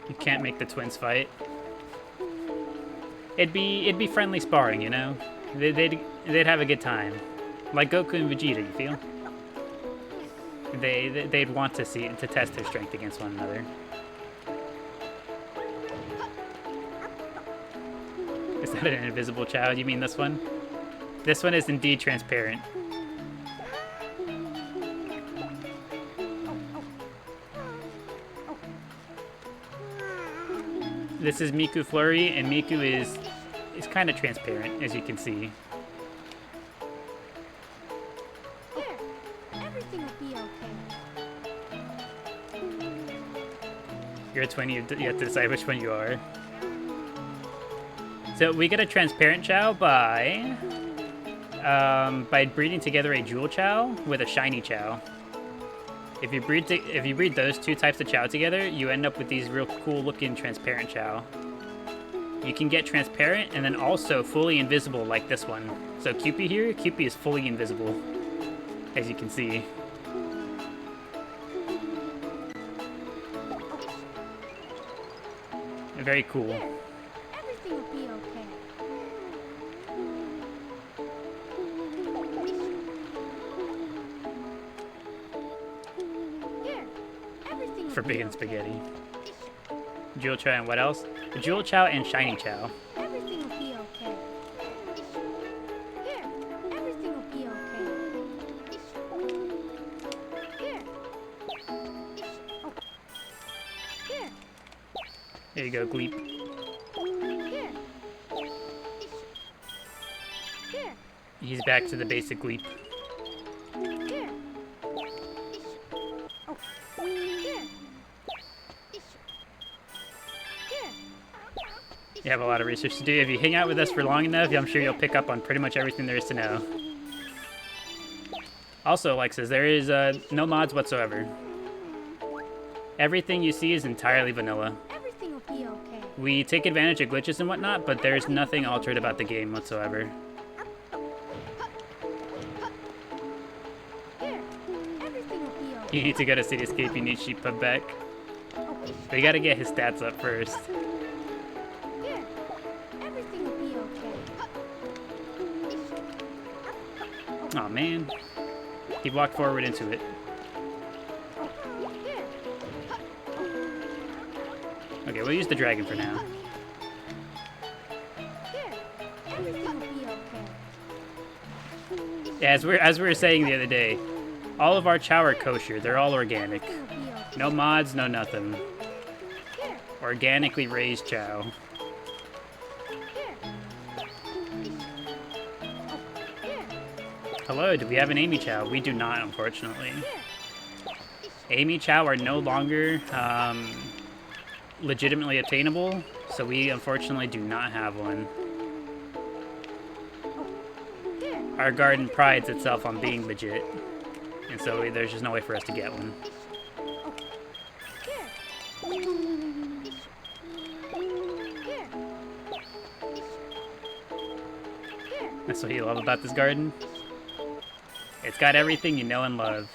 Speaker 1: You can't make the twins fight. It'd be friendly sparring, you know. They'd have a good time, like Goku and Vegeta. You feel? They'd want to test their strength against one another. Is that an invisible child? You mean this one? This one is indeed transparent. This is Miku Flurry, and Miku is kind of transparent, as you can see.
Speaker 3: Everything will be okay.
Speaker 1: You're a twin, you have to decide which one you are. So we get a transparent Chao by breeding together a jewel Chao with a shiny Chao. If you breed those two types of Chao together, you end up with these real cool looking transparent Chao. You can get transparent and then also fully invisible like this one. So Cupid here, Cupid is fully invisible, as you can see. Very cool.
Speaker 3: Everything will be okay.
Speaker 1: Forbidden spaghetti. Jewel Chao and what else? Jewel Chao and shiny Chao.
Speaker 3: Everything will be okay. Here, everything will be okay. Here. Oh. Here.
Speaker 1: There you go, Gleep.
Speaker 3: Here.
Speaker 1: He's back to the basic leap.
Speaker 3: Here. Oh. Here. Here.
Speaker 1: You have a lot of research to do. If you hang out with us for long enough, I'm sure you'll pick up on pretty much everything there is to know. Also, Alexis, there is no mods whatsoever. Everything you see is entirely vanilla.
Speaker 3: Everything will be okay.
Speaker 1: We take advantage of glitches and whatnot, but there's nothing altered about the game whatsoever.
Speaker 3: Here. Everything will be okay.
Speaker 1: You need to go to Cityscape, you need Sheep Pub back. We gotta get his stats up first.
Speaker 3: Here. Everything will be okay.
Speaker 1: Aw, man. He walked forward into it.
Speaker 3: Here.
Speaker 1: Okay, we'll use the dragon for now.
Speaker 3: Here. Everything will be okay.
Speaker 1: Yeah, as we were saying the other day, all of our Chao are kosher. They're all organic.
Speaker 3: Everything will be okay.
Speaker 1: No mods, no nothing.
Speaker 3: Here.
Speaker 1: Organically raised Chao.
Speaker 3: Here. Here.
Speaker 1: Hello, do we have an Amy Chao? We do not, unfortunately.
Speaker 3: Here.
Speaker 1: Amy Chao are no longer legitimately attainable, so we unfortunately do not have one.
Speaker 3: Here.
Speaker 1: Our garden prides itself on being legit, and so there's just no way for us to get one.
Speaker 3: Here. Here. Here.
Speaker 1: That's what you love about this garden. It's got everything you know and love.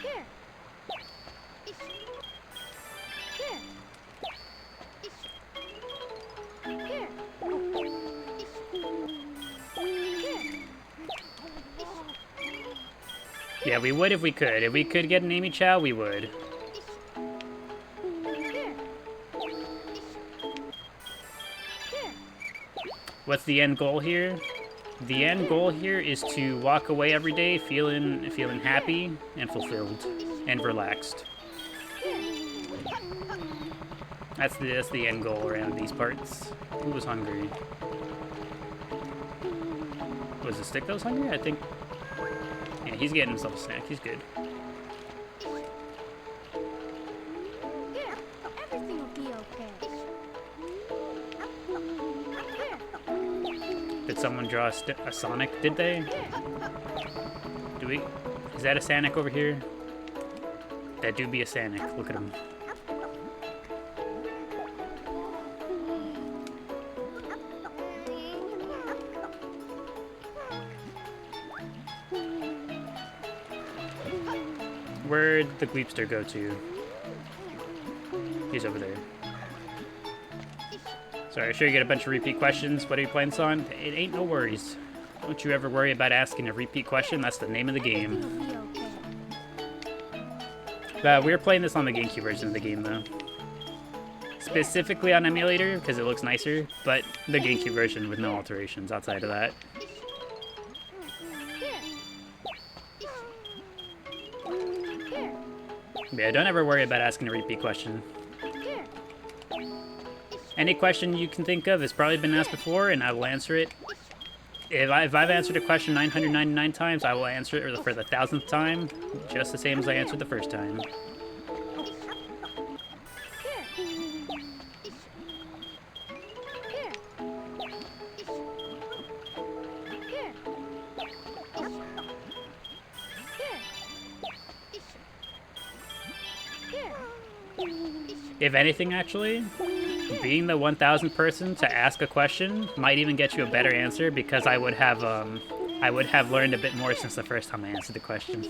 Speaker 3: Here. Here. Here.
Speaker 1: Yeah, we would if we could. If we could get an Amy Chao, we would.
Speaker 3: Here. Here.
Speaker 1: What's the end goal here? The end goal here is to walk away every day feeling happy and fulfilled and relaxed. That's the end goal around these parts. Who was hungry? Was it Stick that was hungry? I think. Yeah, he's getting himself a snack. He's good.
Speaker 3: Here. Everything will be okay. Here.
Speaker 1: Did someone draw a Sonic? Did they? Do we? Is that a Sonic over here? That do be a Sonic. Look at him. Where'd the Gleepster go to? He's over there. Sorry, I'm sure you get a bunch of repeat questions. What are you playing this on? It ain't no worries. Don't you ever worry about asking a repeat question. That's the name of the game.
Speaker 3: Everything will be okay.
Speaker 1: We're playing this on the GameCube version of the game, though. Specifically on emulator, because it looks nicer, but the GameCube version with no alterations outside of that.
Speaker 3: Here. Here.
Speaker 1: Yeah, don't ever worry about asking a repeat question.
Speaker 3: Here.
Speaker 1: Any question you can think of has probably been asked before, and I will answer it. If I've answered a question 999 times, I will answer it for the 1000th time, just the same as I answered the first time. If anything, actually, being the 1000th person to ask a question might even get you a better answer, because I would have learned a bit more since the first time I answered the question.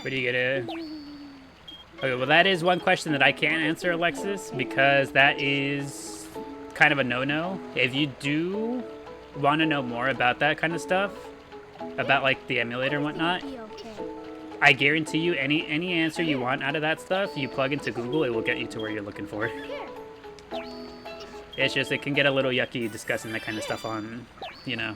Speaker 1: What are you gonna... Okay, well that is one question that I can't answer, Alexis, because that is kind of a no-no. If you do want to know more about that kind of stuff, about like the emulator and whatnot, I guarantee you any answer you want out of that stuff, you plug into Google, it will get you to where you're looking for. It's just, it can get a little yucky discussing that kind of stuff on, you know.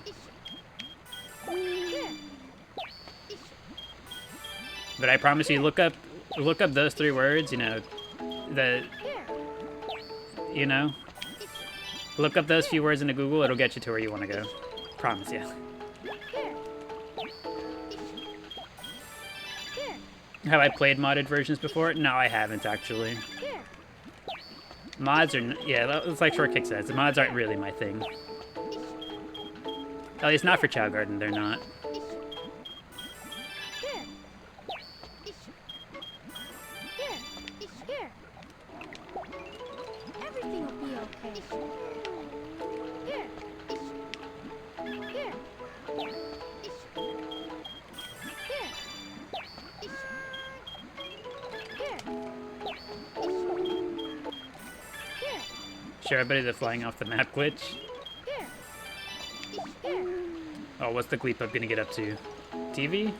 Speaker 1: But I promise you, look up Look up those 3 words, you know, you know, look up those few words into Google, it'll get you to where you want to go. Promise you. Have I played modded versions before? No, I haven't, actually. Mods are, yeah, it's like Short Kick says, the mods aren't really my thing. At least not for Chao Garden, they're not.
Speaker 3: Everything will be okay. Here. Here.
Speaker 1: Show everybody the flying off the map glitch. Oh, what's the Gleep Up gonna get up to? TV?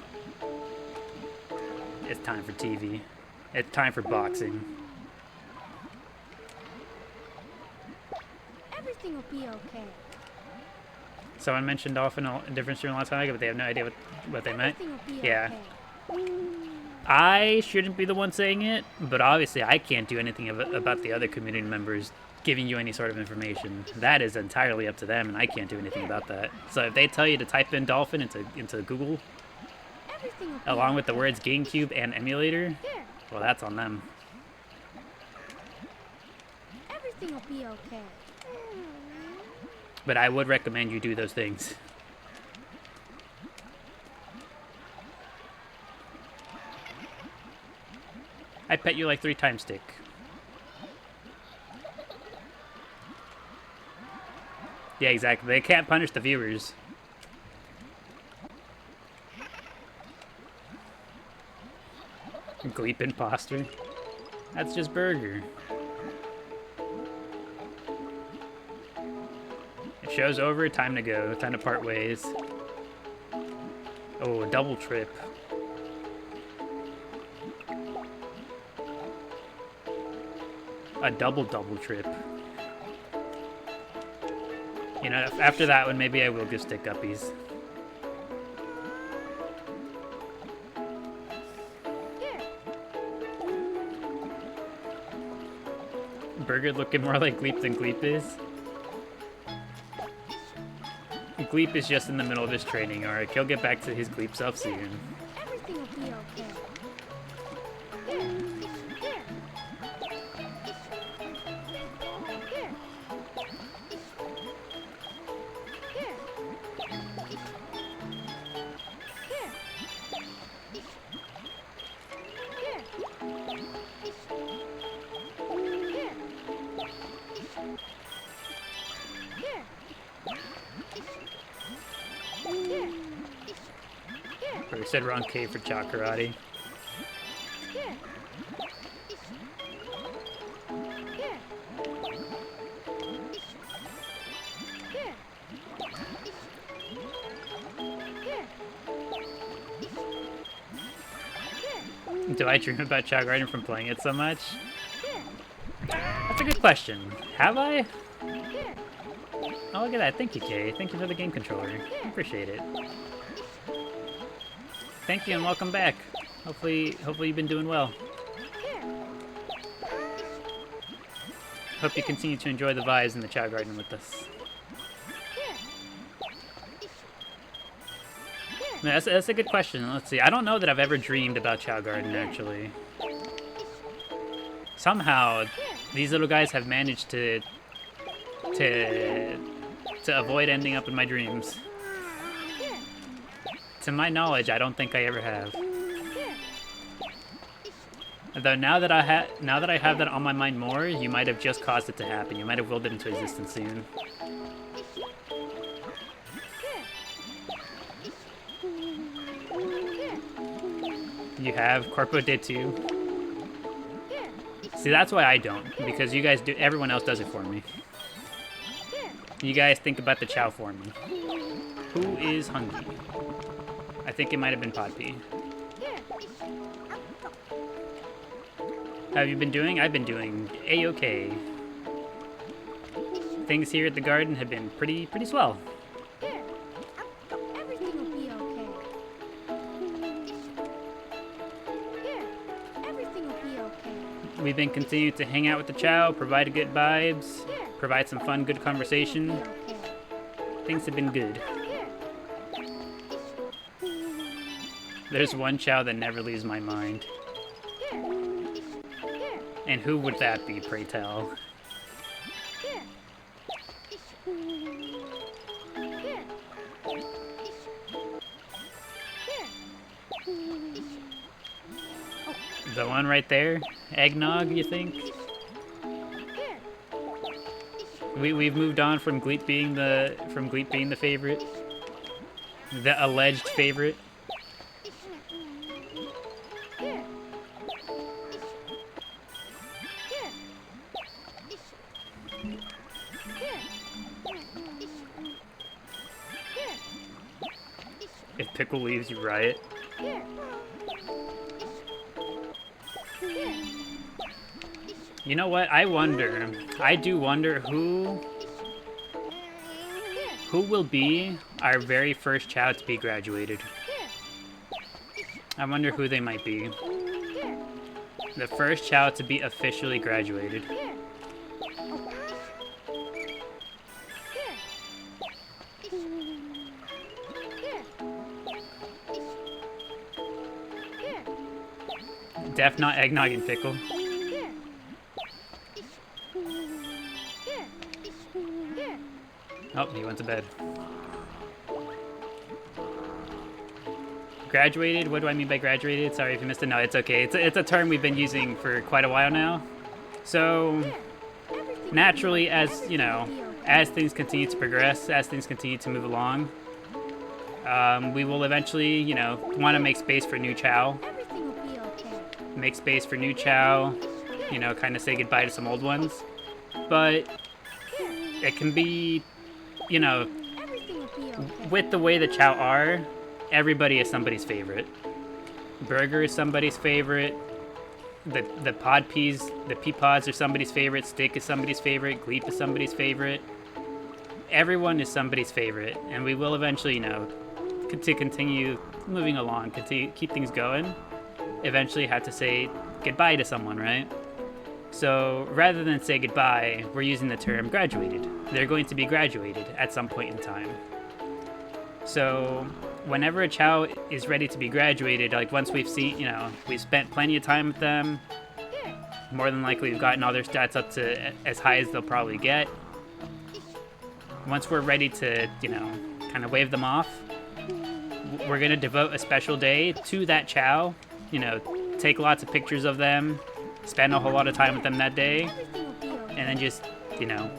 Speaker 1: It's time for TV. It's time for boxing.
Speaker 3: Everything will be okay.
Speaker 1: Someone mentioned Dolphin a different stream last time, but they have no idea what they meant.
Speaker 3: Everything will be
Speaker 1: Yeah.
Speaker 3: okay.
Speaker 1: I shouldn't be the one saying it, but obviously I can't do anything about the other community members giving you any sort of information. That is entirely up to them, and I can't do anything about that. So if they tell you to type in Dolphin into Google,
Speaker 3: Everything will be
Speaker 1: along with the
Speaker 3: okay.
Speaker 1: words GameCube and emulator, well, that's on them.
Speaker 3: Everything will be okay.
Speaker 1: But I would recommend you do those things. I bet you like 3 times stick. Yeah, exactly. They can't punish the viewers. Gleep imposter. That's just Burger. It show's over. Time to go. Time to part ways. Oh, a double trip. A double trip. You know, after that one, maybe I will give stick guppies. Burger looking more like Gleep than Gleep is. Gleep is just in the middle of his training arc. He'll get back to his Gleep self soon.
Speaker 3: Everything will be okay.
Speaker 1: Burger said wrong K for Chao Karate. Do I dream about Chao Garden from playing it so much? That's a good question. Have I? Oh, look at that. Thank you, Kay. Thank you for the game controller. Appreciate it. Thank you and welcome back. Hopefully you've been doing well. Hope you continue to enjoy the vibes in the Chao Garden with us. No, that's a good question. Let's see. I don't know that I've ever dreamed about Chao Garden, actually. Somehow, these little guys have managed to avoid ending up in my dreams. To my knowledge, I don't think I ever have. Though now that I have that on my mind more, you might have just caused it to happen. You might have willed it into existence soon. You have. Corpo did too. See, that's why I don't. Because you guys do. Everyone else does it for me. You guys think about the Chao for me. Who is hungry? I think it might have been Pod P. How have you been doing? I've been doing A-okay. Things here at the garden have been pretty swell.
Speaker 3: Everything will be okay.
Speaker 1: We've been continuing to hang out with the Chao, provide good vibes, provide some fun, good conversation.
Speaker 3: Okay.
Speaker 1: Things have been good.
Speaker 3: Here.
Speaker 1: There's one Chao that never leaves my mind.
Speaker 3: Here. Here.
Speaker 1: And who would that be, pray tell?
Speaker 3: Here. Here.
Speaker 1: The one right there? Eggnog, you think? We've moved on from Gleep being the favorite. The alleged favorite. If Pickle leaves, you riot. You know what? I do wonder who will be our very first Chao to be graduated. I wonder who they might be. The first Chao to be officially graduated. Def not Eggnog and Pickle. Oh, he went to bed. Graduated? What do I mean by graduated? Sorry if you missed it. No, it's okay. It's a term we've been using for quite a while now. So, naturally, as, you know, as things continue to progress, as things continue to move along, we will eventually, you know, want to make space for new Chao.
Speaker 3: Everything will be okay.
Speaker 1: Make space for new Chao, you know, kind of say goodbye to some old ones. But it can be, you know,
Speaker 3: Everything will be okay.
Speaker 1: with the way the Chao are, everybody is somebody's favorite. Burger is somebody's favorite. The pod peas, the pea pods are somebody's favorite. Stick is somebody's favorite. Gleep is somebody's favorite. Everyone is somebody's favorite, and we will eventually, you know, to continue moving along, keep things going. Eventually, have to say goodbye to someone, right? So rather than say goodbye, we're using the term graduated. They're going to be graduated at some point in time. So whenever a Chao is ready to be graduated, like once we've seen, you know, we've spent plenty of time with them, more than likely we've gotten all their stats up to as high as they'll probably get. Once we're ready to, you know, kind of wave them off, we're going to devote a special day to that Chao, you know, take lots of pictures of them, spend a whole lot of time with them that day,
Speaker 3: Everything will be okay.
Speaker 1: and then just, you know,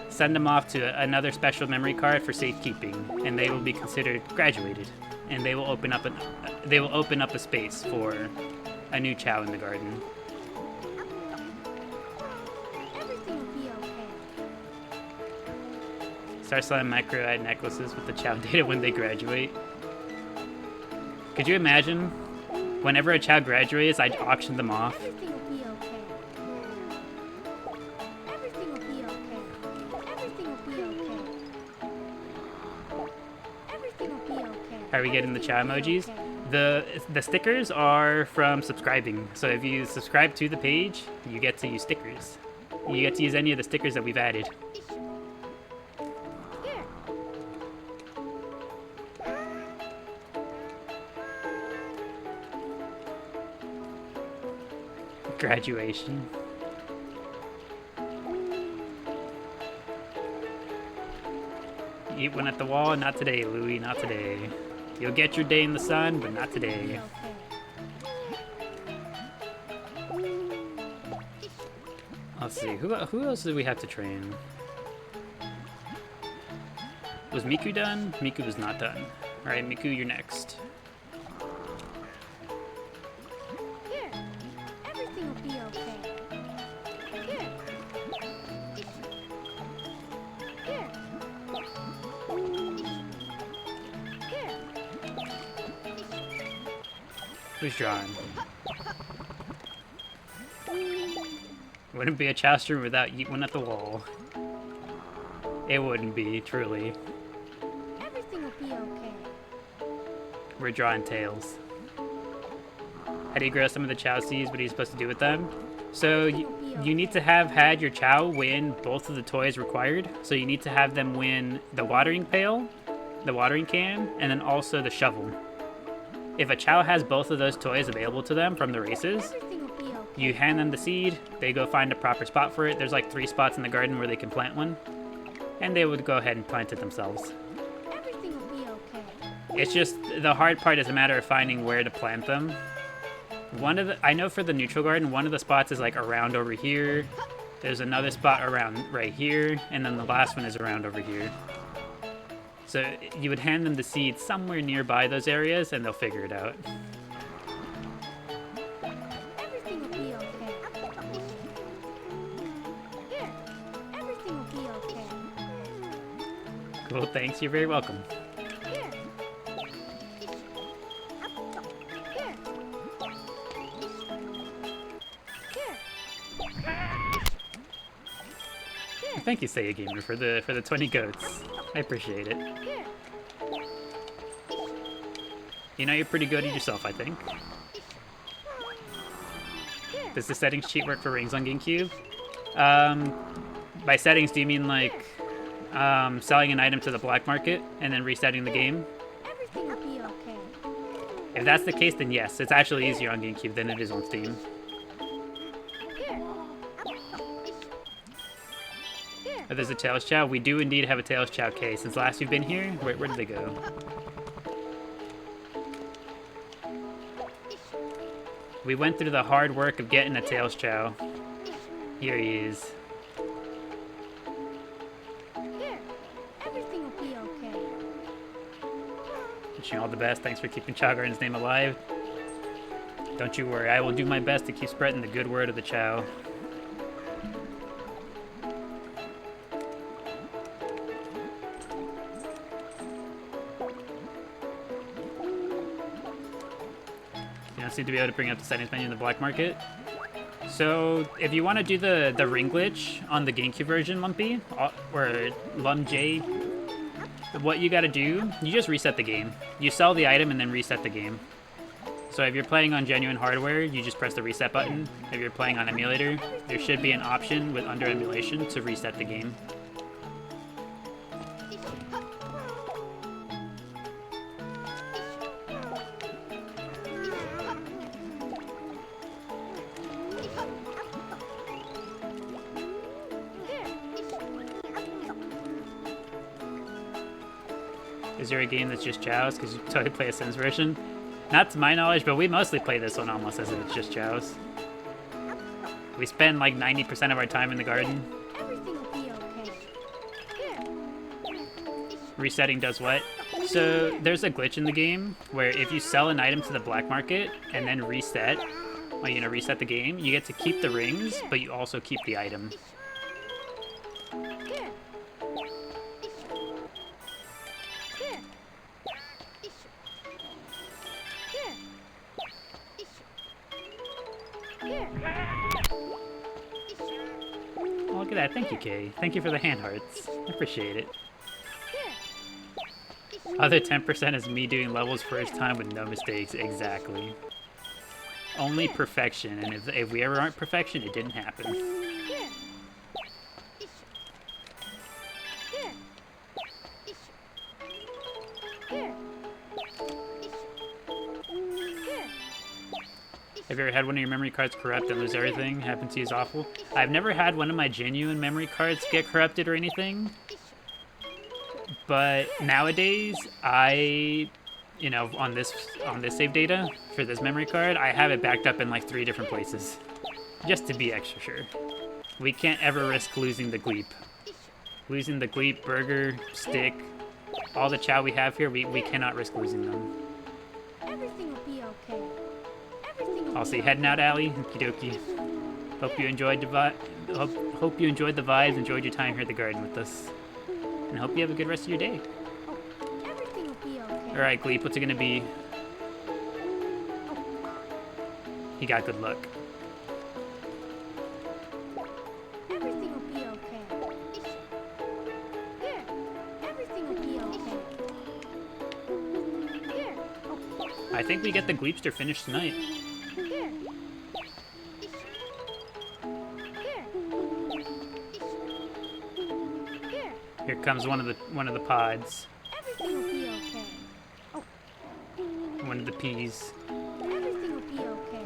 Speaker 1: send them off to another special memory card for safekeeping, and they will be considered graduated, and they will open up a space for a new Chao in the garden.
Speaker 3: Everything will be okay.
Speaker 1: Start selling micro-ad necklaces with the Chao data when they graduate. Could you imagine? Whenever a Chao graduates, I'd auction them off.
Speaker 3: Everything will be okay. Everything will be okay. Everything will be okay. Everything will be okay.
Speaker 1: Are we getting the Chao emojis?
Speaker 3: Okay.
Speaker 1: The stickers are from subscribing. So if you subscribe to the page, you get to use stickers. You get to use any of the stickers that we've added.
Speaker 3: Here.
Speaker 1: Graduation. Eat one at the wall, not today, Louie, not today. You'll get your day in the sun, but not today. Let's see, who else did we have to train? Was Miku done? Miku was not done. Alright, Miku, you're next.
Speaker 3: Here. Everything will be okay. Here. Here. Here.
Speaker 1: Who's drawing? Wouldn't be a Chao stream without eat one at the wall. It wouldn't be, truly.
Speaker 3: Everything will be okay.
Speaker 1: We're drawing tails. How do you grow some of the Chao seeds? What are you supposed to do with them? So
Speaker 3: Everything will be
Speaker 1: you need to
Speaker 3: okay.
Speaker 1: have had your Chao win both of the toys required. So you need to have them win the watering pail, the watering can, and then also the shovel. If a Chao has both of those toys available to them from the races,
Speaker 3: Everything will be okay.
Speaker 1: you hand them the seed, they go find a proper spot for it. There's like 3 spots in the garden where they can plant one, and they would go ahead and plant it themselves.
Speaker 3: Everything will be okay.
Speaker 1: It's just, the hard part is a matter of finding where to plant them. I know for the neutral garden, one of the spots is like around over here. There's another spot around right here, and then the last one is around over here. So you would hand them the seed somewhere nearby those areas, and they'll figure it out.
Speaker 3: Everything will be okay. Here. Everything will be okay.
Speaker 1: Cool, thanks, you're very welcome.
Speaker 3: Here. Here. Here.
Speaker 1: Thank you, Seiya Gamer, for the 20 goats. I appreciate it.
Speaker 3: Here.
Speaker 1: You know, you're pretty good at yourself, I think.
Speaker 3: Here.
Speaker 1: Does the settings cheat work for rings on GameCube? By settings, do you mean like selling an item to the black market and then resetting the game?
Speaker 3: Everything will be okay.
Speaker 1: If that's the case, then yes, it's actually easier on GameCube than it is on Steam.
Speaker 3: Here. Here.
Speaker 1: Oh, there's a Tails Chao. We do indeed have a Tails Chao K. Since last you've been here, where did they go? We went through the hard work of getting a Tails Chao. Here he is.
Speaker 3: Here. Everything will be okay.
Speaker 1: Wishing you all the best. Thanks for keeping ChaoGarden's name alive. Don't you worry, I will do my best to keep spreading the good word of the Chao. You don't seem to be able to bring up the settings menu in the black market. So if you want to do the ring glitch on the GameCube version, Lumpy, or Lum J, what you gotta do, you just reset the game. You sell the item and then reset the game. So if you're playing on genuine hardware, you just press the reset button. If you're playing on emulator, there should be an option with under emulation to reset the game. Is there a game that's just Chao's? Because you totally play a Sims version. Not to my knowledge, but we mostly play this one almost as if it's just Chao's. We spend like 90% of our time in the garden.
Speaker 3: Everything will be okay. Here.
Speaker 1: Resetting does what? So there's a glitch in the game where if you sell an item to the black market and then reset, well, you know, reset the game, you get to keep the rings, but you also keep the item.
Speaker 3: Here. Here. Here. Here.
Speaker 1: Oh, look at that. Thank you, Kay. Thank you for the hand hearts. I appreciate it.
Speaker 3: Here.
Speaker 1: Other 10% is me doing levels first time with no mistakes. Exactly. Only perfection, and if we ever aren't perfection, it didn't happen.
Speaker 3: Here. Here. Here. Here.
Speaker 1: Have you ever had one of your memory cards corrupt and lose everything? Happens to you is awful. I've never had one of my genuine memory cards get corrupted or anything. But nowadays, you know, on this save data for this memory card, I have it backed up in like 3 different places, just to be extra sure. We can't ever risk losing the Gleep. Losing the Gleep, Burger, Stick, all the Chao we have here, we cannot risk losing them.
Speaker 3: Everything will be okay. Everything will
Speaker 1: I'll
Speaker 3: be
Speaker 1: see you
Speaker 3: okay.
Speaker 1: heading out, Allie. Okie dokie. Hope you enjoyed the hope you enjoyed the vibes, enjoyed your time here at the garden with us, and hope you have a good rest of your day.
Speaker 3: Everything will be okay.
Speaker 1: All right, Gleep, what's it gonna be? He got good luck.
Speaker 3: Everything will be okay. Here. Everything will be okay. Here.
Speaker 1: I think we get the Gleepster finished tonight.
Speaker 3: Here.
Speaker 1: comes one of the pods.
Speaker 3: Everything will be okay. Oh,
Speaker 1: One of the peas.
Speaker 3: everything will be okay.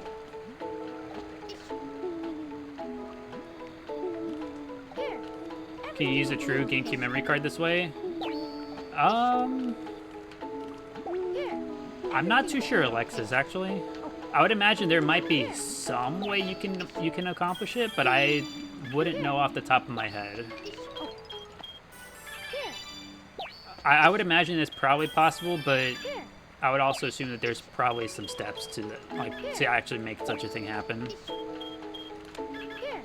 Speaker 3: Here.
Speaker 1: Can you use a true GameCube memory card this way?
Speaker 3: Here.
Speaker 1: I'm not too sure, Alexis, actually. I would imagine there might be some way you can accomplish it, but I wouldn't know off the top of my head.
Speaker 3: Here.
Speaker 1: I would imagine it's probably possible, but
Speaker 3: Here.
Speaker 1: I would also assume that there's probably some steps to to actually make such a thing happen.
Speaker 3: Here.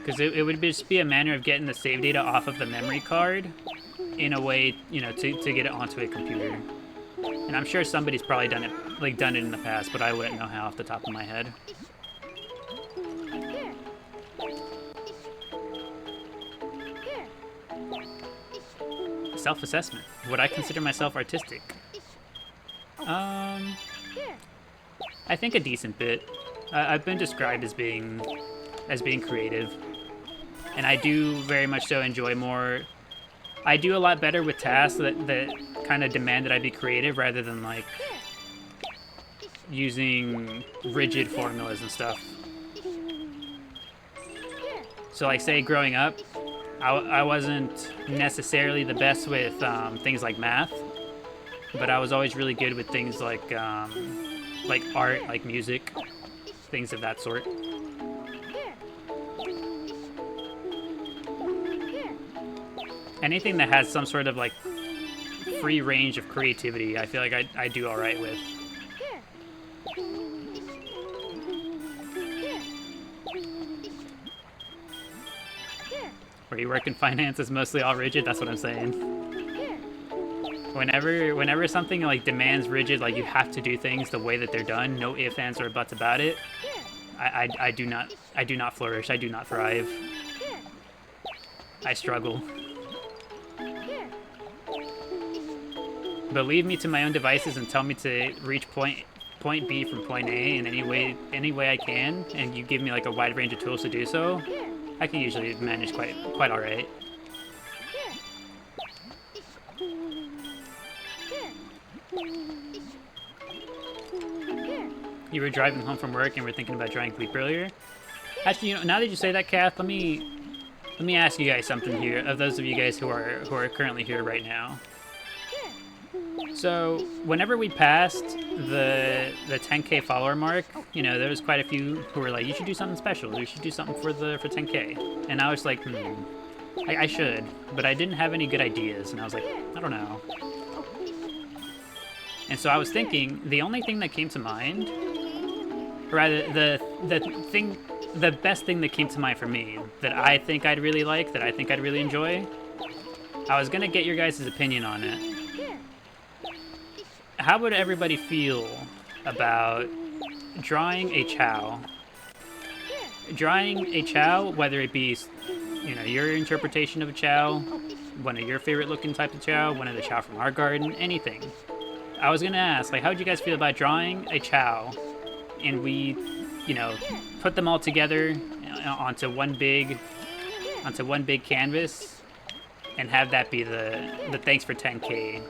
Speaker 1: Because it would just be a manner of getting the save data off of the memory card in a way, you know, to get it onto a computer. And I'm sure somebody's probably done it in the past, but I wouldn't know how off the top of my head.
Speaker 3: Here. Here.
Speaker 1: Self-assessment. Would I consider myself artistic?
Speaker 3: Here.
Speaker 1: I think a decent bit. I've been described as being creative, and I do very much so enjoy more. I do a lot better with tasks that kind of demand that I be creative rather than like using rigid formulas and stuff. So like say growing up, I wasn't necessarily the best with things like math, but I was always really good with things like art, like music, things of that sort. Anything that has some sort of like free range of creativity, I feel like I do all right with. Where you work in finance is mostly all rigid. That's what I'm saying. Whenever something like demands rigid, like you have to do things the way that they're done, no ifs, ands, or buts about it, I do not flourish. I do not thrive. I struggle. But leave me to my own devices and tell me to reach point B from point A in any way I can, and you give me like a wide range of tools to do so, I can usually manage quite all right. You were driving home from work and were thinking about drawing Gleep earlier. Actually, you know, now that you say that, Kath, let me ask you guys something here. Of those of you guys who are currently here right now. So, whenever we passed the 10K follower mark, you know, there was quite a few who were like, you should do something special, you should do something for 10K. And I was like, I should, but I didn't have any good ideas, and I was like, I don't know. And so I was thinking, the only thing that came to mind, or rather, the best thing that came to mind for me, that I think I'd really like, that I think I'd really enjoy, I was gonna get your guys' opinion on it. How would everybody feel about drawing a Chao? Drawing a Chao, whether it be, you know, your interpretation of a Chao, one of your favorite looking type of Chao, one of the Chao from our garden, anything. I was gonna ask, like, how would you guys feel about drawing a Chao, and we, you know, put them all together onto one big canvas, and have that be the thanks for 10K.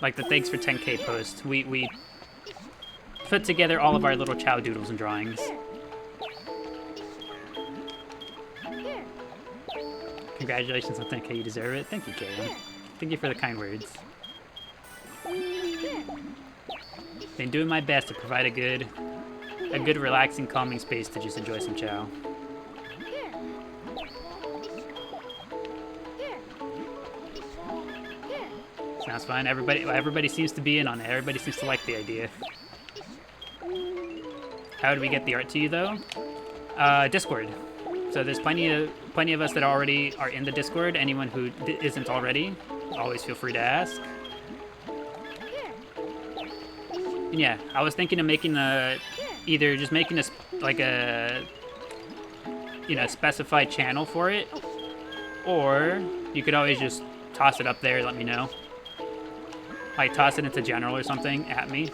Speaker 1: Like the thanks for 10K post. We put together all of our little Chao doodles and drawings. Congratulations on 10K, you deserve it. Thank you, Kaylin. Thank you for the kind words. Been doing my best to provide a good relaxing, calming space to just enjoy some Chao. Sounds fine. Everybody seems to be in on it. Everybody seems to like the idea. How do we get the art to you, though? Discord. So there's plenty of us that already are in the Discord. Anyone who isn't already, always feel free to ask. And yeah, I was thinking of making either just making a specified channel for it, or you could always just toss it up there. Let me know. Like toss it into general or something at me.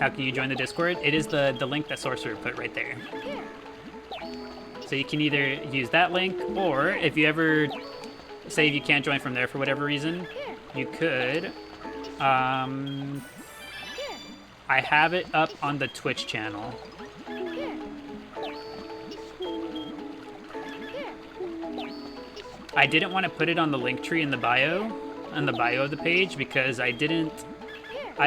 Speaker 1: How can you join the Discord? It is the link that Sorcerer put right there. So you can either use that link, or if you ever say you can't join from there for whatever reason, you could. I have it up on the Twitch channel. I didn't want to put it on the link tree in the bio of the page, because I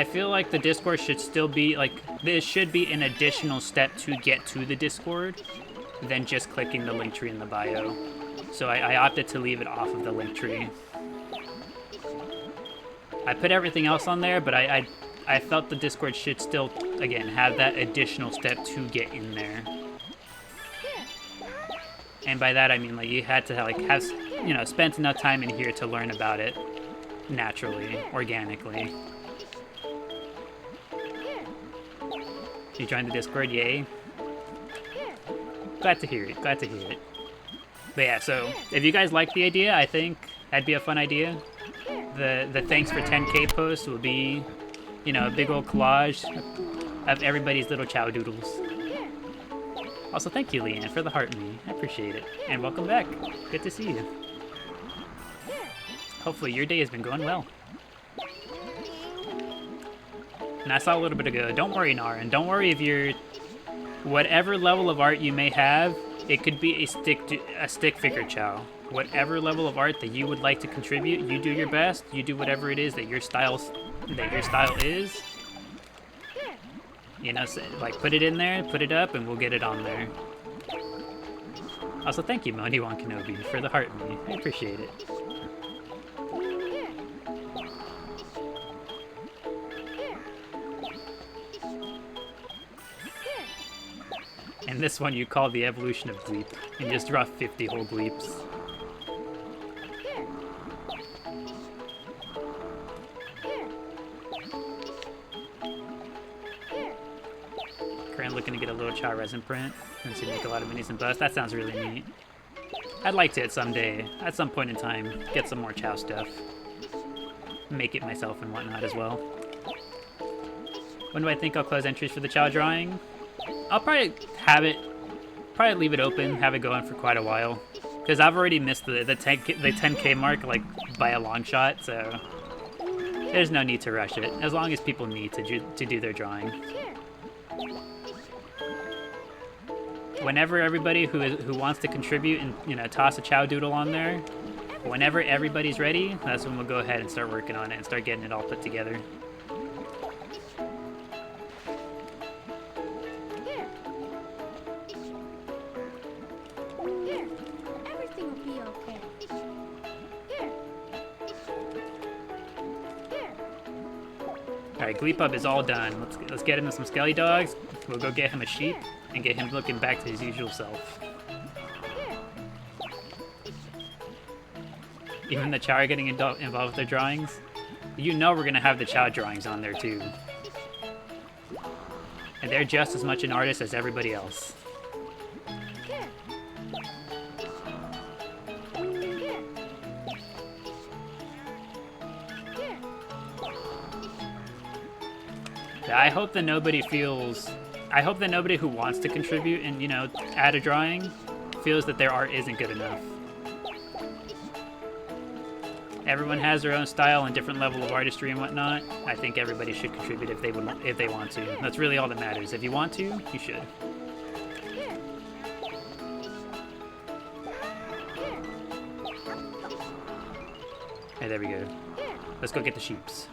Speaker 1: feel like the Discord should still be, like, this should be an additional step to get to the Discord than just clicking the link tree in the bio. So I opted to leave it off of the link tree. I put everything else on there, but I felt the Discord should still, again, have that additional step to get in there. And by that I mean, like, you had to like have, you know, spent enough time in here to learn about it naturally, organically. You joined the Discord, yay. Glad to hear it, glad to hear it. But yeah, so if you guys like the idea, I think that'd be a fun idea. The thanks for 10K post will be, you know, a big old collage of everybody's little Chao doodles. Also, thank you, Leanne, for the heart me. I appreciate it. And welcome back. Good to see you. Hopefully your day has been going well. And I saw a little bit ago, don't worry, Naren. Don't worry if you're... Whatever level of art you may have, it could be a stick figure Chao. Whatever level of art that you would like to contribute, you do your best. You do whatever it is that your style is. You know, so, like, put it in there, put it up, and we'll get it on there. Also, thank you, Moni1 Kenobi, for the heart me. I appreciate it. And this one you call the evolution of Gleep, and just draw 50 whole Gleeps. Currently looking to get a little Chao resin print, and to make a lot of minis and busts. That sounds really neat. I'd like to someday, at some point in time, get some more Chao stuff. Make it myself and whatnot as well. When do I think I'll close entries for the Chao drawing? I'll probably leave it open, have it going for quite a while. Because I've already missed the 10K mark, like, by a long shot, so... There's no need to rush it, as long as people need to do their drawing. Whenever everybody who wants to contribute and, you know, toss a Chao doodle on there, whenever everybody's ready, that's when we'll go ahead and start working on it and start getting it all put together.
Speaker 3: Everything will be okay.
Speaker 1: Alright, Gleepub is all done. Let's get him some Skelly Dogs. We'll go get him a sheep and get him looking back to his usual self. Even the Chao are getting involved with their drawings. You know we're gonna have the Chao drawings on there too. And they're just as much an artist as everybody else. I hope that nobody who wants to contribute and, you know, add a drawing feels that their art isn't good enough. Everyone has their own style and different level of artistry and whatnot. I think everybody should contribute if they want to. That's really all that matters. If you want to, you should. Hey, there we go. Let's go get the sheeps.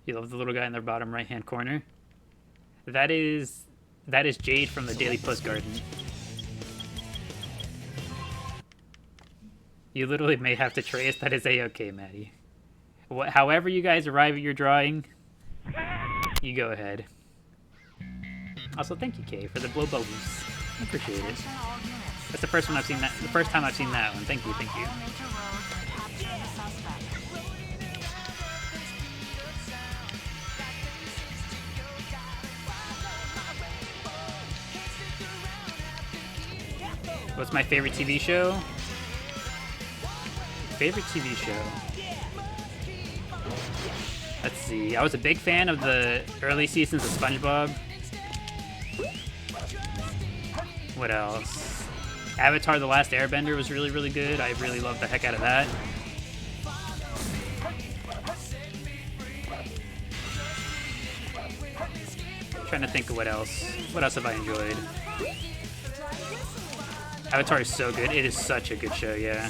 Speaker 1: You love the little guy in the bottom right-hand corner? That is Jade from the Daily Post Garden. You literally may have to trace. That is a-okay, Maddie. However you guys arrive at your drawing, you go ahead. Also, thank you, Kay, for the blow bubbles. I appreciate it. That's the first time I've seen that one. Thank you, thank you. What's my favorite TV show? favorite TV show. Let's see. I was a big fan of the early seasons of SpongeBob. What else? Avatar: The Last Airbender was really, really good. I really loved the heck out of that. Trying to think of what else. What else have I enjoyed? Avatar is so good. It is such a good show, yeah.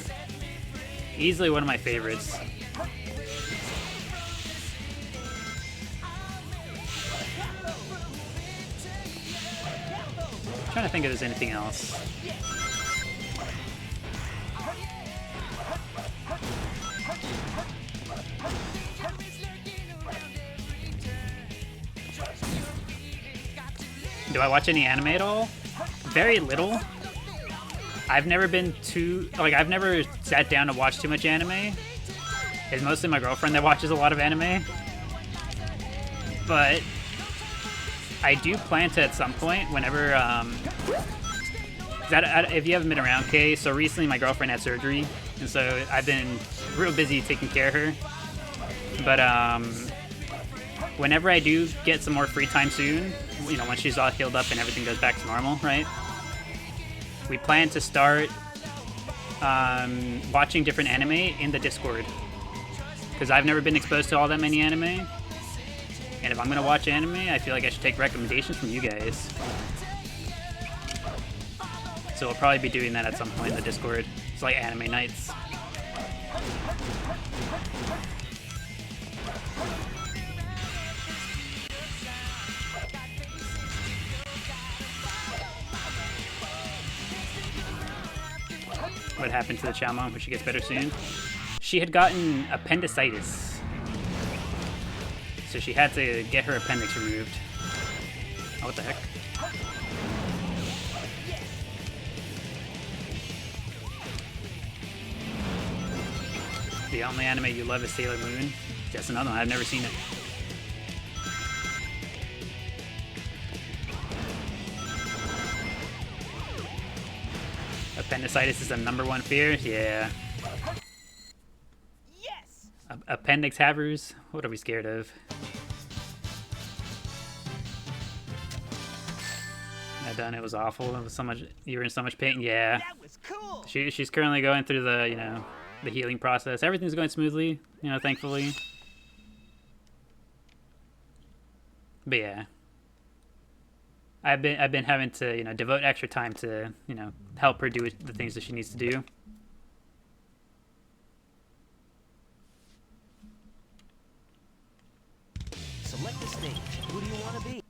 Speaker 1: Easily one of my favorites. Trying to think if there's anything else. Do I watch any anime at all? Very little. I've never been too, like, I've never sat down to watch too much anime. It's mostly my girlfriend that watches a lot of anime. But I do plan to at some point, whenever, if you haven't been around, Kay, so recently my girlfriend had surgery, and so I've been real busy taking care of her. But whenever I do get some more free time soon, you know, when she's all healed up and everything goes back to normal, right? We plan to start watching different anime in the Discord. Because I've never been exposed to all that many anime. And if I'm going to watch anime, I feel like I should take recommendations from you guys. So we'll probably be doing that at some point in the Discord. It's like anime nights. What happened to the Chao mom? Hope she gets better soon. She had gotten appendicitis. So she had to get her appendix removed. Oh, what the heck? The only anime you love is Sailor Moon. That's another one. I've never seen it. Appendicitis is the #1 fear? Yeah.
Speaker 2: Yes!
Speaker 1: Appendix havers? What are we scared of? That done. It was awful. It was so much. You were in so much pain. Yeah.
Speaker 2: That was cool!
Speaker 1: She's currently going through the, you know, the healing process. Everything's going smoothly, you know, thankfully. But yeah. I've been having to, you know, devote extra time to, you know, help her do the things that she needs to do.
Speaker 2: Select a stage. Who do you want to be?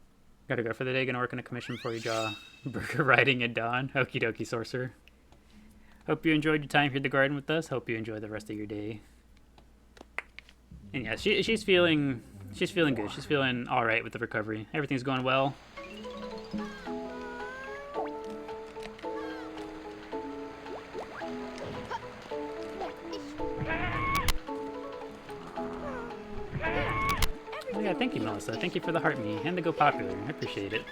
Speaker 1: Gotta go for the day. Gonna work on a commission before you draw burger riding at dawn. Okie dokie, sorcerer. Hope you enjoyed your time here at the garden with us. Hope you enjoy the rest of your day. And yeah, she's feeling good. She's feeling all right with the recovery. Everything's going well. Oh yeah, thank you, Melissa. Thank you for the heart me and the go popular. I appreciate it.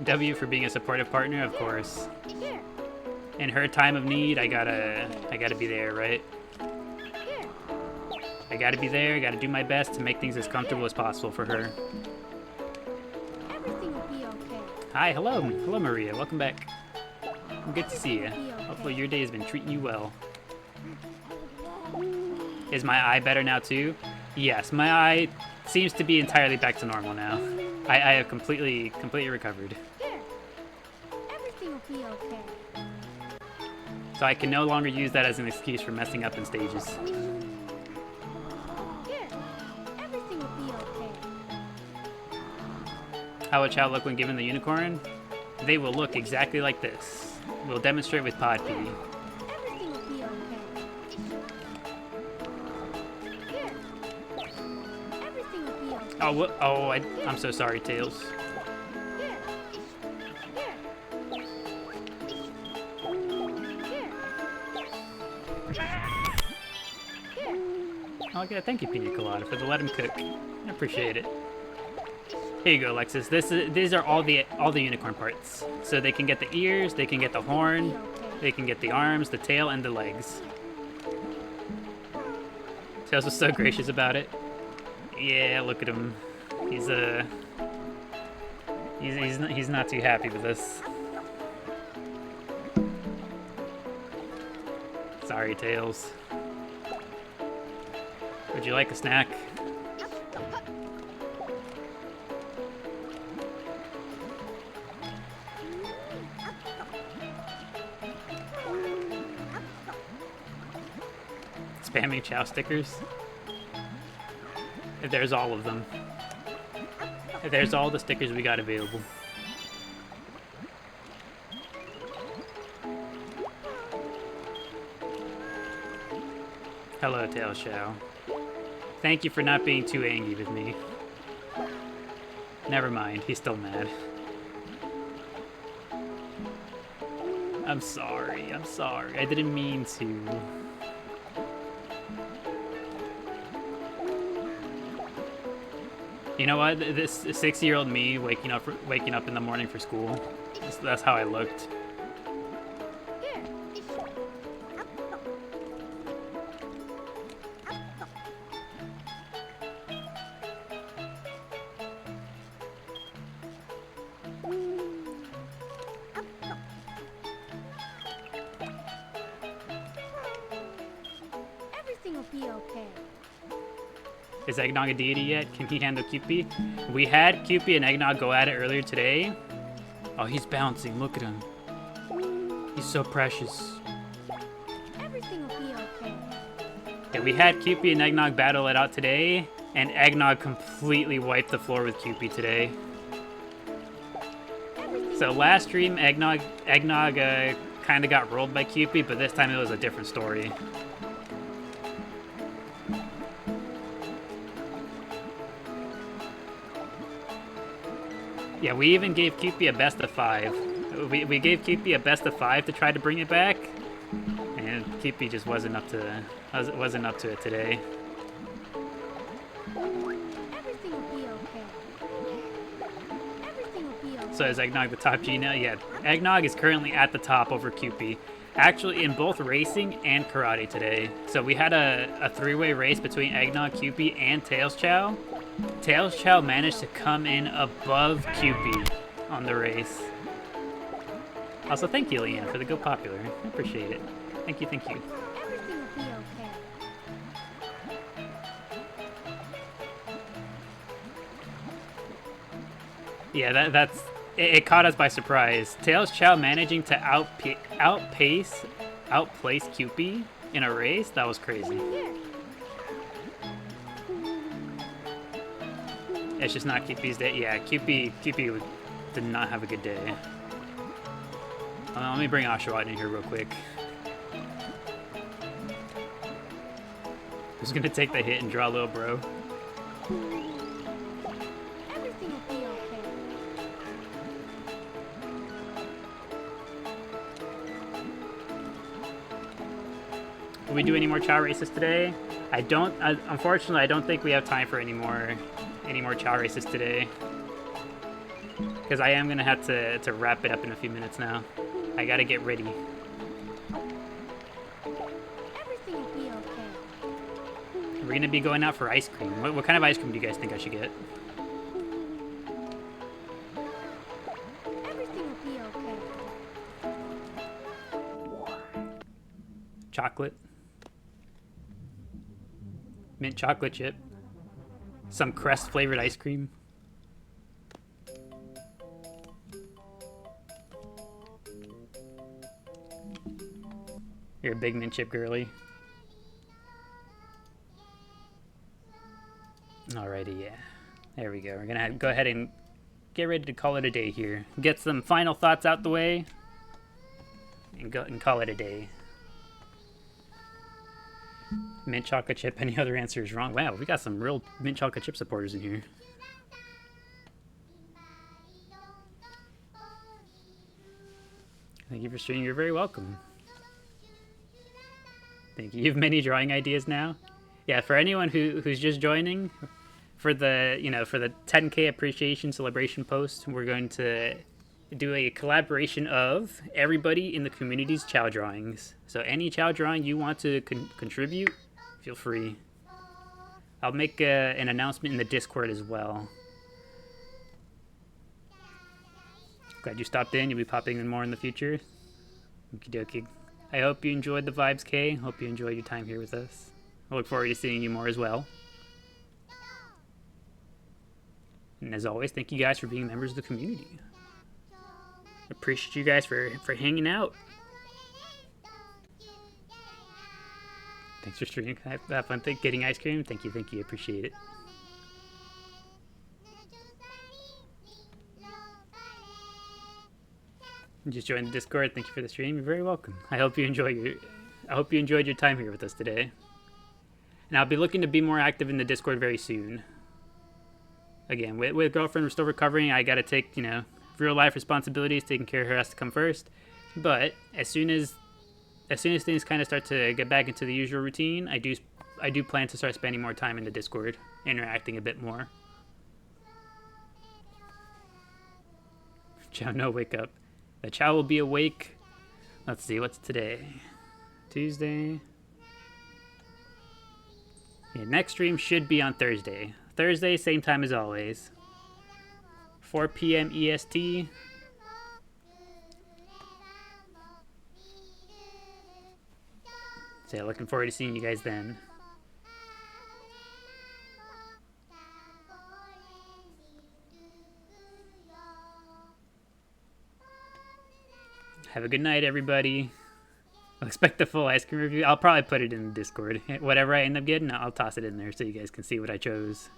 Speaker 1: W for being a supportive partner, of course. In her time of need, I gotta be there, right? I gotta be there. I gotta do my best to make things as comfortable as possible for her.
Speaker 3: Everything will be okay.
Speaker 1: Hi, hello, Maria. Welcome back. Good to see you. Hopefully your day has been treating you well. Is my eye better now too? Yes, my eye seems to be entirely back to normal now. I have completely recovered.
Speaker 3: Here. Everything will be okay.
Speaker 1: So I can no longer use that as an excuse for messing up in stages.
Speaker 3: Here. Everything will be okay.
Speaker 1: How will Chao look when given the unicorn? They will look exactly like this. We'll demonstrate with Pod P.
Speaker 3: Everything will be okay. Here. Everything will be okay.
Speaker 1: Oh, what? Oh, I'm so sorry, Tails.
Speaker 3: Here. Here. Here.
Speaker 1: Oh, okay, thank you, Pina Colada, for the let him cook. I appreciate it. Here you go, Alexis. These are all the unicorn parts. So they can get the ears, they can get the horn, they can get the arms, the tail, and the legs. Tails was so gracious about it. Yeah, look at him. He's not too happy with this. Sorry, Tails. Would you like a snack? Spamming Chao stickers? There's all of them. There's all the stickers we got available. Hello, Tail Chao. Thank you for not being too angry with me. Never mind, he's still mad. I'm sorry, I didn't mean to. You know what? This 6-year-old me waking up in the morning for school. That's how I looked.
Speaker 3: Everything will be okay.
Speaker 1: Is Eggnog a deity yet? Can he handle Cupid? We had Cupid and Eggnog go at it earlier today. Oh, he's bouncing. Look at him. He's so precious.
Speaker 3: Everything will be okay.
Speaker 1: Yeah, we had Cupid and Eggnog battle it out today, and Eggnog completely wiped the floor with Cupid today. So last stream, Eggnog kind of got rolled by Cupid, but this time it was a different story. Yeah, we even gave Cupid a best of 5. We gave Cupid a best of 5 to try to bring it back, and Cupid just wasn't up to it today.
Speaker 3: Everything will be okay. Everything will be okay.
Speaker 1: So is Eggnog the top G now? Yeah, Eggnog is currently at the top over Cupid. Actually, in both racing and karate today. So we had a 3-way race between Eggnog, Cupid, and Tails Chao. Tails Chao managed to come in above Cupid on the race. Also, thank you, Leanne, for the Go Popular. I appreciate it. Thank you, thank you.
Speaker 3: Everything will be okay.
Speaker 1: Yeah, it caught us by surprise. Tails Chao managing to outplace Cupid in a race. That was crazy. It's just not Cupid's day. Yeah, Cupid did not have a good day. Let me bring Oshawott in here real quick. Who's gonna take the hit and draw little bro?
Speaker 3: Everything will be okay.
Speaker 1: Will we do any more Chao races today? Unfortunately, I don't think we have time for any more Chao races today. Because I am gonna have to wrap it up in a few minutes now. I gotta get ready.
Speaker 3: Everything will be okay.
Speaker 1: We're gonna be going out for ice cream. What kind of ice cream do you guys think I should get?
Speaker 3: Everything will be okay.
Speaker 1: Chocolate. Mint chocolate chip. Some Crest flavored ice cream. You're a big mint chip girly. Alrighty, yeah. There we go. We're gonna go ahead and get ready to call it a day here. Get some final thoughts out the way, and call it a day. Mint chocolate chip. Any other answer is wrong. Wow, we got some real mint chocolate chip supporters in here. Thank you for streaming. You're very welcome. Thank you. You have many drawing ideas now? Yeah, for anyone who's just joining, for the, for the 10K appreciation celebration post, we're going to do a collaboration of everybody in the community's Chao drawings. So any Chao drawing you want to contribute, feel free. I'll make an announcement in the Discord as well. Glad you stopped in. You'll be popping in more in the future. Okie dokie. I hope you enjoyed the vibes, Kay. Hope you enjoyed your time here with us. I look forward to seeing you more as well. And as always, thank you guys for being members of the community. Appreciate you guys for hanging out. Thanks for streaming. Have fun getting ice cream. Thank you. Appreciate it. Just joined the Discord. Thank you for the stream. You're very welcome. I hope you enjoyed your time here with us today. And I'll be looking to be more active in the Discord very soon. Again, with girlfriend, we're still recovering. I gotta take, real life responsibilities. Taking care of her has to come first. But as soon as things kind of start to get back into the usual routine, I do plan to start spending more time in the Discord, interacting a bit more. Chao, no wake up. The Chao will be awake. Let's see, what's today? Tuesday. Yeah, next stream should be on Thursday. Thursday, same time as always. 4 p.m. EST. So yeah, looking forward to seeing you guys then. Have a good night, everybody. I'll expect the full ice cream review. I'll probably put it in the Discord. Whatever I end up getting, I'll toss it in there so you guys can see what I chose.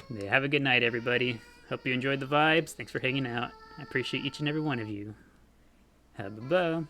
Speaker 1: Yeah, have a good night, everybody. Hope you enjoyed the vibes. Thanks for hanging out. I appreciate each and every one of you. Have a bow.